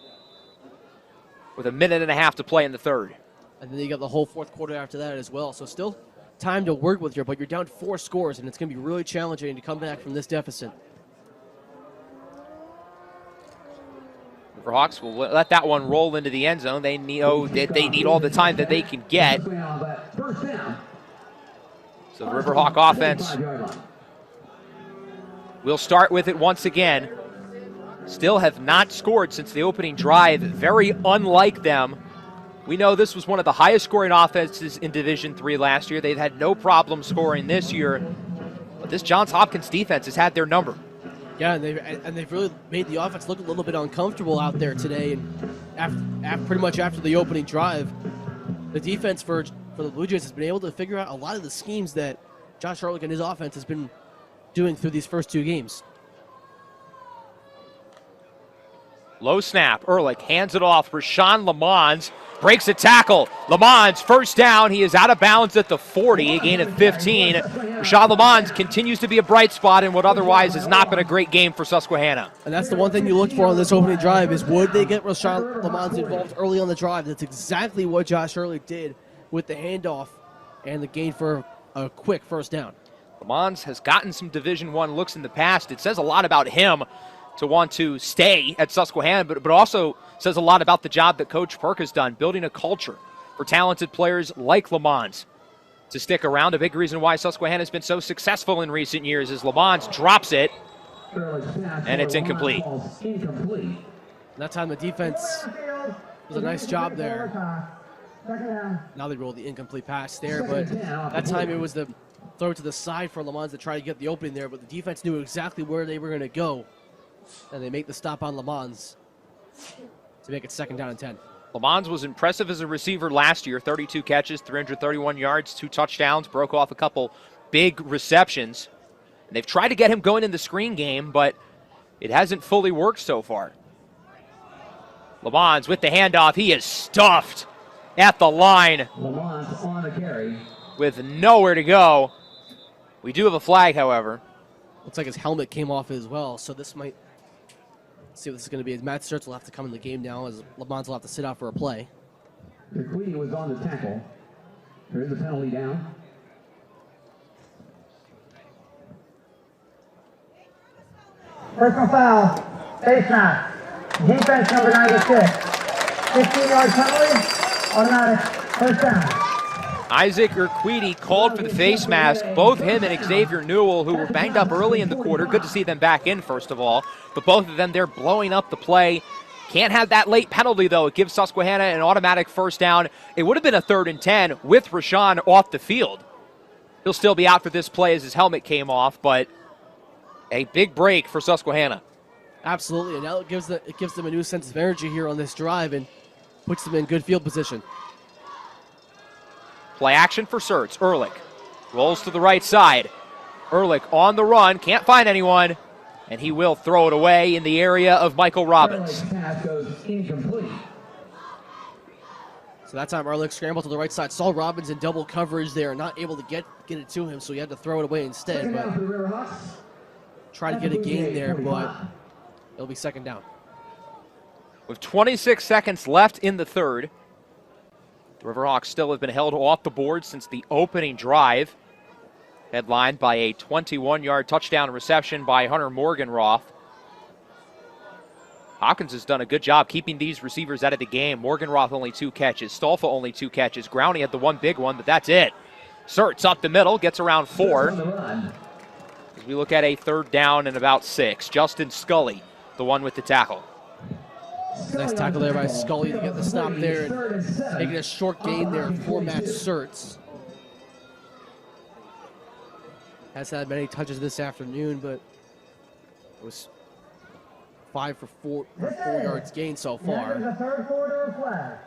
with 1.5 minutes to play in the 3rd. And then you got the whole 4th quarter after that as well. So still time to work with here, but you're down 4 scores, and it's going to be really challenging to come back from this deficit. Riverhawks will let that one roll into the end zone. They know that they need all the time that they can get. So the Riverhawk offense will start with it once again. Still have not scored since the opening drive. Very unlike them. We know this was one of the highest scoring offenses in Division III last year. They've had no problem scoring this year. But this Johns Hopkins defense has had their number. Yeah, and they've really made the offense look a little bit uncomfortable out there today. And pretty much after the opening drive, the defense for the Blue Jays has been able to figure out a lot of the schemes that Josh Ehrlich and his offense has been doing through these first 2 games. Low snap. Ehrlich hands it off. Rashawn Lamons breaks a tackle. Lamons, first down. He is out of bounds at the 40, a gain of 15. Rashawn Lamons continues to be a bright spot in what otherwise has not been a great game for Susquehanna. And that's the one thing you looked for on this opening drive, is would they get Rashawn Lamons involved early on the drive? That's exactly what Josh Ehrlich did with the handoff and the gain for a quick first down. Lamons has gotten some Division I looks in the past. It says a lot about him to want to stay at Susquehanna, but also says a lot about the job that Coach Perk has done, building a culture for talented players like Lamons to stick around. A big reason why Susquehanna has been so successful in recent years is Lamons drops it, and it's incomplete. That time the defense does a nice job there. Now they roll the incomplete pass there, but that time it was the throw to the side for Lamons to try to get the opening there, but the defense knew exactly where they were going to go, and they make the stop on Lamons to make it 2nd down and 10. Lamons was impressive as a receiver last year, 32 catches, 331 yards, 2 touchdowns, broke off a couple big receptions. And they've tried to get him going in the screen game, but it hasn't fully worked so far. Lamons with the handoff. He is stuffed at the line Lamont on the carry. with nowhere to go. We do have a flag, however. Looks like his helmet came off as well, so this might... Let's see what this is going to be. Matt Sturts will have to come in the game now, as Lamont will have to sit out for a play. McQueen was on the tackle. There is a penalty down. Personal foul, face mask. Defense number 96. 15-yard penalty, automatic, first down. Isaac Urquidi called for the face mask. Both him and Xavier Newell, who were banged up early in the quarter. Good to see them back in, first of all. But both of them, they're blowing up the play. Can't have that late penalty, though. It gives Susquehanna an automatic first down. It would have been a 3rd and 10 with Rashawn off the field. He'll still be out for this play as his helmet came off, but a big break for Susquehanna. Absolutely, and now it gives them a new sense of energy here on this drive and puts them in good field position. Play action for Sturts. Ehrlich rolls to the right side. Ehrlich on the run, can't find anyone, and he will throw it away in the area of Michael Robbins. Pass goes incomplete. So that time Ehrlich scrambled to the right side, saw Robbins in double coverage there, not able to get it to him, so he had to throw it away instead. Second But down for the Riverhawks. try to get a gain there, but it'll be second down. With 26 seconds left in the third, the Riverhawks still have been held off the board since the opening drive, headlined by a 21-yard touchdown reception by Hunter Morganroth. Hopkins has done a good job keeping these receivers out of the game. Morganroth only 2 catches. Stolfa only 2 catches. Growney had the one big one, but that's it. Sturts up the middle, gets around 4. As we look at a 3rd down and about 6. Justin Scully, the one with the tackle. Nice tackle there by Scully to get the stop there and making a short gain there for Matt Sturts. Has had many touches this afternoon, but it was 5 for 4 yards gained so far. The third quarter flag.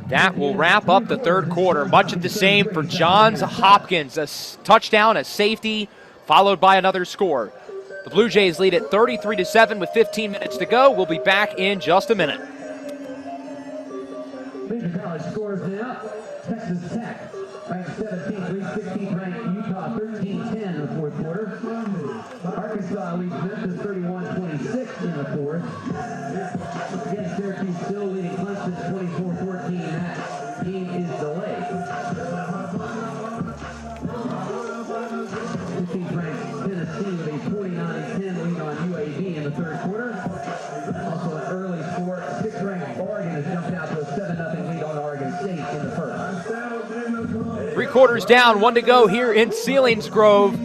That will wrap up the third quarter. Much of the same for Johns Hopkins. A touchdown, a safety, followed by another score. The Blue Jays lead at 33-7 with 15 minutes to go. We'll be back in just a minute. Major College scores now. Texas Tech ranked 17th, 16th ranked Utah 13-10 in the fourth quarter. Arkansas leads Memphis 31-26 in the fourth. Again, Syracuse still leading Clemson 24-14. That game is delayed. 15th ranked Tennessee with a 49-10 lead on UAB in the third quarter. Also an early score. 6th ranked Oregon has jumped out to a 7-0 lead on Oregon State in the first. 3 quarters down, 1 to go here in Selinsgrove.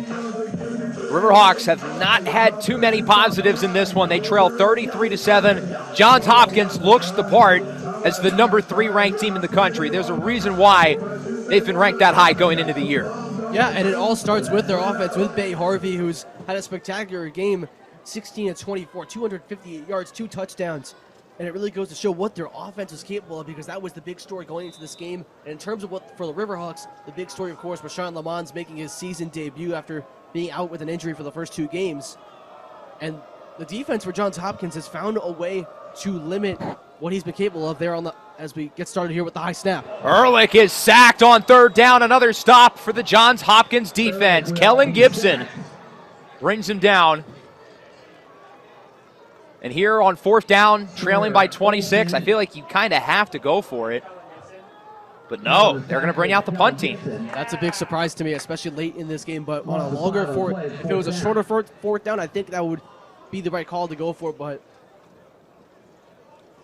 Riverhawks have not had too many positives in this one. They trail 33-7. Johns Hopkins looks the part as the number 3 ranked team in the country. There's a reason why they've been ranked that high going into the year. Yeah, and it all starts with their offense, with Bay Harvey, who's had a spectacular game, 16-24, 258 yards, 2 touchdowns. And it really goes to show what their offense is capable of, because that was the big story going into this game. And in terms of what for the Riverhawks, the big story, of course, was Rashawn Lamons making his season debut after being out with an injury for the first 2 games. And the defense for Johns Hopkins has found a way to limit what he's been capable of there on the as we get started here with the high snap. Ehrlich is sacked on 3rd down. Another stop for the Johns Hopkins defense. Kellen Gibson brings him down. And here on 4th down, trailing by 26, I feel like you kind of have to go for it. But no, they're going to bring out the punt team. That's a big surprise to me, especially late in this game. But on a longer if it was a shorter 4th down, I think that would be the right call to go for. But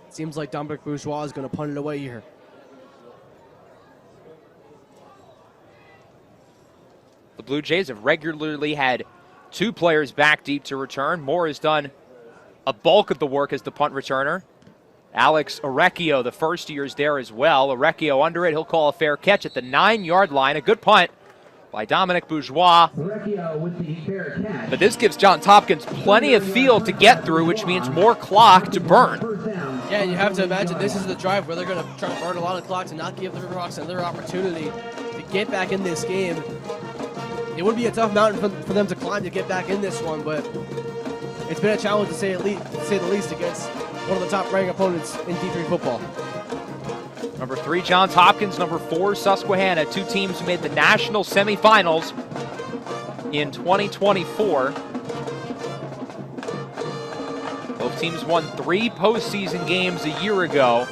it seems like Dominic Bourgeois is going to punt it away here. The Blue Jays have regularly had 2 players back deep to return. Moore has done a bulk of the work as the punt returner. Alex Orecchio, the first year's there as well. Orecchio under it. He'll call a fair catch at the 9-yard line. A good punt by Dominic Bourgeois. With the fair catch. But this gives Johns Hopkins plenty of field to get through, which means more clock to burn. Yeah, and you have to imagine this is the drive where they're going to try to burn a lot of clock to not give the Riverhawks another opportunity to get back in this game. It would be a tough mountain for them to climb to get back in this one, but it's been a challenge to say the least against one of the top-ranked opponents in D3 football. Number 3, Johns Hopkins. Number 4, Susquehanna. Two teams who made the national semifinals in 2024. Both teams won 3 postseason games a year ago.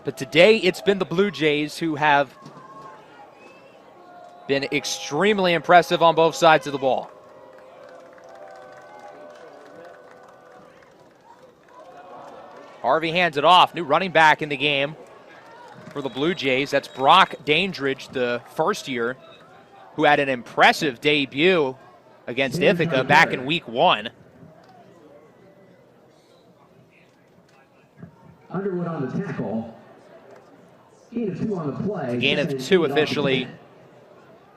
But today it's been the Blue Jays who have been extremely impressive on both sides of the ball. Harvey hands it off. New running back in the game for the Blue Jays. That's Brock Dandridge, the first year, who had an impressive debut against Ithaca back in week 1. Underwood on the tackle. Gain of 2 on the play. Gain of 2 officially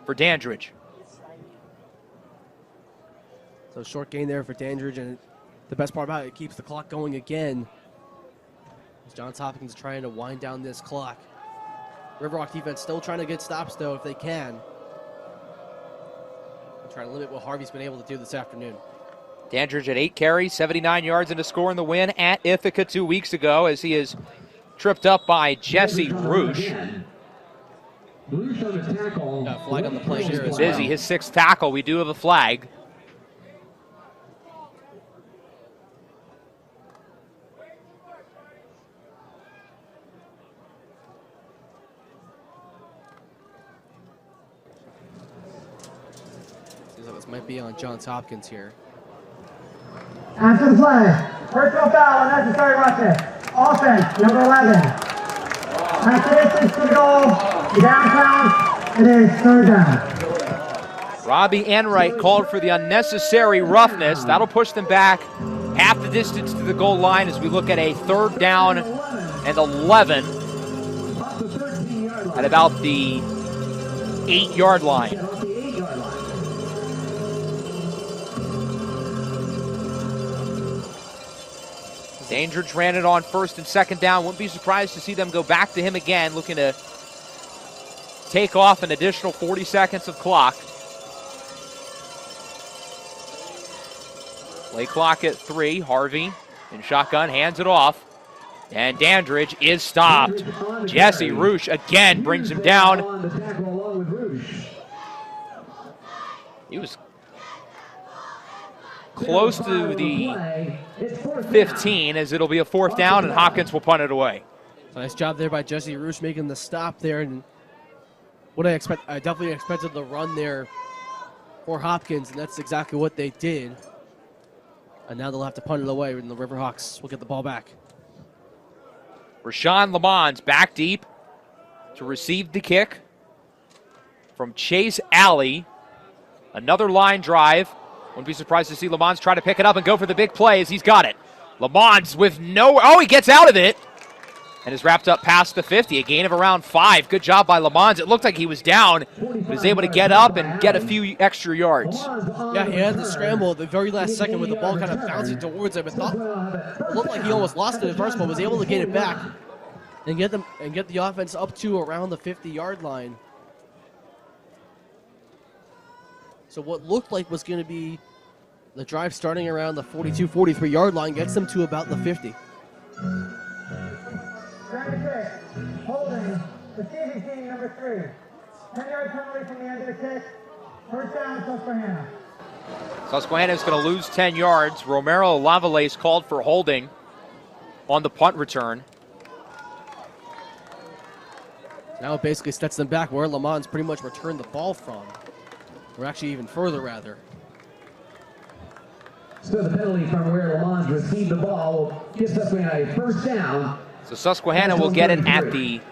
for Dandridge. So short gain there for Dandridge, and the best part about it keeps the clock going again. As Johns Hopkins trying to wind down this clock. Riverwalk defense still trying to get stops, though, if they can. Trying to limit what Harvey's been able to do this afternoon. Dandridge at 8 carries, 79 yards, and a score in the win at Ithaca 2 weeks ago, as he is tripped up by Jesse Roosh. Roosh on the tackle. Flag on the play here as Busy, well. his 6th tackle. We do have a flag. Seems like this might be on Johns Hopkins here. After the play, personal foul, unnecessary roughness. Offense, number 11. Pass the distance to the goal, downtown, it is 3rd down. Robbie Enright called for the unnecessary roughness. That'll push them back half the distance to the goal line as we look at a 3rd down and 11 at about the 8-yard line. Dandridge ran it on 1st and 2nd down. Wouldn't be surprised to see them go back to him again, looking to take off an additional 40 seconds of clock. Play clock at 3. Harvey in shotgun hands it off. And Dandridge is stopped. Jesse Roosh again brings him down. He was close to the 15, as it'll be a 4th down, and Hopkins will punt it away. Nice job there by Jesse Roosh making the stop there. And what I definitely expected the run there for Hopkins, and that's exactly what they did. And now they'll have to punt it away, and the Riverhawks will get the ball back. Rashawn Lamons back deep to receive the kick from Chase Alley. Another line drive. Wouldn't be surprised to see Lamons try to pick it up and go for the big play as he's got it. Lamons with he gets out of it and is wrapped up past the 50, a gain of around 5. Good job by Lamons. It looked like he was down, but was able to get up and get a few extra yards. Yeah, he had to scramble at the very last second with the ball kind of bouncing towards him. It looked like he almost lost it at first, but was able to get it back and get the offense up to around the 50-yard line. So what looked like was going to be the drive starting around the 42, 43-yard line gets them to about the 50. Holding, receiving team number 3. 10-yard penalty from the end of the kick. 1st down, Susquehanna. Susquehanna is going to lose 10 yards. Romero Lavalace called for holding on the punt return. Now it basically sets them back where Lamons pretty much returned the ball from. Or actually even further, rather. So the penalty from where Lamons received the ball will give Susquehanna a 1st down. So Susquehanna will get it at the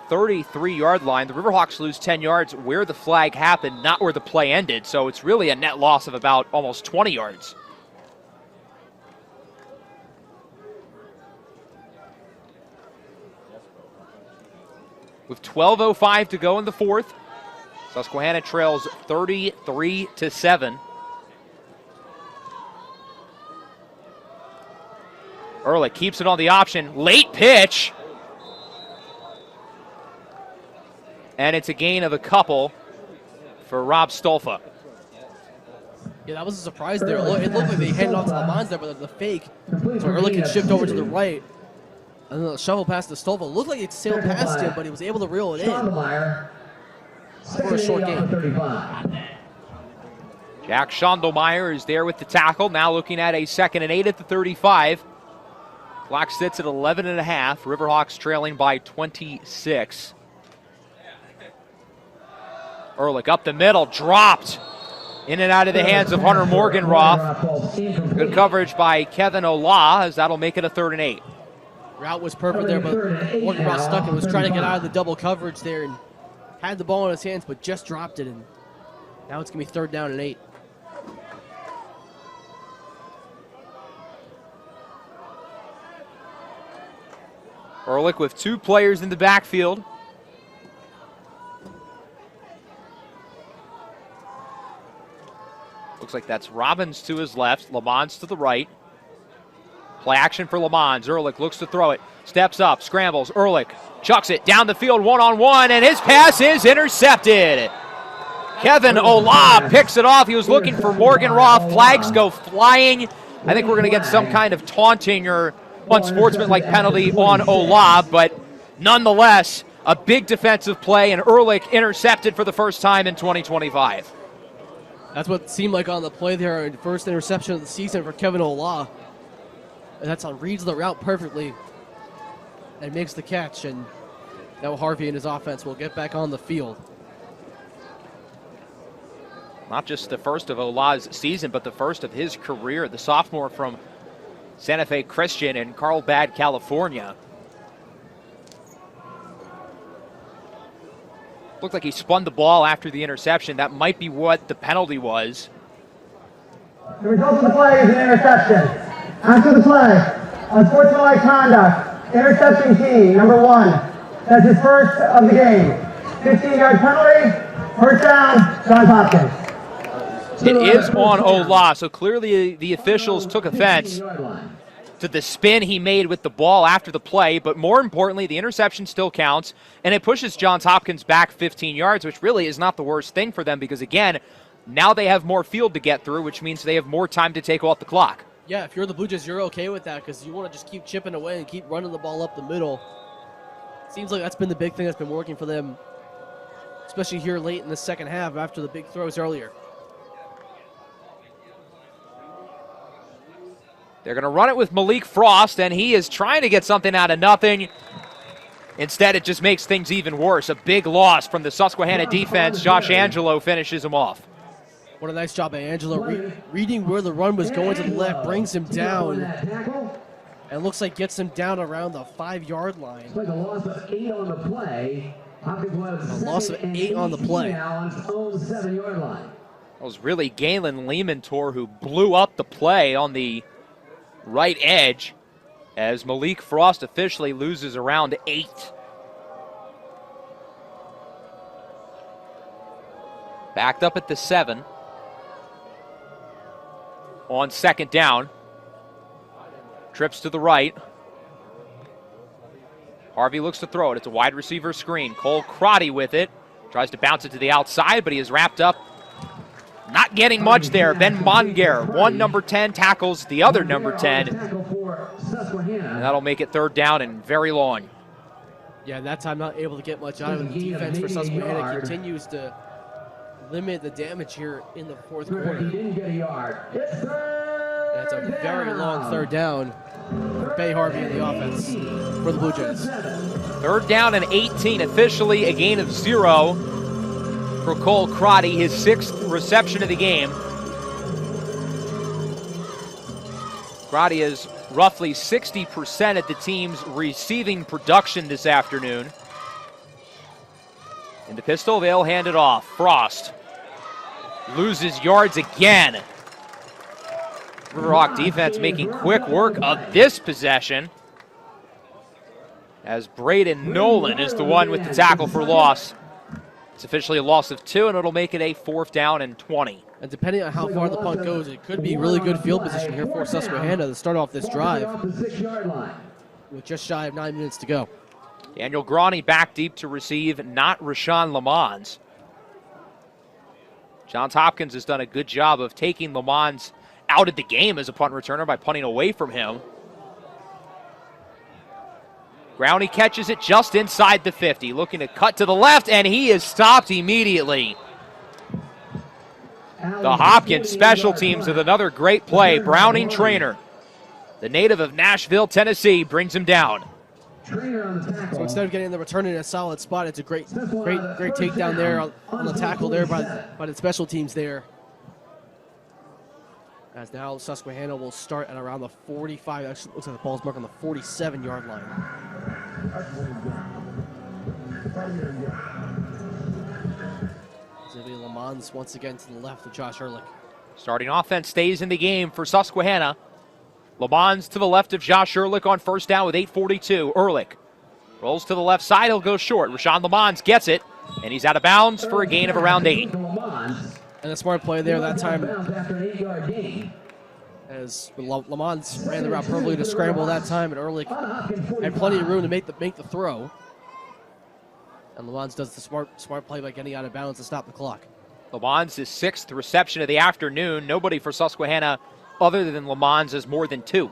33-yard line. The Riverhawks lose 10 yards where the flag happened, not where the play ended. So it's really a net loss of about almost 20 yards. With 12:05 to go in the 4th, Susquehanna trails 33-7. Ehrlich keeps it on the option. Late pitch. And it's a gain of a couple. for Rob Stolfa. Yeah, that was a surprise there. It looked like they handed off to Lamont there, but the fake. So Ehrlich had shift over to the right. And then the shovel pass to Stolfa. Looked like it sailed past him, but he was able to reel it in for a short game. Jack Schondelmeyer is there with the tackle. Now looking at a 2nd and 8 at the 35. Clock sits at 11.5. Riverhawks trailing by 26. Ehrlich up the middle, dropped. In and out of the hands of Hunter Morganroth. Good coverage by Kevin Ola, as that'll make it a 3rd and 8. Route was perfect there, but Morganroth stuck and was trying to get out of the double coverage there and had the ball in his hands, but just dropped it. And now it's going to be 3rd down and 8. Ehrlich with 2 players in the backfield. Looks like that's Robbins to his left, Lamons to the right. Play action for Lamons. Ehrlich looks to throw it. Steps up, scrambles. Ehrlich chucks it down the field one-on-one, and his pass is intercepted. Kevin Ola picks it off. He was looking for Morganroth. Flags go flying. I think we're going to get some kind of taunting or unsportsmanlike penalty on Ola, but nonetheless, a big defensive play, and Ehrlich intercepted for the first time in 2025. That's what it seemed like on the play there. First interception of the season for Kevin Ola. And that's on reads the route perfectly and makes the catch. And now Harvey and his offense will get back on the field. Not just the first of Ola's season, but the first of his career. The sophomore from Santa Fe Christian in Carlsbad, California. Looked like he spun the ball after the interception. That might be what the penalty was. The result of the play is an interception. After the play, unsportsmanlike conduct, interception key, number 1. That's his first of the game. 15-yard penalty, first down, Johns Hopkins. It is on Ola, so clearly the officials took offense to the spin he made with the ball after the play, but more importantly, the interception still counts, and it pushes Johns Hopkins back 15 yards, which really is not the worst thing for them because, again, now they have more field to get through, which means they have more time to take off the clock. Yeah, if you're the Blue Jays, you're okay with that because you want to just keep chipping away and keep running the ball up the middle. Seems like that's been the big thing that's been working for them, especially here late in the second half after the big throws earlier. They're going to run it with Malik Frost, and he is trying to get something out of nothing. Instead, it just makes things even worse. A big loss from the Susquehanna defense. Josh Angelo finishes him off. What a nice job by Angelo. Reading where the run was going to the left, brings him down, and looks like gets him down around the 5-yard line. Like a loss of 8 on the play. A loss of 8 on the play. On his own 7-yard line. That was really Galen Lehmantor who blew up the play on the right edge as Malik Frost officially loses around 8. Backed up at the 7 on 2nd down. Trips to the right. Harvey looks to throw it. It's a wide receiver screen. Cole Crotty with it. Tries to bounce it to the outside, but he is wrapped up. Not getting much there. Ben Monger, one number 10, tackles the other number 10. And that'll make it 3rd down and very long. Yeah, that time not able to get much out of it. The defense for Susquehanna continues to limit the damage here in the 4th quarter. That's a very long 3rd down for Bay Harvey and the offense for the Blue Jays. 3rd down and 18, officially a gain of 0. For Cole Crotty, his 6th reception of the game. Crotty is roughly 60% at the team's receiving production this afternoon. In the pistol, they'll hand it off. Frost loses yards again. Riverhawk defense making quick work of this possession, as Braden Nolan is the one with the tackle for loss. It's officially a loss of 2, and it'll make it a 4th down and 20. And depending on how far the punt goes, it could be really good field position here for Susquehanna to start off this drive with just shy of 9 minutes to go. Daniel Grawny back deep to receive, not Rashawn Lamons. Johns Hopkins has done a good job of taking Le Mans out of the game as a punt returner by punting away from him. Growney catches it just inside the 50, looking to cut to the left, and he is stopped immediately. The Hopkins special teams with another great play. Browning Trainer, the native of Nashville, Tennessee, brings him down. So instead of getting the return in a solid spot, it's a great takedown there on the tackle there by the special teams there. As now Susquehanna will start at around the 45. Actually, looks like the ball's marked on the 47-yard line. So it'll be Le Mans once again to the left of Josh Ehrlich. Starting offense stays in the game for Susquehanna. Le Mans to the left of Josh Ehrlich on first down with 8:42. Ehrlich rolls to the left side. He'll go short. Rashawn Le Mans gets it, and he's out of bounds for a gain of around 8. And a smart play there that time, as Le Mans ran the route perfectly to scramble that time, and Ehrlich had plenty of room to make the throw. And Le Mans does the smart play by getting out of bounds to stop the clock. Le Mans' 6th reception of the afternoon. Nobody for Susquehanna other than Le Mans has more than 2.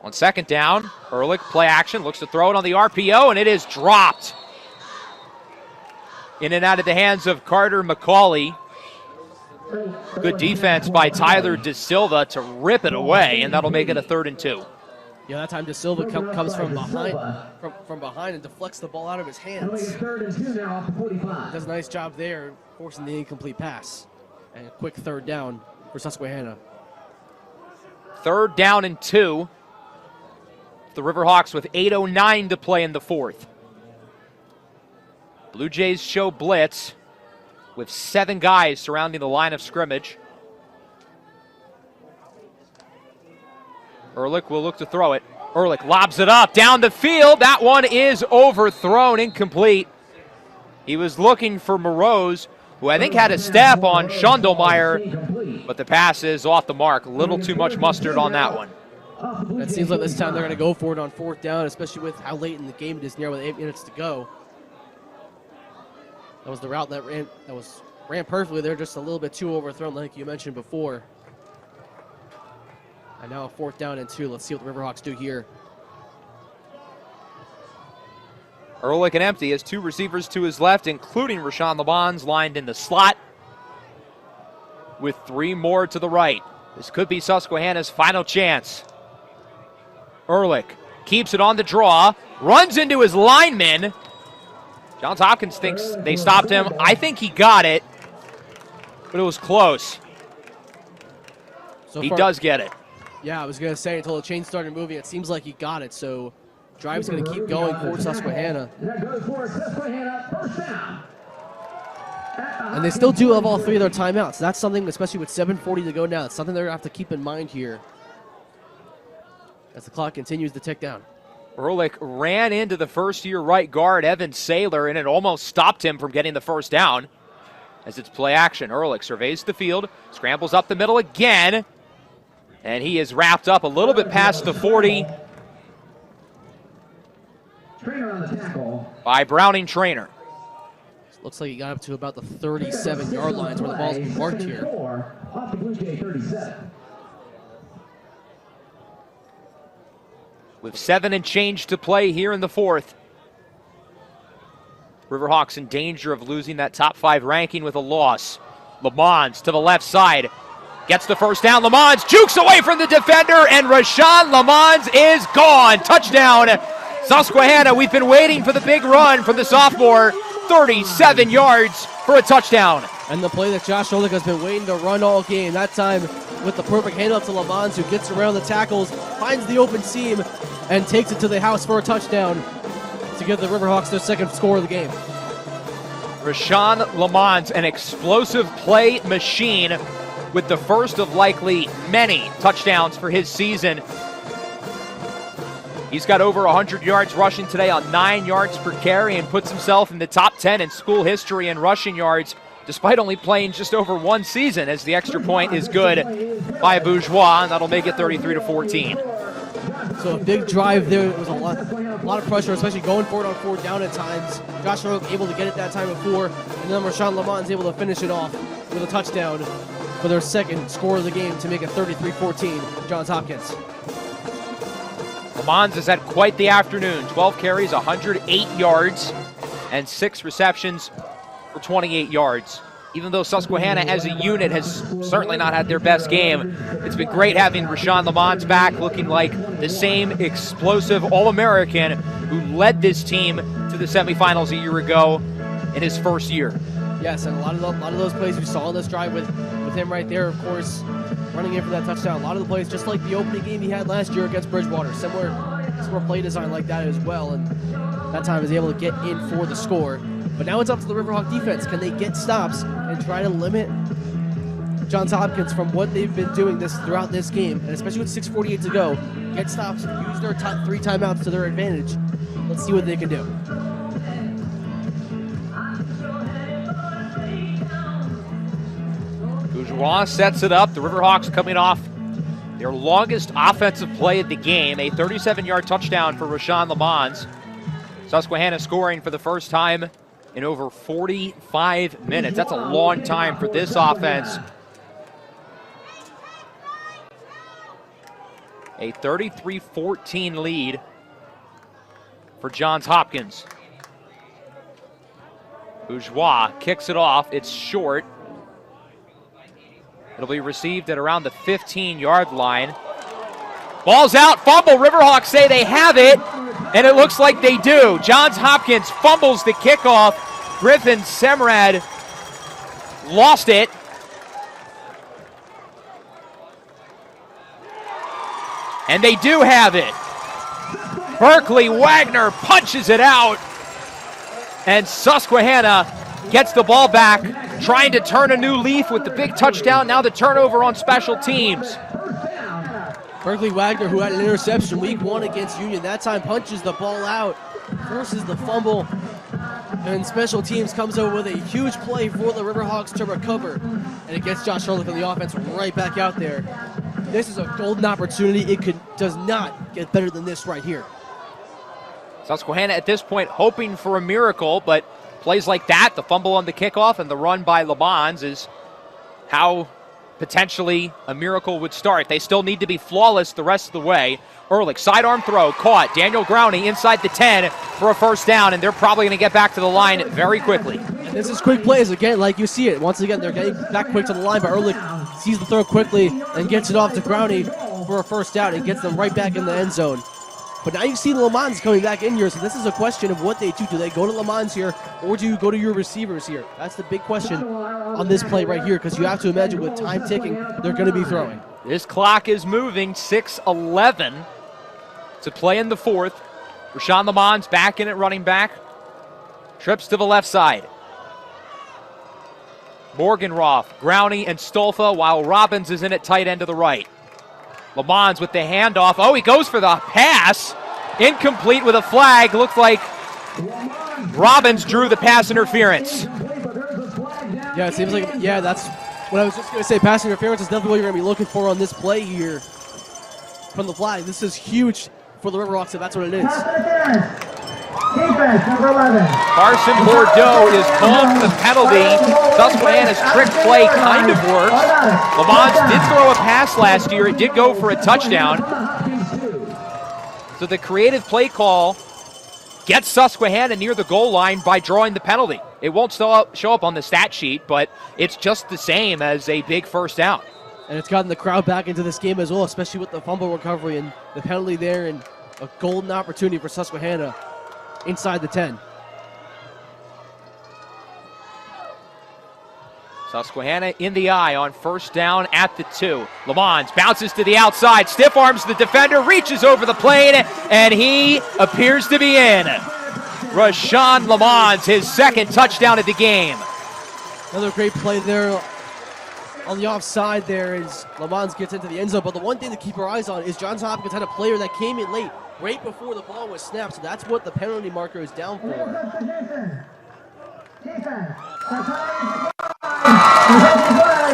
On second down, Ehrlich play action, looks to throw it on the RPO, and it is dropped. In and out of the hands of Carter McCauley. Good defense by Tyler De Silva to rip it away, and that'll make it a 3rd and 2. Yeah, that time De Silva comes from behind and deflects the ball out of his hands. Does a nice job there, forcing the incomplete pass. And a quick 3rd down for Susquehanna. 3rd down and 2. The Riverhawks with 8:09 to play in the 4th. Blue Jays show blitz with 7 guys surrounding the line of scrimmage. Ehrlich will look to throw it. Ehrlich lobs it up down the field. That one is overthrown, incomplete. He was looking for Moroz, who I think had a step on Schondelmeyer, but the pass is off the mark. A little too much mustard on that one. It seems like this time they're going to go for it on 4th down, especially with how late in the game it is, near with 8 minutes to go. That was the route that ran perfectly. They're just a little bit too overthrown, like you mentioned before. And now a 4th down and 2. Let's see what the Riverhawks do here. Ehrlich and empty has 2 receivers to his left, including Rashawn Le Mans lined in the slot with 3 more to the right. This could be Susquehanna's final chance. Ehrlich keeps it on the draw, runs into his lineman. Johns Hopkins thinks they stopped him. I think he got it, but it was close. He does get it. Yeah, I was going to say, until the chain started moving, it seems like he got it, so drive's going to keep going for Susquehanna. And they still do have all 3 of their timeouts. That's something, especially with 7:40 to go now, it's something they're going to have to keep in mind here as the clock continues to tick down. Ehrlich ran into the first-year right guard, Evan Saylor, and it almost stopped him from getting the first down as it's play action. Ehrlich surveys the field, scrambles up the middle again, and he is wrapped up a little bit past the 40 by Browning Trainer. Looks like he got up to about the 37-yard lines where the ball's been marked here. With 7 and change to play here in the 4th. Riverhawks in danger of losing that top 5 ranking with a loss. Le Mans to the left side. Gets the first down. Le Mans jukes away from the defender, and Rashawn Le Mans is gone. Touchdown, Susquehanna. We've been waiting for the big run from the sophomore. 37 yards for a touchdown. And the play that Josh Ehrlich has been waiting to run all game. That time with the perfect handoff to Le Mans, who gets around the tackles, finds the open seam, and takes it to the house for a touchdown to give the Riverhawks their 2nd score of the game. Rashawn Le Mans, an explosive play machine, with the first of likely many touchdowns for his season. He's got over 100 yards rushing today on 9 yards per carry and puts himself in the top 10 in school history in rushing yards, despite only playing just over 1 season, as the extra point is good by Bourgeois, and that'll make it 33-14. So a big drive there. It was a lot of pressure, especially going forward on 4th down at times. Josh Rogue able to get it that time before, and then Rashawn Lamont's able to finish it off with a touchdown for their second score of the game to make it 33-14, Johns Hopkins. Lamont has had quite the afternoon. 12 carries, 108 yards, and 6 receptions for 28 yards. Even though Susquehanna as a unit has certainly not had their best game, it's been great having Rashawn Lamont back, looking like the same explosive All-American who led this team to the semifinals a year ago in his first year. Yes, and a lot of those plays we saw on this drive with him right there, of course, running in for that touchdown. A lot of the plays, just like the opening game he had last year against Bridgewater, similar play design like that as well, and that time was able to get in for the score. But now it's up to the Riverhawk defense. Can they get stops and try to limit Johns Hopkins from what they've been doing throughout this game, and especially with 6:48 to go, get stops and use their 3 timeouts to their advantage. Let's see what they can do. Bourgeois sets it up. The Riverhawks coming off their longest offensive play of the game, a 37-yard touchdown for Rashawn Lamont. Susquehanna scoring for the first time in over 45 minutes. That's a long time for this offense. A 33-14 lead for Johns Hopkins. Bourgeois kicks it off. It's short. It'll be received at around the 15-yard line. Ball's out. Fumble. Riverhawks say they have it. And it looks like they do. Johns Hopkins fumbles the kickoff. Griffin Semrad lost it. And they do have it. Berkeley Wagner punches it out. And Susquehanna gets the ball back, trying to turn a new leaf with the big touchdown. Now the turnover on special teams. Berkeley Wagner, who had an interception week 1 against Union, that time punches the ball out, forces the fumble, and special teams comes over with a huge play for the Riverhawks to recover, and it gets Josh Hurley from the offense right back out there. This is a golden opportunity. It does not get better than this right here. Susquehanna at this point hoping for a miracle, but plays like that, the fumble on the kickoff and the run by Lamont, is how potentially a miracle would start. They still need to be flawless the rest of the way. Ehrlich, sidearm throw, caught. Daniel Growney inside the 10 for a first down, and they're probably going to get back to the line very quickly. And this is quick plays, again, like you see it. Once again, they're getting back quick to the line, but Ehrlich sees the throw quickly and gets it off to Growney for a first down and gets them right back in the end zone. But now you see Lamont's coming back in here, so this is a question of what they do. Do they go to Lamont's here, or do you go to your receivers here? That's the big question on this play right here, because you have to imagine with time ticking, they're going to be throwing. This clock is moving, 6:11 to play in the fourth. Rashawn Lamont's back in at running back. Trips to the left side. Morgenroth, Growney, and Stolfa, while Robbins is in at tight end to the right. Lamont with the handoff. Oh, he goes for the pass. Incomplete with a flag. Looked like Robbins drew the pass interference. Yeah, it seems like, yeah, that's what I was just going to say. Pass interference is definitely what you're going to be looking for on this play here from the flag. This is huge for the Riverhawks, if that's what it is. Defense, number 11. Carson Bordeaux is called for the penalty. Susquehanna's trick play kind of works. Lamont did throw a pass last year. It did go for a touchdown. So the creative play call gets Susquehanna near the goal line by drawing the penalty. It won't show up on the stat sheet, but it's just the same as a big first down. And it's gotten the crowd back into this game as well, especially with the fumble recovery and the penalty there, and a golden opportunity for Susquehanna inside the 10. Susquehanna in the eye on first down at the 2. Lamont bounces to the outside, stiff arms the defender, reaches over the plane, and he appears to be in. Rashawn Lamont, his second touchdown of the game. Another great play there on the offside there as Lamont gets into the end zone. But the one thing to keep our eyes on is Johns Hopkins had a player that came in late, right before the ball was snapped. So that's what the penalty marker is down for.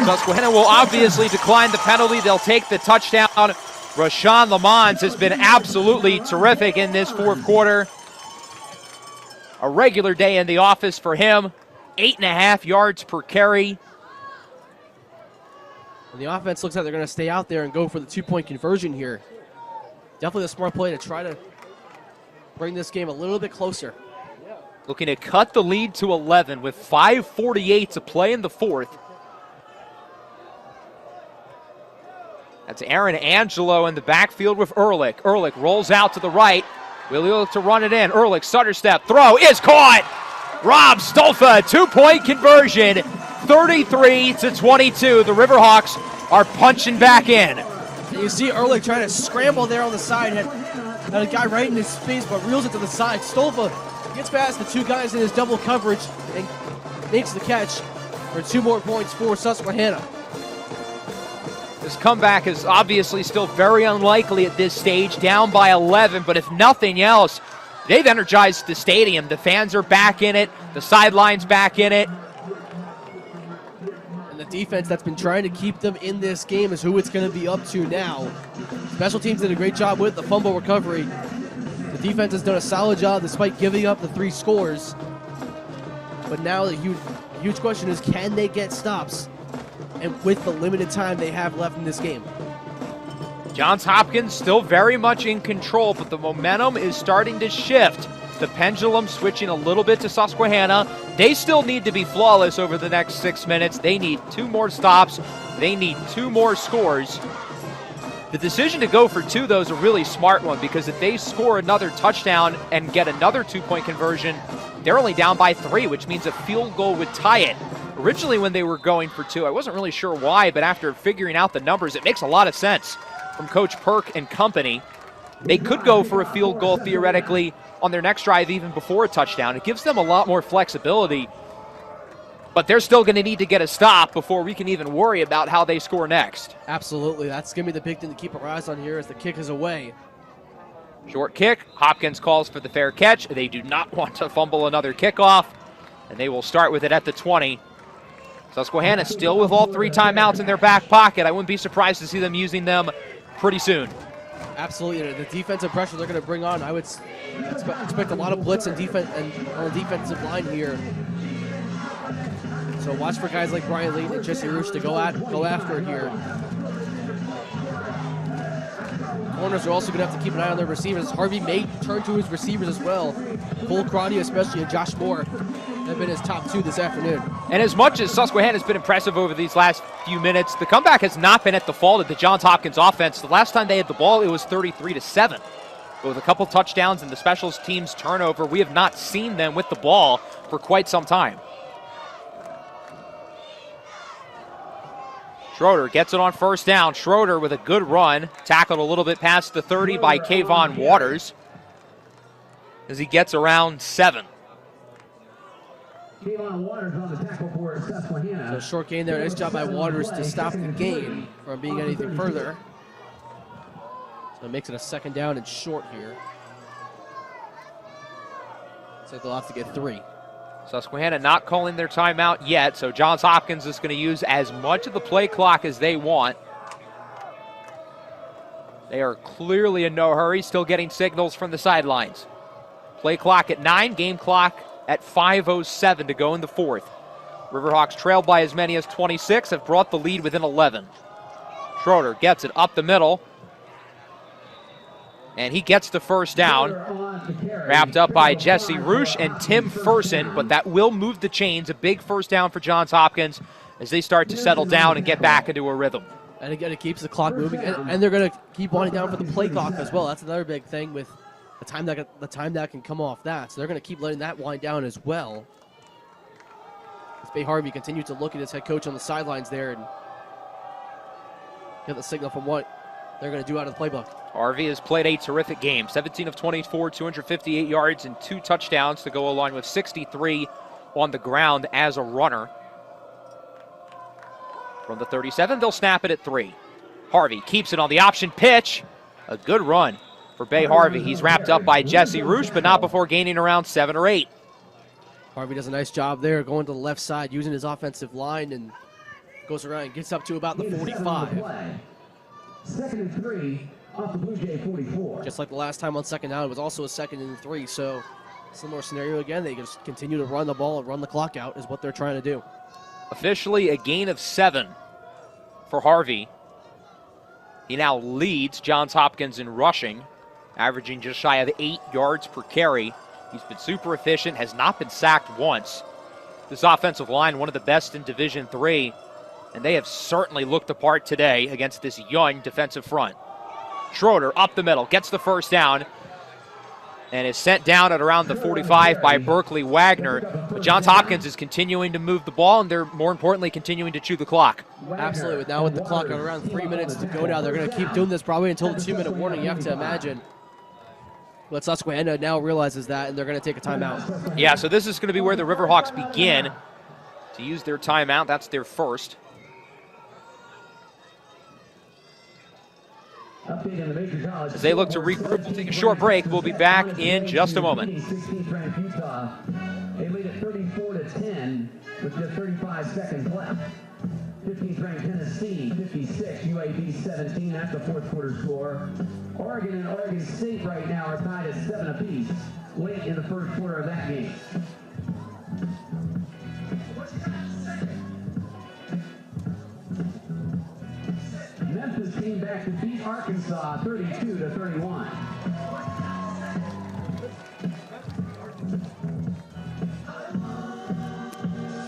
Susquehanna will obviously decline the penalty. They'll take the touchdown Rashawn Lamons has been absolutely terrific in this fourth quarter. A regular day in the office for him. 8.5 yards per carry. And the offense looks like they're going to stay out there and go for the 2-point conversion here. Definitely a smart play to try to bring this game a little bit closer. Looking to cut the lead to 11 with 5:48 to play in the fourth. That's Aaron Angelo in the backfield with Ehrlich. Ehrlich rolls out to the right. Will he look to run it in? Ehrlich, stutter step, throw is caught. Rob Stolfa, 2-point conversion, 33-22. The Riverhawks are punching back in. And you see Ehrlich trying to scramble there on the side. Had a guy right in his face, but reels it to the side. Stolfa gets past the two guys in his double coverage and makes the catch for 2 more points for Susquehanna. This comeback is obviously still very unlikely at this stage, down by 11, but if nothing else, they've energized the stadium. The fans are back in it, the sideline's back in it. And the defense that's been trying to keep them in this game is who it's going to be up to now. Special teams did a great job with the fumble recovery. The defense has done a solid job despite giving up the 3 scores. But now the huge question is, can they get stops? And with the limited time they have left in this game. Johns Hopkins still very much in control, but the momentum is starting to shift. The pendulum switching a little bit to Susquehanna. They still need to be flawless over the next 6 minutes. They need 2 more stops. They need 2 more scores. The decision to go for 2, though, is a really smart one, because if they score another touchdown and get another 2-point conversion, they're only down by 3, which means a field goal would tie it. Originally, when they were going for 2, I wasn't really sure why, but after figuring out the numbers, it makes a lot of sense from Coach Perk and company. They could go for a field goal, theoretically, on their next drive, even before a touchdown. It gives them a lot more flexibility, but they're still going to need to get a stop before we can even worry about how they score next. Absolutely. That's going to be the big thing to keep our eyes on here as the kick is away. Short kick. Hopkins calls for the fair catch. They do not want to fumble another kickoff, and they will start with it at the 20. Susquehanna still with all 3 timeouts in their back pocket. I wouldn't be surprised to see them using them pretty soon. Absolutely. The defensive pressure they're going to bring on, I would expect a lot of blitz and defense and on the defensive line here. So watch for guys like Brian Layton and Jesse Roosh to go after it here. Corners are also going to have to keep an eye on their receivers. Harvey may turn to his receivers as well. Cole Crotty especially, and Josh Moore have been his top 2 this afternoon. And as much as Susquehanna has been impressive over these last few minutes, the comeback has not been at the fault of the Johns Hopkins offense. The last time they had the ball, it was 33-7. But with a couple touchdowns and the special teams turnover, we have not seen them with the ball for quite some time. Schroeder gets it on first down. Schroeder with a good run, tackled a little bit past the 30 by Kayvon Waters as he gets around 7. Waters on the tackle for Susquehanna. So short gain there. Nice job by Waters to stop the gain from being anything further. So it makes it a 2nd down and short here. So they'll have to get 3. Susquehanna not calling their timeout yet, so Johns Hopkins is going to use as much of the play clock as they want. They are clearly in no hurry, still getting signals from the sidelines. Play clock at 9, game clock at 5:07 to go in the 4th. Riverhawks trailed by as many as 26, have brought the lead within 11. Schroeder gets it up the middle, and he gets the first down. Wrapped up by Jesse Roosh and Tim Furson, but that will move the chains. A big first down for Johns Hopkins as they start to settle down and get back into a rhythm. And again, it keeps the clock moving, and they're going to keep winding down for the play clock as well. That's another big thing with the time that can come off that. So they're going to keep letting that wind down as well. As Bay Harvey continues to look at his head coach on the sidelines there and get the signal from what they're going to do out of the playbook. Harvey has played a terrific game. 17 of 24, 258 yards and 2 touchdowns to go along with 63 on the ground as a runner. From the 37, they'll snap it at 3. Harvey keeps it on the option pitch. A good run for Bay Harvey. He's wrapped up by Jesse Roosh, but not before gaining around 7 or 8. Harvey does a nice job there going to the left side, using his offensive line, and goes around and gets up to about the 45. 2nd and 3 off the Blue Jay 44. Just like the last time on second down, it was also a 2nd and 3. So similar scenario again. They just continue to run the ball and run the clock out is what they're trying to do. Officially a gain of 7 for Harvey. He now leads Johns Hopkins in rushing, averaging just shy of 8 yards per carry. He's been super efficient, has not been sacked once. This offensive line, one of the best in Division III, and they have certainly looked the part today against this young defensive front. Schroeder up the middle, gets the first down, and is sent down at around the 45 by Berkeley Wagner. But Johns Hopkins is continuing to move the ball, and they're more importantly continuing to chew the clock. Absolutely. Now with the clock at around 3 minutes to go now, they're going to keep doing this probably until the 2-minute warning, you have to imagine. But Susquehanna now realizes that, and they're going to take a timeout. Yeah, so this is going to be where the Riverhawks begin to use their timeout. That's their first. As they look to regroup, we'll take a short break. We'll be back in just a moment. 16th ranked Utah. They lead at 34-10 with just 35 seconds left. 15th ranked Tennessee, 56, UAB 17. That's the fourth quarter score. Oregon and Oregon State right now are tied at 7 apiece late in the first quarter of that game. Memphis came back to beat Arkansas 32-31.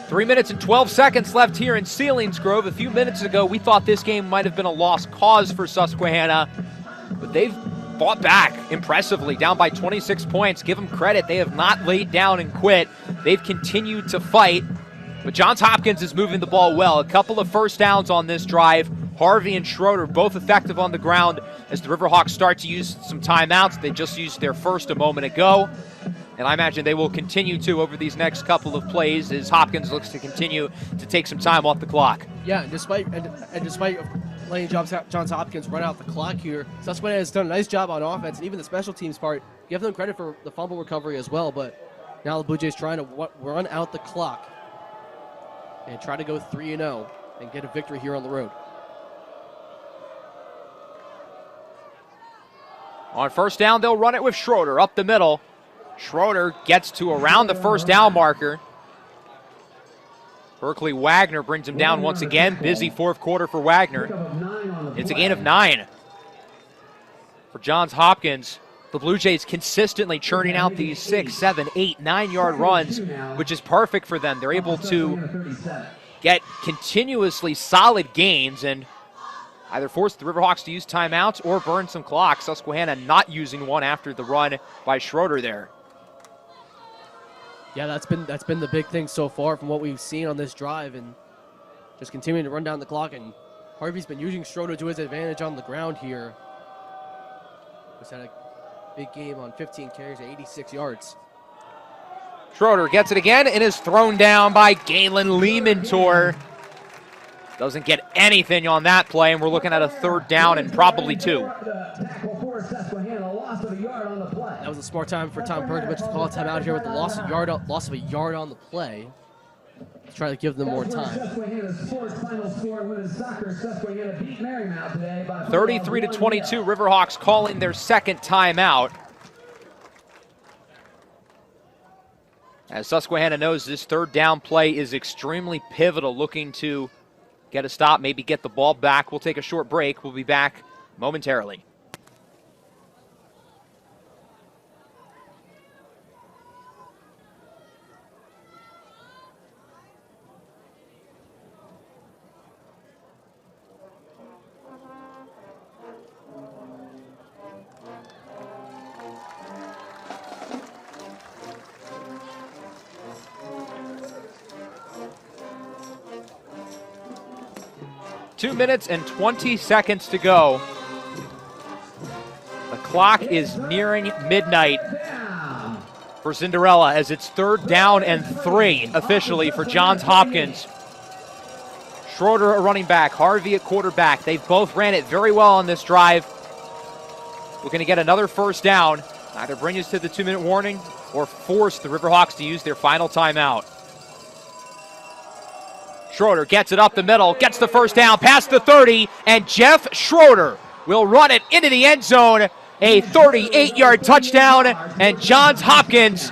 3 minutes and 12 seconds left here in Selinsgrove. A few minutes ago, we thought this game might have been a lost cause for Susquehanna, but they've fought back impressively, down by 26 points. Give them credit. They have not laid down and quit. They've continued to fight, but Johns Hopkins is moving the ball well. A couple of first downs on this drive. Harvey and Schroeder both effective on the ground as the Riverhawks start to use some timeouts. They just used their first a moment ago, and I imagine they will continue to over these next couple of plays as Hopkins looks to continue to take some time off the clock. Yeah, and despite letting Johns Hopkins run out the clock here, Susquehanna has done a nice job on offense, and even the special teams part. Give them credit for the fumble recovery as well, but now the Blue Jays trying to run out the clock and try to go 3-0 and get a victory here on the road. On first down, they'll run it with Schroeder up the middle. Schroeder gets to around the first down marker. Berkeley Wagner brings him down once again. Busy fourth quarter for Wagner. It's a gain of 9 for Johns Hopkins. The Blue Jays consistently churning out these 6, 7, 8, 9-yard runs, which is perfect for them. They're able to get continuously solid gains and either force the Riverhawks to use timeouts or burn some clock. Susquehanna not using one after the run by Schroeder there. Yeah, that's been the big thing so far from what we've seen on this drive, and just continuing to run down the clock. And Harvey's been using Schroeder to his advantage on the ground here. He's had a big game on 15 carries at 86 yards. Schroeder gets it again and is thrown down by Galen Leemantor. Doesn't get anything on that play, and we're looking at a third down and probably 2. That was a smart time for Tom Perkovich to call a timeout here with the loss of a yard on the play. To try to give them more time. 33-22, Riverhawks calling their second timeout. As Susquehanna knows this third down play is extremely pivotal, looking to get a stop, maybe get the ball back. We'll take a short break. We'll be back momentarily. Two minutes and 20 seconds to go. The clock is nearing midnight for Cinderella as it's third down and 3 officially for Johns Hopkins. Schroeder a running back, Harvey at quarterback. They've both ran it very well on this drive. We're going to get another first down. Either bring us to the 2-minute warning or force the Riverhawks to use their final timeout. Schroeder gets it up the middle, gets the first down, past the 30, and Jeff Schroeder will run it into the end zone. A 38-yard touchdown, and Johns Hopkins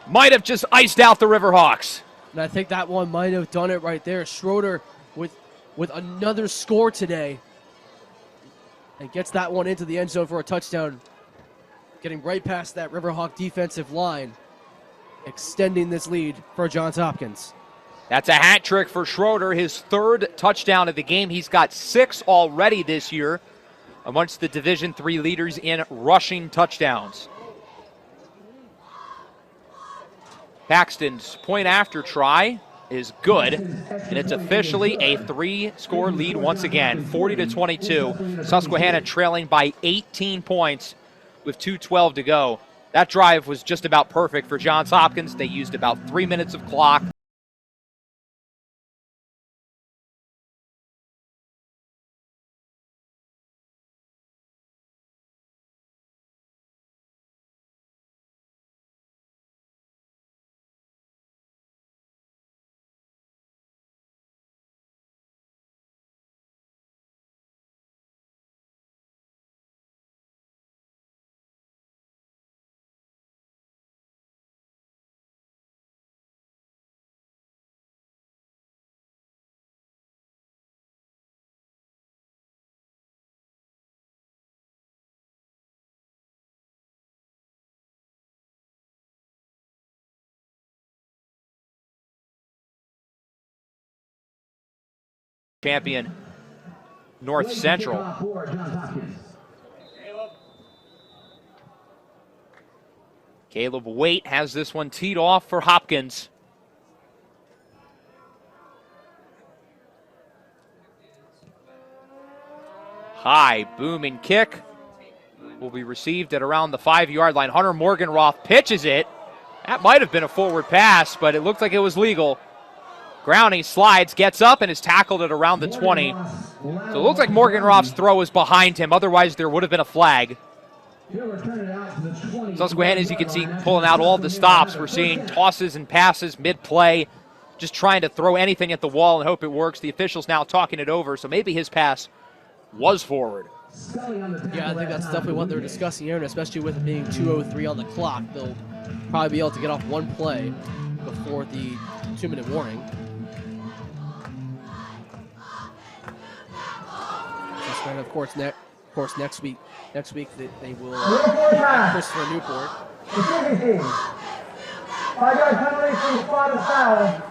might have just iced out the Riverhawks. And I think that one might have done it right there. Schroeder with another score today. And gets that one into the end zone for a touchdown. Getting right past that Riverhawk defensive line. Extending this lead for Johns Hopkins. That's a hat trick for Schroeder, his third touchdown of the game. He's got 6 already this year amongst the Division III leaders in rushing touchdowns. Paxton's point after try is good, and it's officially a 3-score lead once again, 40-22. Susquehanna trailing by 18 points with 2:12 to go. That drive was just about perfect for Johns Hopkins. They used about 3 minutes of clock. Champion North Central. Caleb Waite has this one teed off for Hopkins. High booming kick will be received at around the 5-yard line. Hunter Morganroth pitches it. That might have been a forward pass, but it looked like it was legal. Growney slides, gets up, and is tackled at around the 20. So it looks like Morganroth's throw is behind him. Otherwise, there would have been a flag. Susquehanna, as you can see, pulling out all the stops. We're seeing tosses and passes mid-play, just trying to throw anything at the wall and hope it works. The official's now talking it over, so maybe his pass was forward. Yeah, I think that's definitely what they're discussing here, and especially with it being 2:03 on the clock, they'll probably be able to get off one play before the 2-minute warning. And of course, next week they will have Christopher Newport. 5-yard penalty from the spot of foul.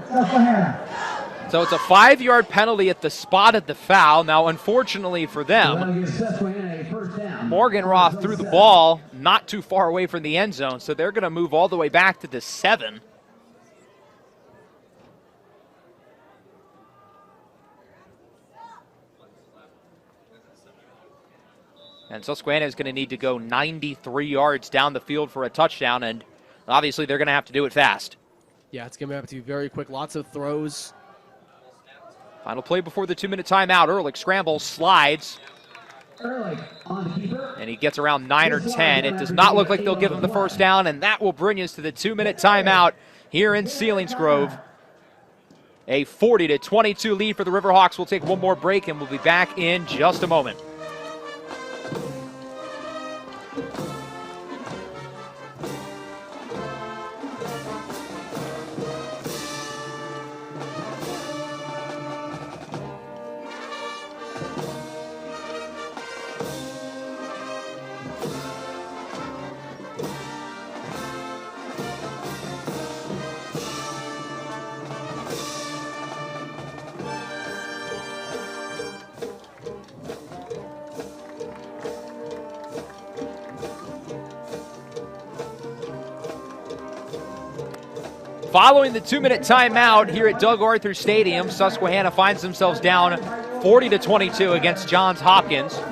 Susquehanna. So it's a 5-yard penalty at the spot of the foul. Now, unfortunately for them, Morganroth threw the ball not too far away from the end zone, so they're going to move all the way back to the 7. And Susquehanna is going to need to go 93 yards down the field for a touchdown, and obviously they're going to have to do it fast. Yeah, it's going to have to be very quick. Lots of throws. Final play before the 2-minute timeout. Ehrlich scrambles, slides, and he gets around 9 or 10. It does not look like they'll give him the first down, and that will bring us to the 2-minute timeout here in Selinsgrove. A 40-22 lead for the Riverhawks. We'll take one more break, and we'll be back in just a moment. Following the 2-minute timeout here at Doug Arthur Stadium, Susquehanna finds themselves down 40-22 against Johns Hopkins. The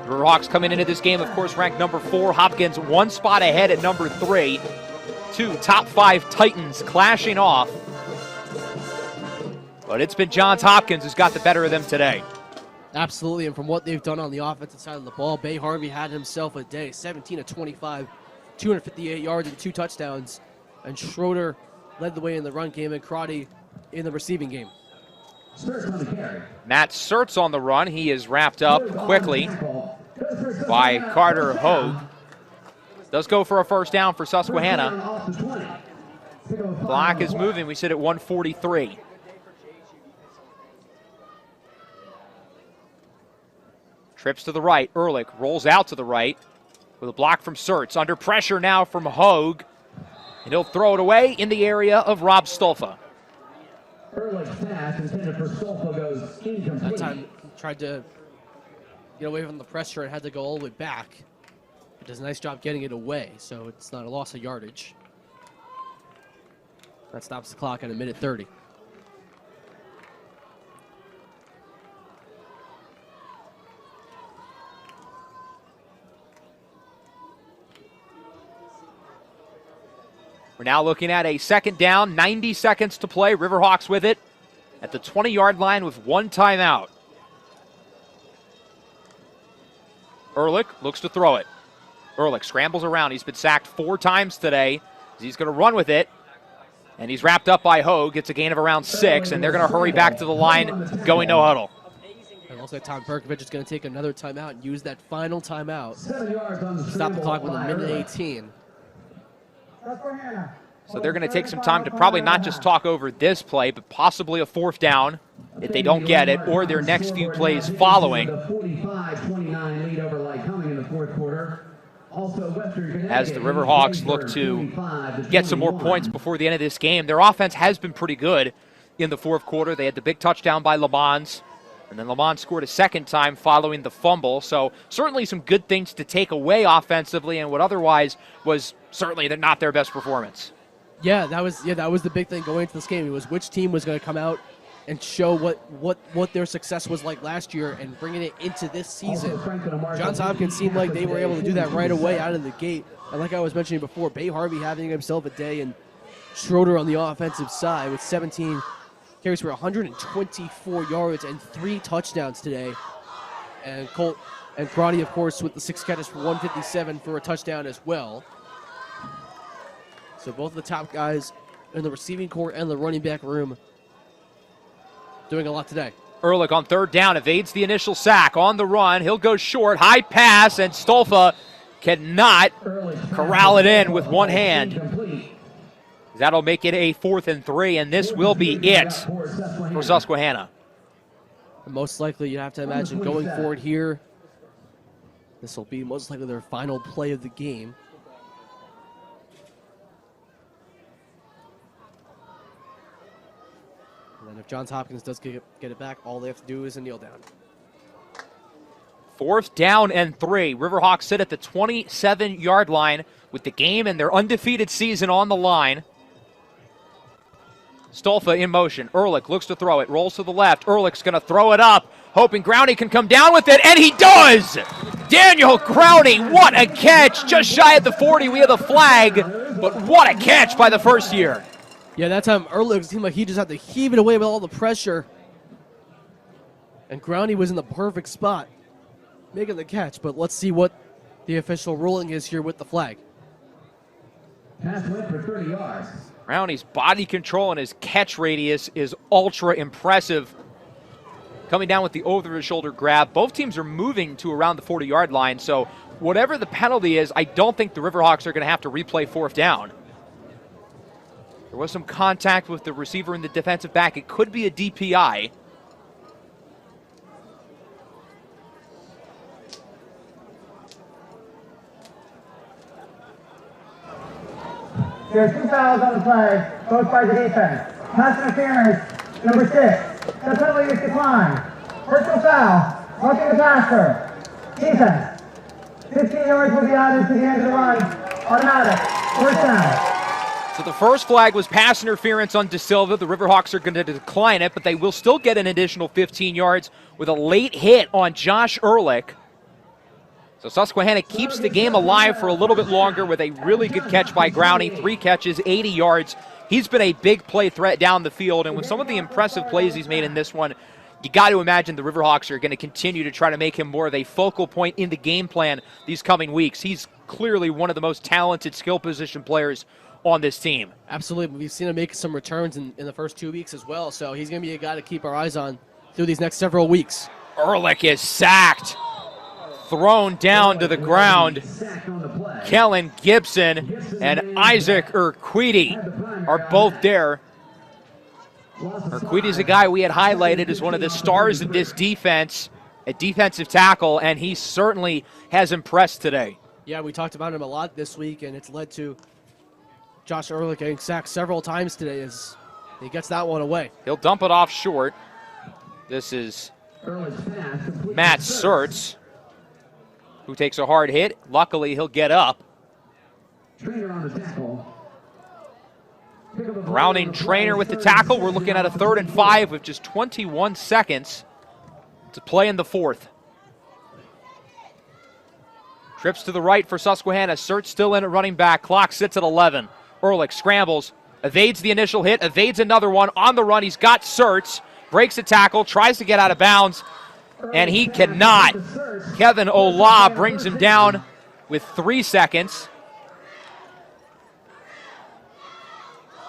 Riverhawks coming into this game, of course, ranked number 4. Hopkins 1 spot ahead at number 3. 2 top 5 Titans clashing off. But it's been Johns Hopkins who's got the better of them today. Absolutely, and from what they've done on the offensive side of the ball, Bay Harvey had himself a day, 17-25, 258 yards and 2 touchdowns. And Schroeder led the way in the run game, and Crotty in the receiving game. Search on the carry. Matt Surtz on the run. He is wrapped up quickly by Carter Hogue. Does go for a first down for Susquehanna. Clock is moving. We sit at 1:43. Trips to the right. Ehrlich rolls out to the right with a block from Surtz. Under pressure now from Hogue. And he'll throw it away in the area of Rob Stolfa. Ehrlich's pass intended for Stolfa goes incomplete. That time he tried to get away from the pressure and had to go all the way back. He does a nice job getting it away, so it's not a loss of yardage. That stops the clock at 1:30. We're now looking at a second down, 90 seconds to play. Riverhawks with it at the 20-yard line with one timeout. Ehrlich looks to throw it. Ehrlich scrambles around. He's been sacked 4 times today. He's going to run with it. And he's wrapped up by Hogue. Gets a gain of around 6, and they're going to hurry back to the line, going no huddle. And also Tom Perkovich is going to take another timeout and use that final timeout. Stop the clock with 1:18. So they're going to take some time to probably not just talk over this play, but possibly a 4th down if they don't get it, or their next few plays following. As the Riverhawks look to get some more points before the end of this game. Their offense has been pretty good in the 4th quarter. They had the big touchdown by Lamons, and then Lamons scored a second time following the fumble. So certainly some good things to take away offensively, and what otherwise was certainly not their best performance. Yeah, that was the big thing going into this game. It was which team was going to come out and show what their success was like last year and bringing it into this season. Johns Hopkins seemed like they were able to do that right away out of the gate. And like I was mentioning before, Bay Harvey having himself a day, and Schroeder on the offensive side with 17 carries for 124 yards and 3 touchdowns today. And Colt and Crotty, of course, with the 6 catches for 157 for a touchdown as well. So both of the top guys in the receiving corps and the running back room doing a lot today. Ehrlich on 3rd down evades the initial sack. On the run, he'll go short, high pass, and Stolfa cannot corral it in with one hand. That'll make it a 4th and 3, and this will be it for Susquehanna. Most likely, you have to imagine going forward here, this will be most likely their final play of the game. And then if Johns Hopkins does get it back, all they have to do is a kneel down. 4th down and 3. Riverhawks sit at the 27-yard line with the game and their undefeated season on the line. Stolfa in motion. Ehrlich looks to throw it. Rolls to the left. Ehrlich's going to throw it up, hoping Growney can come down with it, and he does! Daniel Growney, what a catch! Just shy of the 40. We have the flag, but what a catch by the first year. Yeah, that time Ehrlich seemed like he just had to heave it away with all the pressure. And Growney was in the perfect spot, making the catch. But let's see what the official ruling is here with the flag. Pass went for 30 yards. Growney's body control and his catch radius is ultra impressive. Coming down with the over-the-shoulder grab. Both teams are moving to around the 40-yard line, so whatever the penalty is, I don't think the Riverhawks are going to have to replay 4th down. There was some contact with the receiver and the defensive back. It could be a DPI. There are 2 fouls on the play, both by the defense. Pass interference, number 6. The penalty is declined. Personal foul, marking the passer. Defense. 15 yards will be added to the end of the run. Automatic. 4th down. So the first flag was pass interference on De Silva. The Riverhawks are going to decline it, but they will still get an additional 15 yards with a late hit on Josh Ehrlich. So Susquehanna keeps the game alive for a little bit longer with a really good catch by Growney. 3 catches, 80 yards. He's been a big play threat down the field, and with some of the impressive plays he's made in this one, you got to imagine the Riverhawks are going to continue to try to make him more of a focal point in the game plan these coming weeks. He's clearly one of the most talented skill position players on this team. Absolutely. We've seen him make some returns in the first 2 weeks as well, so he's going to be a guy to keep our eyes on through these next several weeks. Ehrlich is sacked, thrown down to the ground. Kellen Gibson and Isaac Urquidi are both there. Urquidy's a guy we had highlighted as one of the stars of this defense, a defensive tackle, and he certainly has impressed today. Yeah, we talked about him a lot this week, and it's led to Josh Ehrlich getting sacked several times today as he gets that one away. He'll dump it off short. This is Matt Surtz, who takes a hard hit. Luckily, he'll get up. Browning Trainer with the tackle. We're looking at a 3rd and 5 with just 21 seconds to play in the 4th. Trips to the right for Susquehanna. Surtz still in at running back. Clock sits at 11. Ehrlich scrambles, evades the initial hit, evades another one. On the run, he's got Surtz. Breaks a tackle, tries to get out of bounds, and he cannot. Kevin Ola brings him down with 3 seconds.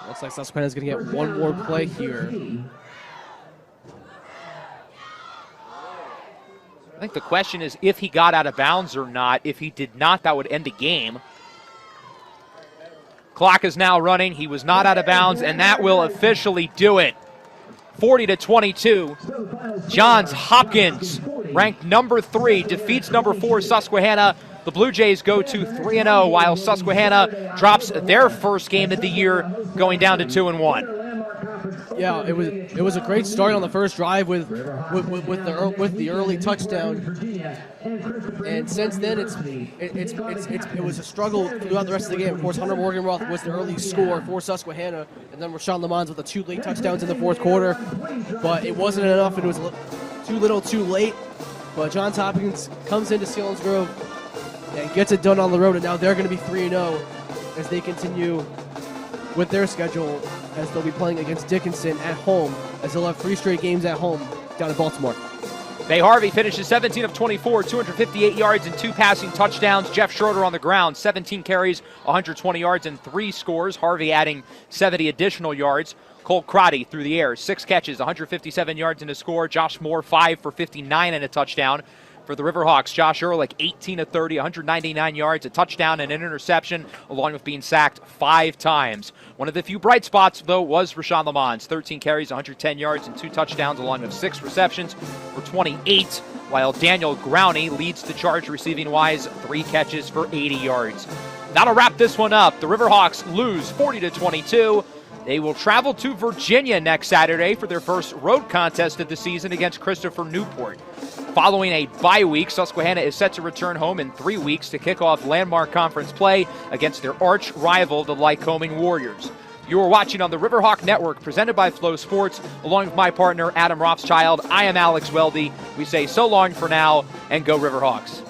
Looks like Susquehanna's going to get one more play here. I think the question is if he got out of bounds or not. If he did not, that would end the game. Clock is now running. He was not out of bounds, and that will officially do it. 40-22. Johns Hopkins, ranked number 3, defeats number 4 Susquehanna. The Blue Jays go to 3-0, while Susquehanna drops their first game of the year, going down to 2-1. Yeah, it was a great start on the first drive with the early touchdown, and since then it was a struggle throughout the rest of the game. Of course, Hunter Morganroth was the early score for Susquehanna, and then Rashawn Lamons with the 2 late touchdowns in the 4th quarter, but it wasn't enough. It was too little, too late. But Johns Hopkins comes into Selinsgrove and gets it done on the road, and now they're going to be 3-0 as they continue with their schedule, as they'll be playing against Dickinson at home, as they'll have 3 straight games at home down in Baltimore. Bay Harvey finishes 17 of 24, 258 yards and 2 passing touchdowns. Jeff Schroeder on the ground, 17 carries, 120 yards and 3 scores. Harvey adding 70 additional yards. Cole Crotty through the air, 6 catches, 157 yards and a score. Josh Moore, 5 for 59 and a touchdown. For the Riverhawks, Josh Ehrlich, 18 of 30, 199 yards, a touchdown and an interception, along with being sacked 5 times. One of the few bright spots, though, was Rashawn Lamons, 13 carries, 110 yards, and 2 touchdowns, along with 6 receptions for 28, while Daniel Growney leads the charge receiving-wise, 3 catches for 80 yards. That'll wrap this one up. The Riverhawks lose 40-22. They will travel to Virginia next Saturday for their first road contest of the season against Christopher Newport. Following a bye week, Susquehanna is set to return home in 3 weeks to kick off landmark conference play against their arch rival, the Lycoming Warriors. You are watching on the Riverhawk Network, presented by Flow Sports, along with my partner, Adam Rothschild. I am Alex Weldy. We say so long for now, and go Riverhawks.